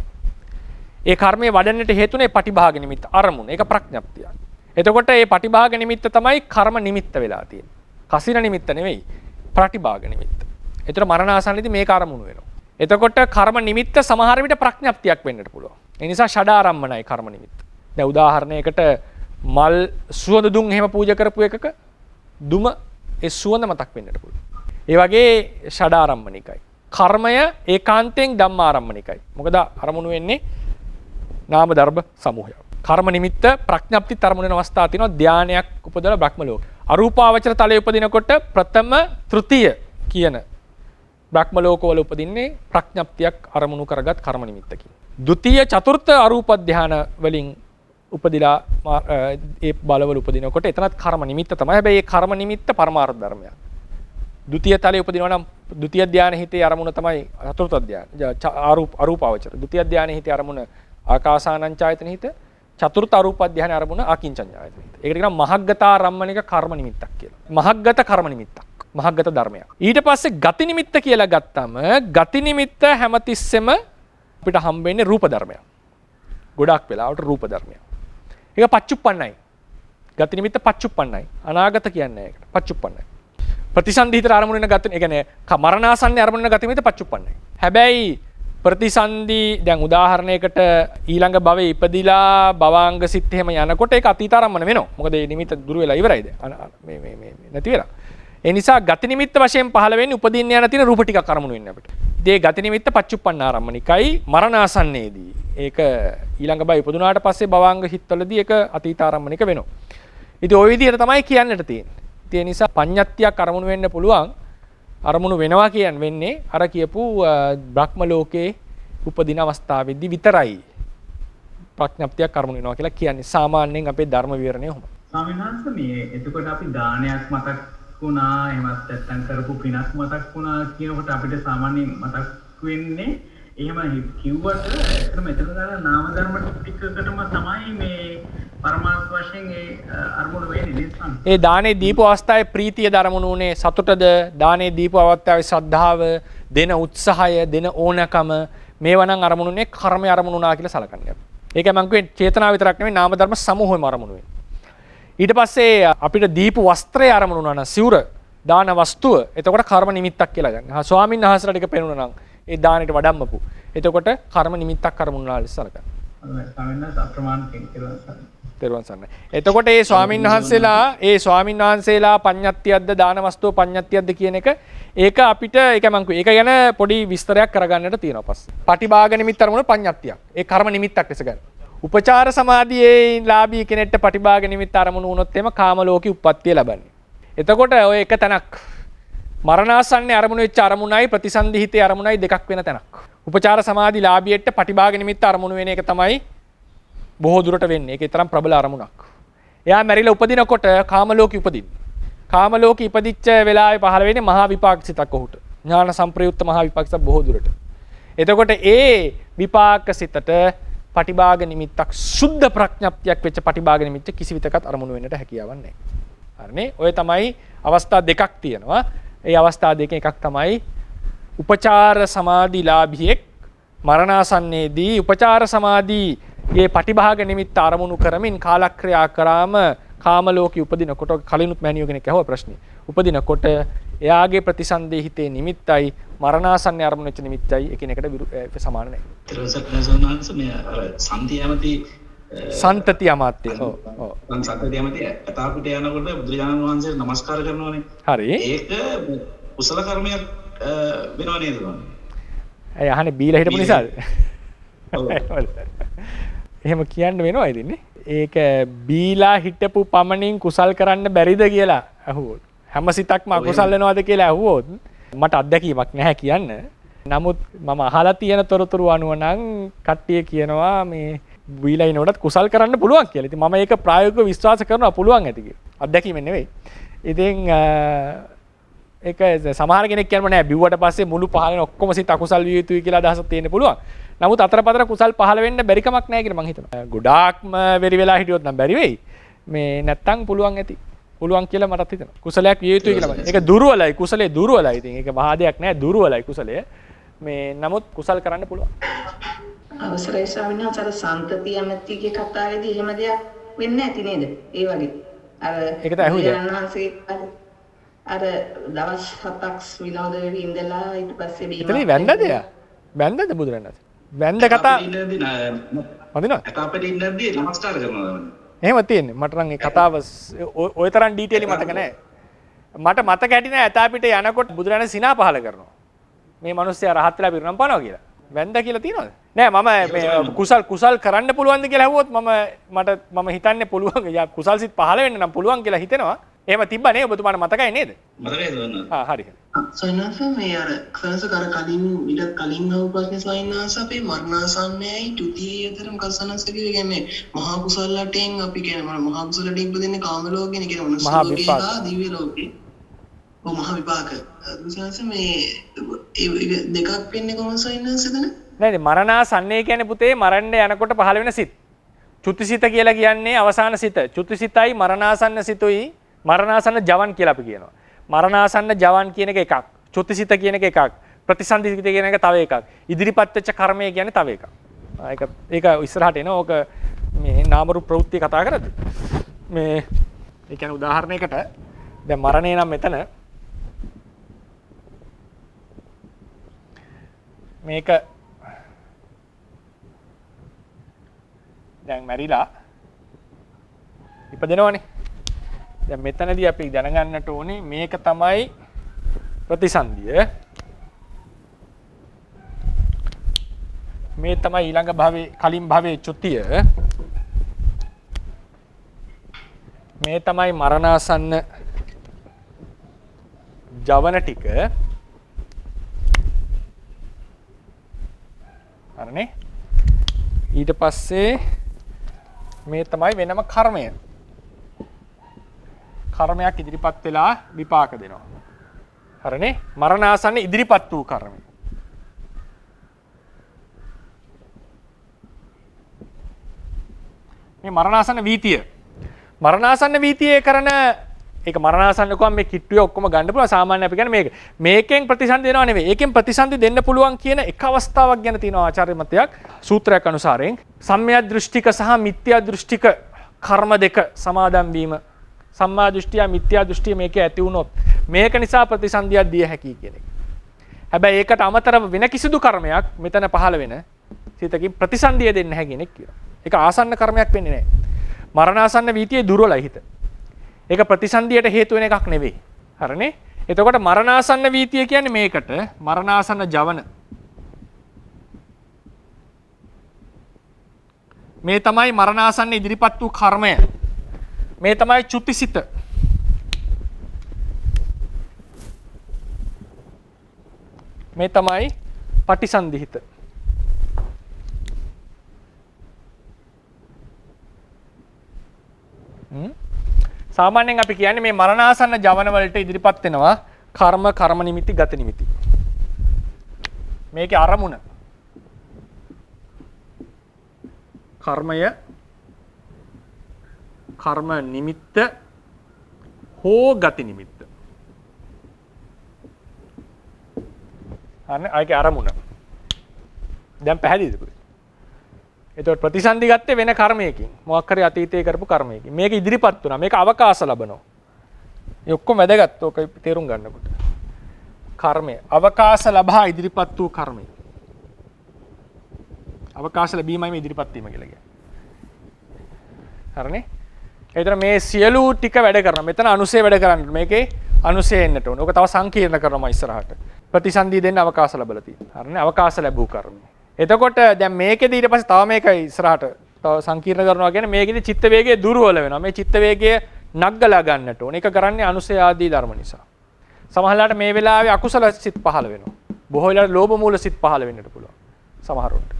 ඒ කර්මයේ වඩන්නට හේතුනේ පටිභාග නිමිත්ත අරමුණ. ඒක ප්‍රඥප්තියක්. එතකොට මේ පටිභාග නිමිත්ත තමයි කර්ම නිමිත්ත වෙලා තියෙන්නේ. කසින නිමිත්ත නෙවෙයි ප්‍රතිභාග නිමිත්ත. ඒතර මරණාසන්නයේදී මේක අරමුණු වෙනවා. එතකොට කර්ම නිමිත්ත සමහර විට ප්‍රඥප්තියක් වෙන්නට පුළුවන්. ඒ නිසා ෂඩාරම්මනයි කර්ම නිමිත්ත. දැන් උදාහරණයකට මල් සුවඳ දුම් එහෙම පූජා කරපු එකක දුම ඒ සුවඳ මතක් වෙන්නට පුළුවන්. ඒ වගේ ෂඩාරම්මනිකයි. කර්මය ඒකාන්තයෙන් ධම්මාරම්මනිකයි. මොකද අරමුණු වෙන්නේ නාම ධර්ම සමූහයක්. කර්ම නිමිත්ත ප්‍රඥප්ති තරමුණ වෙන අවස්ථා තියෙනවා. ධානයක් උපදලා බ්‍රහ්ම ලෝක. අරූපාවචර තලයේ උපදිනකොට ප්‍රථම තෘතිය කියන බ්‍රහ්ම ලෝකවල උපදින්නේ ප්‍රඥප්තියක් අරමුණු කරගත් කර්ම නිමිත්තකින්. ဒုတိ ය චතුර්ථ අරූප ධාන වලින් උපදිලා ඒ බලවල උපදිනකොට එතනත් කර්ම නිමිත්ත තමයි. හැබැයි ඒ කර්ම නිමිත්ත පරමාර්ථ ධර්මයක්. ဒုတိ ය තලයේ උපදිනවා නම් ဒုတိ ය ධානයේ හිතේ අරමුණ තමයි චතුර්ථ ධාන. අරූපාවචර ဒုတိ ය ධානයේ හිතේ අරමුණ ආකාසානංචායතන හිත. චතුර්ථ අරූප ධානයේ අරමුණ අකින්චඤ්ඤායතන හිත. ඒකට කියනවා මහග්ගතාරම්මනික කර්ම නිමිත්තක් කියලා. මහග්ගත කර්ම නිමිත්තක්. මහග්ගත ධර්මයක්. ඊට පස්සේ ගති නිමිත්ත කියලා ගත්තම ගති නිමිත්ත හැමතිස්සෙම අපිට හම්බෙන්නේ රූප ධර්මයක්. ගොඩක් වෙලාවට රූප ධර්මයක්. ඒක පච්චුප්පන්නයි. ගති නිමිත්ත පච්චුප්පන්නයි. අනාගත කියන්නේ ඒකට. පච්චුප්පන්නයි. ප්‍රතිසන්දිහිතර අරමුණ වෙන ගති, ඒ කියන්නේ මරණාසන්න අරමුණ වෙන ගති නිමිත්ත පච්චුප්පන්නයි. හැබැයි ප්‍රතිසන්දි දැන් උදාහරණයකට ඊළඟ භවයේ ඉපදිලා භවාංග සිත් එහෙම යනකොට ඒක අතීත ආරම්මන වෙනවා. මොකද මේ නිමිත්ත දුර වෙලා ඉවරයිද? මේ නැති වෙලා. ඒ නිසා ගති නිමිත්ත වශයෙන් පහළ වෙන්නේ උපදින්න යන තියෙන රූප ටිකක් අරමුණු වෙන්නේ අපිට. ඉතින් ඒ ගති නිමිත්ත පච්චුප්පන්න ආරම්මනිකයි මරණාසන්නයේදී. ඒක ඊළඟ භවයේ ඉපදුනාට පස්සේ භවාංග හිත්වලදී ඒක අතීත ආරම්මනික වෙනවා. ඉතින් ওই විදිහට තමයි කියන්නට තියෙන්නේ. ඒ නිසා පඤ්ඤත්තියක් අරමුණු වෙන්න පුළුවන්. අරමුණු වෙනවා කියන්නේ වෙන්නේ අර කියපු බ්‍රහ්ම ලෝකේ උපදින අවස්ථාවේදී විතරයි ප්‍රඥප්තියක් අරමුණු වෙනවා කියලා කියන්නේ. සාමාන්‍යයෙන් අපේ ධර්ම විවරණය ඔහොමයි. ස්වාමීන් වහන්සේ මේ එතකොට අපි දානයක් මතක් වුණා එහෙමත් නැත්නම් කරපු පිනක් මතක් වුණා කියනකොට අපිට සාමාන්‍යයෙන් මතක් වෙන්නේ එහෙම කිව්වට එතන මෙතන දාන නාම ධර්ම ටිකකටම තමයි මේ පරමාර්ථ වශයෙන් ඒ අරමුණු වෙන්නේ නේද? ඒ දානේ දීප අවස්ථාවේ ප්‍රීතිය දරමුණු උනේ සතුටද? දානේ දීප අවස්ථාවේ ශ්‍රද්ධාව, දෙන උත්සාහය, දෙන ඕනකම මේවා නම් අරමුණුනේ කර්මය අරමුණු වුණා කියලා සලකන්නේ අපි. ඒකයි මම කිව්වේ චේතනාව විතරක් නෙමෙයි නාම ධර්ම සමූහෙම අරමුණු වෙන්නේ. ඊට පස්සේ අපිට දීපු වස්ත්‍රය අරමුණු වුණා නම් සිවුර දාන වස්තුව එතකොට කර්ම නිමිත්තක් කියලා ගන්න. හා ස්වාමීන් වහන්සේලා ටික පෙන්වනවා නම් ඒ දානෙට වඩම්මපු. එතකොට කර්ම නිමිත්තක් අරමුණු වුණා කියලා සලකන්න. ස්වාමීන් වහන්සේ අප්‍රමාණ කෙනෙක්. තෙරුවන් සරණයි. එතකොට ඒ ස්වාමීන් වහන්සේලා පඤ්ඤත්තියක්ද දාන වස්තුව පඤ්ඤත්තියක්ද කියන එක ඒක අපිට ඒක මම කිව්වේ. ඒක ගැන පොඩි විස්තරයක් කරගන්නට තියෙනවා පස්සේ. පටිභාග නිමිත්ත අරමුණ පඤ්ඤත්තියක්. ඒ කර්ම නිමිත්තක් ලෙස ගන්න. උපචාර සමාධියේ ලාභී කෙනෙක්ට පටිභාග නිමිත්ත අරමුණු වුණොත් එම කාම ලෝකේ උප්පත්තිය ලබන්නේ. එතකොට ඔය එක තැනක් මරණාසන්නේ අරමුණු වෙච්ච අරමුණයි ප්‍රතිසන්දිහිතේ අරමුණයි දෙකක් වෙන තැනක්. උපචාර සමාධි ලාභියෙට පටිභාග නිමිත්ත අරමුණු වෙන එක තමයි බොහෝ දුරට වෙන්නේ. ඒකේ තරම් ප්‍රබල අරමුණක්. එයා මැරිලා උපදිනකොට කාම ලෝකෙ උපදින්නේ. කාම ලෝකෙ ඉපදිච්ච වෙලාවේ පහළ වෙන්නේ මහා විපාක සිතක් ඔහුට. ඥාන සංප්‍රයුක්ත මහා විපාක සිත බොහෝ දුරට. එතකොට ඒ විපාක සිතට පටිභාග නිමිත්තක් සුද්ධ ප්‍රඥප්තියක් වෙච්ච පටිභාග නිමිත්ත කිසිවිතකත් අරමුණු වෙන්නට හැකියාවක් නැහැ. හරිනේ? ඔය තමයි අවස්ථා දෙකක් තියෙනවා. ඒ අවස්ථා දෙකෙන් එකක් තමයි උපචාර සමාධිලාභියෙක් මරණාසන්නයේදී උපචාර සමාධියේ පටිභාග නිමිත්ත අරමුණු කරමින් කාලක්‍රියා කරාම කාම ලෝකෙ උපදිනකොට කලිනුත් මෑනියෝ කෙනෙක් අහුව ප්‍රශ්නේ. උපදිනකොට එයාගේ ප්‍රතිසන්දේ හිතේ නිමිත්තයි මරණාසන්න අරමුණු වෙච්ච නිමිත්තයි එකිනෙකට සමාන නැහැ. ත්‍රිසත්නසෝනාංශ මේ අර සන්තියමති සන්තති අමාත්‍ය. ඔව් ඔව්. සන්තතියමති අතාපිට යනකොට බුදුරජාණන් වහන්සේට නමස්කාර කරනවානේ. හරි. ඒක කුසල කර්මයක් වෙනව නේද? ඇයි අහන්නේ බීලා හිටපු නිසාද? එහෙම කියන්න වෙනවා ඉතින් නේ. ඒක බීලා හිටපු පමණින් කුසල් කරන්න බැරිද කියලා අහුවොත්. හැම සිතක්ම අකුසල් වෙනවද කියලා අහුවොත් මට අත්දැකීමක් නැහැ කියන්න. නමුත් මම අහලා තියෙන තොරතුරු අනුව නම් කට්ටිය කියනවා මේ බීලා ඉනොටත් කුසල් කරන්න පුළුවන් කියලා. ඉතින් මම ඒක ප්‍රායෝගිකව විශ්වාස කරනවා පුළුවන් ඇති කියලා. අත්දැකීමෙන් නෙවෙයි. ඉතින් ඒක සමහර කෙනෙක් කියනවා නෑ බිව්වට පස්සේ මුළු පහලෙන් ඔක්කොම සිත අකුසල් විය යුතුයි කියලා අදහසක් තියෙන්න පුළුවන්. නමුත් අතරපතර කුසල් පහල වෙන්න බැරි කමක් නැහැ කියලා මං හිතනවා. ගොඩාක්ම වෙරි වෙලා හිටියොත් නම් බැරි වෙයි. මේ නැත්තම් පුළුවන් ඇති. පුළුවන් කියලා මටත් හිතෙනවා. කුසලයක් විය යුතුයි කියලා. ඒක දුර්වලයි. කුසලයේ දුර්වලයි. ඉතින් ඒක මහා දෙයක් නෑ දුර්වලයි කුසලය. මේ නමුත් කුසල් කරන්න පුළුවන්. අවසරයි ස්වාමීන් වහන්සේ අර සම්තතිය ඇමතිගේ කතාවේදී එහෙම දෙයක් වෙන්නේ නැති නේද? ඒ වගේ. අර ඒක තමයි අහුවේ. අර දවස් 7ක් විනෝද වෙවි ඉඳලා ඊට පස්සේ බීම. එතන වැන්දද එයා? වැන්දද බුදුරණන්? වැන්ද කතා වදිනවා. අපිට ඉන්නදී නමස්කාර කරනවා. එහෙම තියෙන්නේ. මට නම් ඒ කතාව ඔය තරම් ඩීටේලි මතක නැහැ. මට මතක ඇති නෑ ඇතාපිට යනකොට බුදුරණන් සිනා පහල කරනවා. මේ මිනිස්සයා රහත් වෙලා පිරුණම් පානවා කියලා. වැන්ද කියලා තියෙනවද? නෑ මම මේ කුසල් කරන්න පුළුවන්ද කියලා ඇහුවොත් මම හිතන්නේ පුළුවන්. යා කුසල් සිත් පහල වෙන්න නම් පුළුවන් කියලා හිතෙනවා. එහෙම තිබ්බා නේ ඔබතුමාට මතකයි නේද? මතකයි දුන්න. හරි. සයින්ස් මේ අර සයින්ස් කර කලින් ඊට කලින් ආව ප්‍රශ්නේ සයින්ස් අපේ මරණාසන්නයයි ත්‍ෘතිය අතරම කසනස් කියන්නේ මහා කුසල ලටෙන් අපි කියන්නේ මහා කුසල ලටෙන් ඉපදෙන්නේ කාම ලෝකෙනේ කියන මනුස්ස ලෝකේ හා දිව්‍ය ලෝකේ. ඔව් මහා විපාක. සයින්ස් මේ ඒ දෙකක් වෙන්නේ කොහොමද සයින්ස් එතන? නෑ මරණාසන්නය කියන්නේ පුතේ මරන්න යනකොට පහළ වෙන සිත්. චුතිසිත කියලා කියන්නේ අවසාන සිත. චුතිසිතයි මරණාසන්න සිතුයි මරණාසන්න ජවන් කියලා අපි කියනවා. මරණාසන්න ජවන් කියන එක එකක්. චුතිසිත කියන එක එකක්. ප්‍රතිසන්දිසිත කියන එක තව එකක්. ඉදිරිපත් වෙච්ච කර්මය කියන්නේ තව එකක්. ඒක ඉස්සරහට එනවා. ඕක මේ නාම රූප ප්‍රවෘත්ති කතා කරද්දී. මේ ඒ කියන්නේ උදාහරණයකට දැන් මරණය නම් මෙතන මේක දැන් මැරිලා ඉපදෙනවනේ. දැන් මෙතනදී අපි දැනගන්නට ඕනේ මේක තමයි ප්‍රතිසන්දිය. මේ තමයි ඊළඟ භවයේ කලින් භවයේ චුතිය. මේ තමයි මරණාසන්න ජවන ටික. හරිනේ. ඊට පස්සේ මේ තමයි වෙනම කර්මය. කර්මයක් ඉදිරිපත් වෙලා විපාක දෙනවා. හරිනේ? මරණාසන්න ඉදිරිපත් වූ කර්මය. මේ මරණාසන්න වීතිය. මරණාසන්න වීතියේ කරන ඒක මරණාසන්න කොහොම මේ කිට්ටුවේ ඔක්කොම ගන්න පුළුවන්. සාමාන්‍ය අපි කියන්නේ මේකෙන් ප්‍රතිසන්දි දෙනව නෙවෙයි. ඒකෙන් ප්‍රතිසන්දි දෙන්න පුළුවන් කියන එක අවස්ථාවක් ගැන තියෙනවා ආචාර්ය මතයක් සූත්‍රයක් අනුසාරයෙන්. සම්මිය දෘෂ්ටික සහ මිත්‍යා දෘෂ්ටික කර්ම දෙක සමාදන් වීම. සම්මා දෘෂ්ටිය මිත්‍යා දෘෂ්ටිය මේකේ ඇති වුණොත් මේක නිසා ප්‍රතිසන්දියක් දිය හැකියි කියන එක. හැබැයි ඒකට අමතරව වෙන කිසිදු කර්මයක් මෙතන පහළ වෙන සිතකින් ප්‍රතිසන්දිය දෙන්න නැහැ කියන එක කියනවා. ඒක ආසන්න කර්මයක් වෙන්නේ නැහැ. මරණාසන්න වීතියේ දුර්වලයි හිත. ඒක ප්‍රතිසන්දියට හේතු වෙන එකක් නෙවෙයි. හරිනේ? එතකොට මරණාසන්න වීතිය කියන්නේ මේකට මරණාසන්න ජවන. මේ තමයි මරණාසන්න ඉදිරිපත් වූ කර්මය. මේ තමයි චුතිසිත. මේ තමයි පටිසන්ධිහිත. සාමාන්‍යයෙන් අපි කියන්නේ මේ මරණාසන්න ජවන වලට ඉදිරිපත් වෙනවා කර්ම නිමිති ගත නිමිති. මේකේ අරමුණ කර්මය කර්ම නිමිත්ත හෝ ගති නිමිත්ත. අනේ ආයේ අරමුණ. දැන් පැහැදිලිද? එතකොට ප්‍රතිසන්දි ගත්තේ වෙන කර්මයකින්. මොකක් හරි අතීතයේ කරපු කර්මයකින්. මේක ඉදිරිපත් වුණා. මේක අවකාශ ලබනවා. මේ ඔක්කොම වැදගත්. ඕක තේරුම් ගන්නකොට. කර්මය අවකාශ ලබා ඉදිරිපත් වූ කර්මය. අවකාශ ලැබීමයි මේ ඉදිරිපත් වීම කියලා කියන්නේ. හරිනේ? ඒතර මේ සියලු ටික වැඩ කරනවා. මෙතන අනුසය වැඩ කරන්නේ. මේකේ අනුසය එන්නට ඕන. ඕක තව සංකීර්ණ කරනවා ඉස්සරහට. ප්‍රතිසන්දි දෙන්න අවකාශ ලැබලා තියෙනවා. හරිනේ? අවකාශ ලැබූ කර්මය. එතකොට දැන් මේකෙදි ඊට පස්සේ තව මේක ඉස්සරහට තව සංකීර්ණ කරනවා කියන්නේ මේකෙදි චිත්ත වේගය දුර්වල වෙනවා. මේ චිත්ත වේගය නග්ගලා ගන්නට ඕන. ඒක කරන්නේ අනුසය ආදී ධර්ම නිසා. සමහරවිට මේ වෙලාවේ අකුසල සිත් පහළ වෙනවා. බොහෝ වෙලාවට ලෝභ මූල සිත් පහළ වෙන්නට පුළුවන්. සමහරවිට.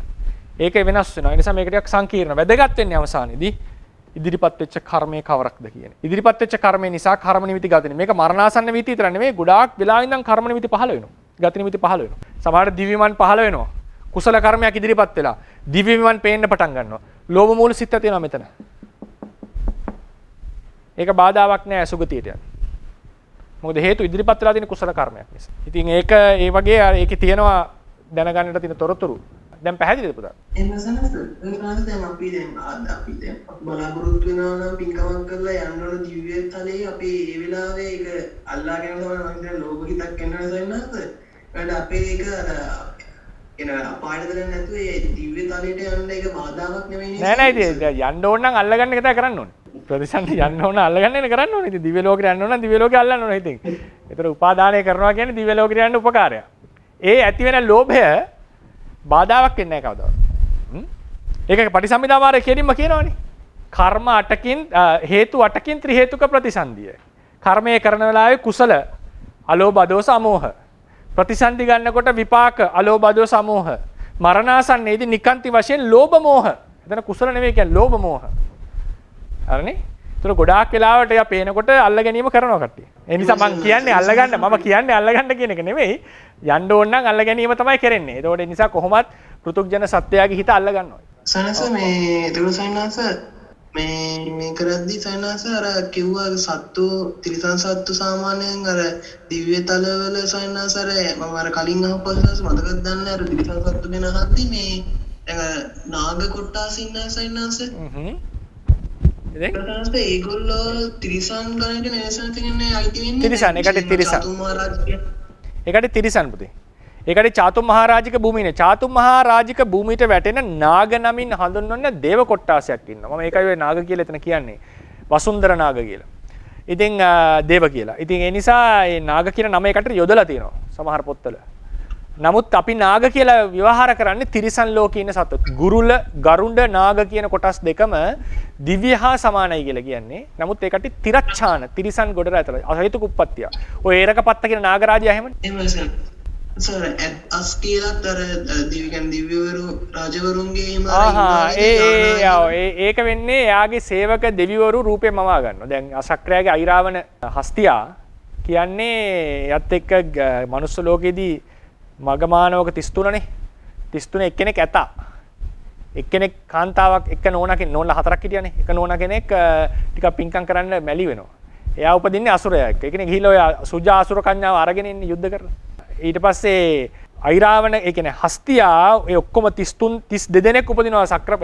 ඒක වෙනස් වෙනවා. ඒ නිසා මේක ටිකක් සංකීර්ණ. වැදගත් වෙන්නේ අවසානයේදී ඉදිරිපත් වෙච්ච කර්මයේ කවරක්ද කියන්නේ. ඉදිරිපත් වෙච්ච කර්මය නිසා කර්ම නිමිති ගතිනේ. මේක මරණාසන්න නිමිති විතර නෙමෙයි. ගොඩාක් වෙලා ඉඳන් කර්ම නිමිති පහළ වෙනවා. ගති නිමිති පහළ වෙනවා. සමහරවිට දිව්‍යමන් පහළ වෙනවා. කුසල කර්මයක් ඉදිරිපත් වෙලා දිව්‍යමන් පේන්න පටන් ගන්නවා. ලෝභ මූල සිත් ඇති වෙනවා මෙතන. ඒක බාධාවක් නෑ සුගතියට යන්න. මොකද හේතු ඉදිරිපත් වෙලා තියෙන කුසල කර්මයක් නිසා. ඉතින් ඒක ඒ වගේ ඒකේ තියෙනවා දැනගන්නට තියෙන තොරතුරු. දැන් පැහැදිලිද පුතා? එන්නසනස් දැන් අපි දැන් බලාපොරොත්තු වෙනවා නම් පින්කමක් කරලා යන්න ඕන දිව්‍ය තලයේ අපි ඒ වෙලාවේ ඒක අල්ලාගෙන තමයි මම හිතන්නේ ලෝභ හිතක් එන්න සෙන්නත්. ඒකට අපේ ඒක එන අපායට දෙන්නේ නැතුව ඒ දිව්‍ය තලයට යන්න ඒක බාධාවක් නෙවෙයි නේද? නෑ ඉතින් යන්න ඕන නම් අල්ලගන්න එක තමයි කරන්න ඕනේ. ප්‍රතිසන්දි යන්න ඕන අල්ලගන්න එක කරන්න ඕනේ. ඉතින් දිව්‍ය ලෝකෙට යන්න ඕන නම් දිව්‍ය ලෝකෙ අල්ලන්න ඕනේ ඉතින්. ඒතර උපාදානය කරනවා කියන්නේ දිව්‍ය ලෝකෙට යන්න උපකාරයක්. ඒ ඇති වෙන ලෝභය බාධාවක් වෙන්නේ නැහැ කවදාවත්. ඒක පටිසම්භිදාමාරය කියලින්ම කියනවනේ. කර්ම 8කින් හේතු 8කින් ත්‍රි හේතුක ප්‍රතිසන්දිය. කර්මය කරන වෙලාවේ කුසල අලෝභ දෝස අමෝහ. ප්‍රතිසන්දි ගන්නකොට විපාක අලෝභ දෝස අමෝහ. මරණාසන්නයේදී නිකාන්ති වශයෙන් ලෝභ මෝහ. එතන කුසල නෙවෙයි කියන්නේ ලෝභ මෝහ. හරිනේ? ඒතර ගොඩාක් වෙලාවට එයා පේනකොට අල්ල ගැනීම කරනවා කට්ටිය. ඒ නිසා මම කියන්නේ අල්ලගන්න මම කියන්නේ අල්ලගන්න කියන එක නෙවෙයි. යන්න ඕන නම් අල්ල ගැනීම තමයි කරන්නේ. ඒතකොට ඒ නිසා කොහොමත් පෘථුග්ජන සත්‍යයගේ හිත අල්ල ගන්නවා. සනස මේ තුරු සයන්ස මේ කරද්දි සයන්ස අර කිව්වා සත්තු තිරිසන් සත්තු සාමාන්‍යයෙන් අර දිව්‍ය තලවල සයන්ස අර මම අර කලින් අහපස්සස් මතකද දන්නේ අර තිරිසන් සත්තු ගැන අහද්දි මේ නාග කොට්ටාස ඉන්න සයන්ස ඒගොල්ලෝ තිරිසන් ගණයට නෙසන් තියන්නේ අයිති වෙන්නේ තිරිසන් ඒකට තිරිසන් ඒකට තිරිසන් පුතේ ඒකට චාතුම් මහරජික භූමියනේ චාතුම් මහරජික භූමියට වැටෙන නාග නමින් හඳුන්වන දේව කොට්ටාසයක් ඉන්නවා මම ඒකයි ඔය නාග කියලා එතන කියන්නේ වසුන්දර නාග කියලා ඉතින් දේව කියලා ඉතින් ඒ නිසා මේ නාග කියන නම ඒකට යොදලා තියෙනවා සමහර පොත්වල නමුත් අපි නාග කියලා විවහාර කරන්නේ තිරිසන් ලෝකේ ඉන්න සත්තු. ගුරුල, ගරුඬ, නාග කියන කොටස් දෙකම දිව්‍ය හා සමානයි කියලා කියන්නේ. නමුත් ඒකට තිරච්ඡාන, තිරිසන් ගොඩට ඇතුළත්. අහේතුක උප්පත්තිය. ඔය ඒරකපත්ත කියන නාගරාජය එහෙමනේ. එහෙමයි සර් අස් කියලාත් අර දිව්‍යවරු රජවරුන්ගේ ඒක වෙන්නේ එයාගේ සේවක දෙවිවරු රූපේ මවා ගන්නවා. දැන් අසක්‍රයාගේ අයිරාවන හස්තියා කියන්නේ යත් එක්ක මනුස්ස ලෝකෙදී මගමානවක 33නේ 33 එක්කෙනෙක් ඇතා එක්කෙනෙක් කාන්තාවක් එක නෝනා හතරක් හිටියානේ එක නෝනා කෙනෙක් ටිකක් පින්කම් කරන්න මැලි වෙනවා එයා උපදින්නේ අසුරයෙක් ඒ කියන්නේ ගිහිල්ලා ඔය සුජා අසුර කන්‍යාව අරගෙන ඉන්නේ යුද්ධ කරලා ඊට පස්සේ අයිරාවන ඒ කියන්නේ හස්තියා ඒ ඔක්කොම 32 දෙනෙක් උපදිනවා සක්‍ර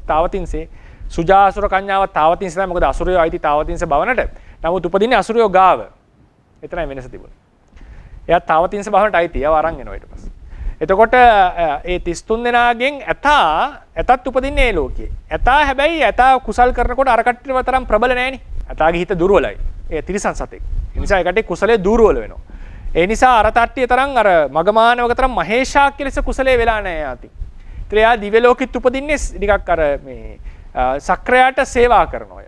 තාවතින්සේ සුජා අසුර කන්‍යාව තාවතින්සේ තමයි මොකද අසුරයෝ අයිති තාවතින්සේ භවනට නමුත් උපදින්නේ අසුරයෝ ගාව එතරම් වෙනස තිබුණා එයා තාවතින්ස භවනට අයිති ඒව අරන් එනවා ඊට පස්සේ. එතකොට ඒ 33 දෙනාගෙන් ඇතත් උපදින්නේ ඒ ලෝකේ. ඇතා හැබැයි ඇතා කුසල් කරනකොට අර කට්ටියව තරම් ප්‍රබල නෑනේ. ඇතාගේ හිත දුර්වලයි. ඒ තිරිසන් සතෙක්. ඒ නිසා ඒ කට්ටිය කුසලයේ දුර්වල වෙනවා. ඒ නිසා අර තට්ටිය තරම් අර මගමානවක තරම් මහේෂාක් ලෙස කුසලයේ වෙලා නෑ යාති. ඒත් එයා දිව්‍ය ලෝකෙත් උපදින්නේ ටිකක් අර මේ සක්‍රයාට සේවා කරනවා.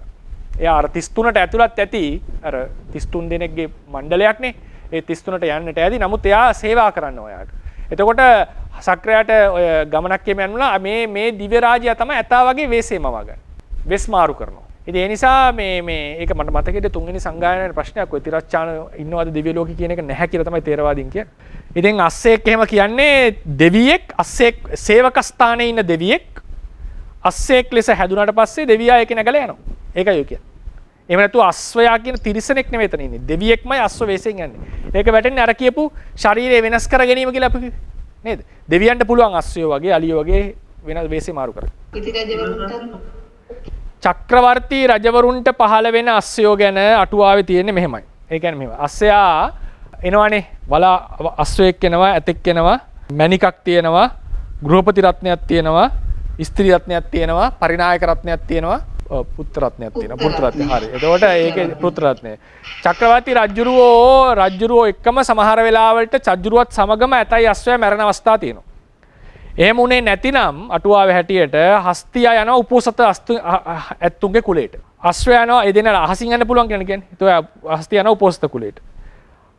එයා අර 33ට ඇතුළත් ඇති අර 33 දෙනෙක්ගේ මණ්ඩලයක්නේ. ඒ 33ට යන්නට ඇති. නමුත් එයා සේවා කරන්න ඔයාට. එතකොට සක්‍රයාට ඔය ගමනක් යමුලා මේ දිව්‍ය රාජ්‍යය තමයි ඇතා වගේ වෙස්ෙම වගන්න. වෙස් මාරු කරනවා. ඉතින් ඒ නිසා මේ ඒක මට මතකෙට තුන්වෙනි සංගායනාවේ ප්‍රශ්නයක් ඔය තිරච්ඡාන ඉන්නවද දිව්‍ය ලෝකේ කියන එක නැහැ කියලා තමයි තේරවාදීන් කියන්නේ. ඉතින් අස්සෙක් එහෙම කියන්නේ දෙවියෙක් අස්සෙක් සේවක ස්ථානයේ ඉන්න දෙවියෙක් අස්සෙක් ලෙස හැදුනට පස්සේ දෙවියා ඒක නැගලා යනවා. ඒකයි ඔය කියන්නේ. එහෙම නැතු අස්වැයා කියන තිරිසනෙක් නෙවෙයි එතන ඉන්නේ. දෙවියෙක්මයි අස්ව වෙසෙන් යන්නේ. ඒක වැටෙන්නේ අර කියපු ශරීරය වෙනස් කර ගැනීම කියලා අපි නේද? දෙවියන්ට පුළුවන් අස්වැයෝ වගේ අලියෝ වගේ වෙන වෙසේ මාරු කරගන්න. චක්‍රවර්ති රජවරුන්ට පහළ වෙන අස්වැයෝ ගැන අටුවාවේ තියෙන්නේ මෙහෙමයි. ඒ කියන්නේ මෙහෙම. අස්වැයා එනවනේ වලා අස්වැයෙක් එනවා, ඇතෙක් එනවා, මණිකක් තියෙනවා, ගෘහපති රත්නයක් තියෙනවා, ස්ත්‍රී රත්නයක් තියෙනවා, පරිනායක රත්නයක් තියෙනවා. පුත්‍ර රත්නයක් තියෙනවා පුත්‍ර රත්නය හරි එතකොට ඒකේ පුත්‍ර රත්නය චක්‍රවර්ති රජුරෝ එක්කම සමහර වෙලාවලට චජුරුවත් සමගම ඇතයි අස්වැය මැරෙන අවස්ථා තියෙනවා එහෙම උනේ නැතිනම් අටුවාවේ හැටියට හස්තියා යනවා උපෝසත ඇත්තුන්ගේ කුලයට. අශ්වය යනවා ඒ දෙන අහසින් යන්න පුළුවන් කියන්නේ. ඒතකොට හස්තියා යනවා උපෝසත කුලයට.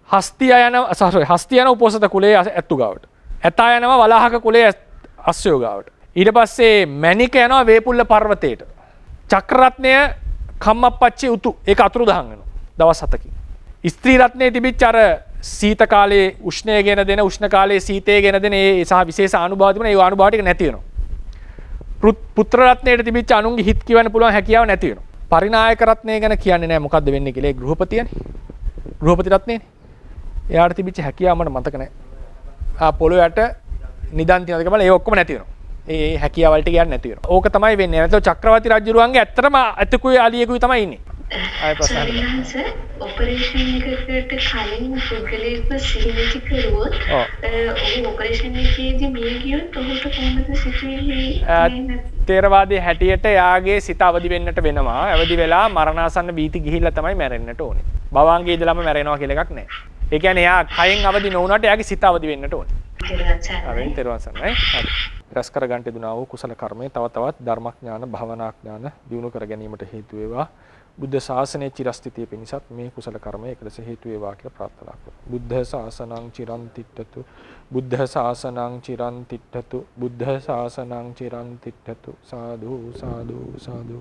හස්තිය යන උපෝසත කුලේ ඇත්තු ගාවට. ඇතා යනවා වලාහක කුලේ අශ්වයෝ ගාවට. ඊට පස්සේ මැණික යනවා වේපුල්ල පර්වතයට. චක්‍රරත්නය කම්මප්පච්චි උතු ඒක අතුරුදහන් වෙනවා දවස් 7කින්. ස්ත්‍රී රත්නයේ තිබිච්ච අර සීත කාලයේ උෂ්ණය ගෙන දෙන උෂ්ණ කාලයේ සීතය ගෙන දෙන ඒ සහ විශේෂ අනුභව තිබුණා ඒ අනුභව ටික නැති වෙනවා. පුත්‍ර රත්නයේ තිබිච්ච අනුන්ගේ හිත් කියවන්න පුළුවන් හැකියාව නැති වෙනවා. පරිනායක රත්නය ගැන කියන්නේ නැහැ මොකද්ද වෙන්නේ කියලා. ඒ ගෘහපතියනේ. ගෘහපති රත්නයනේ. එයාට තිබිච්ච හැකියාව මට මතක නැහැ. පොළොව යට නිදන් තියනද කියලා ඒ ඔක්කොම නැති වෙනවා. ඒ හැකියාවල් ටික යන්නේ නැති වෙනවා. ඕක තමයි වෙන්නේ. නැත්නම් චක්‍රවර්ති රජුරුවන්ගේ ඇත්තටම අතකුයි අලියෙකුයි තමයි ඉන්නේ. ආයෙ ප්‍රශ්න. ඔපරේෂන් එකකට කලින් පුද්ගලයෙක්ව සිහිනෙති කරුවොත් ඔහු ඔපරේෂන් එකේදී මිය ගියොත් ඔහුට කොහොමද සිතුවිලි තේරවාදී හැටියට එයාගේ සිත අවදි වෙන්නට වෙනවා. අවදි වෙලා මරණාසන්න වීති ගිහිල්ලා තමයි මැරෙන්නට ඕනේ. භවංගේ ඉඳලාම මැරෙනවා කියලා එකක් නැහැ. ඒ කියන්නේ එයා කයෙන් අවදි නොවුනට එයාගේ සිත අවදි වෙන්නට ඕනේ. හරි තේරුවන් සරණයි. හරි. රැස් කර ගන්නට දුනා වූ කුසල කර්මය තව තවත් ධර්මඥාන භවනා ඥාන දියුණු කර ගැනීමට හේතු වේවා. බුද්ධ ශාසනයේ චිරස්ථිතිය පිණිසත් මේ කුසල කර්මය එකලස හේතු වේවා කියලා ප්‍රාර්ථනා කරමු. බුද්ධ ශාසනං චිරන් තිට්ඨතු. බුද්ධ ශාසනං චිරන් තිට්ඨතු. බුද්ධ ශාසනං චිරන් තිට්ඨතු. සාදු සාදු සාදු.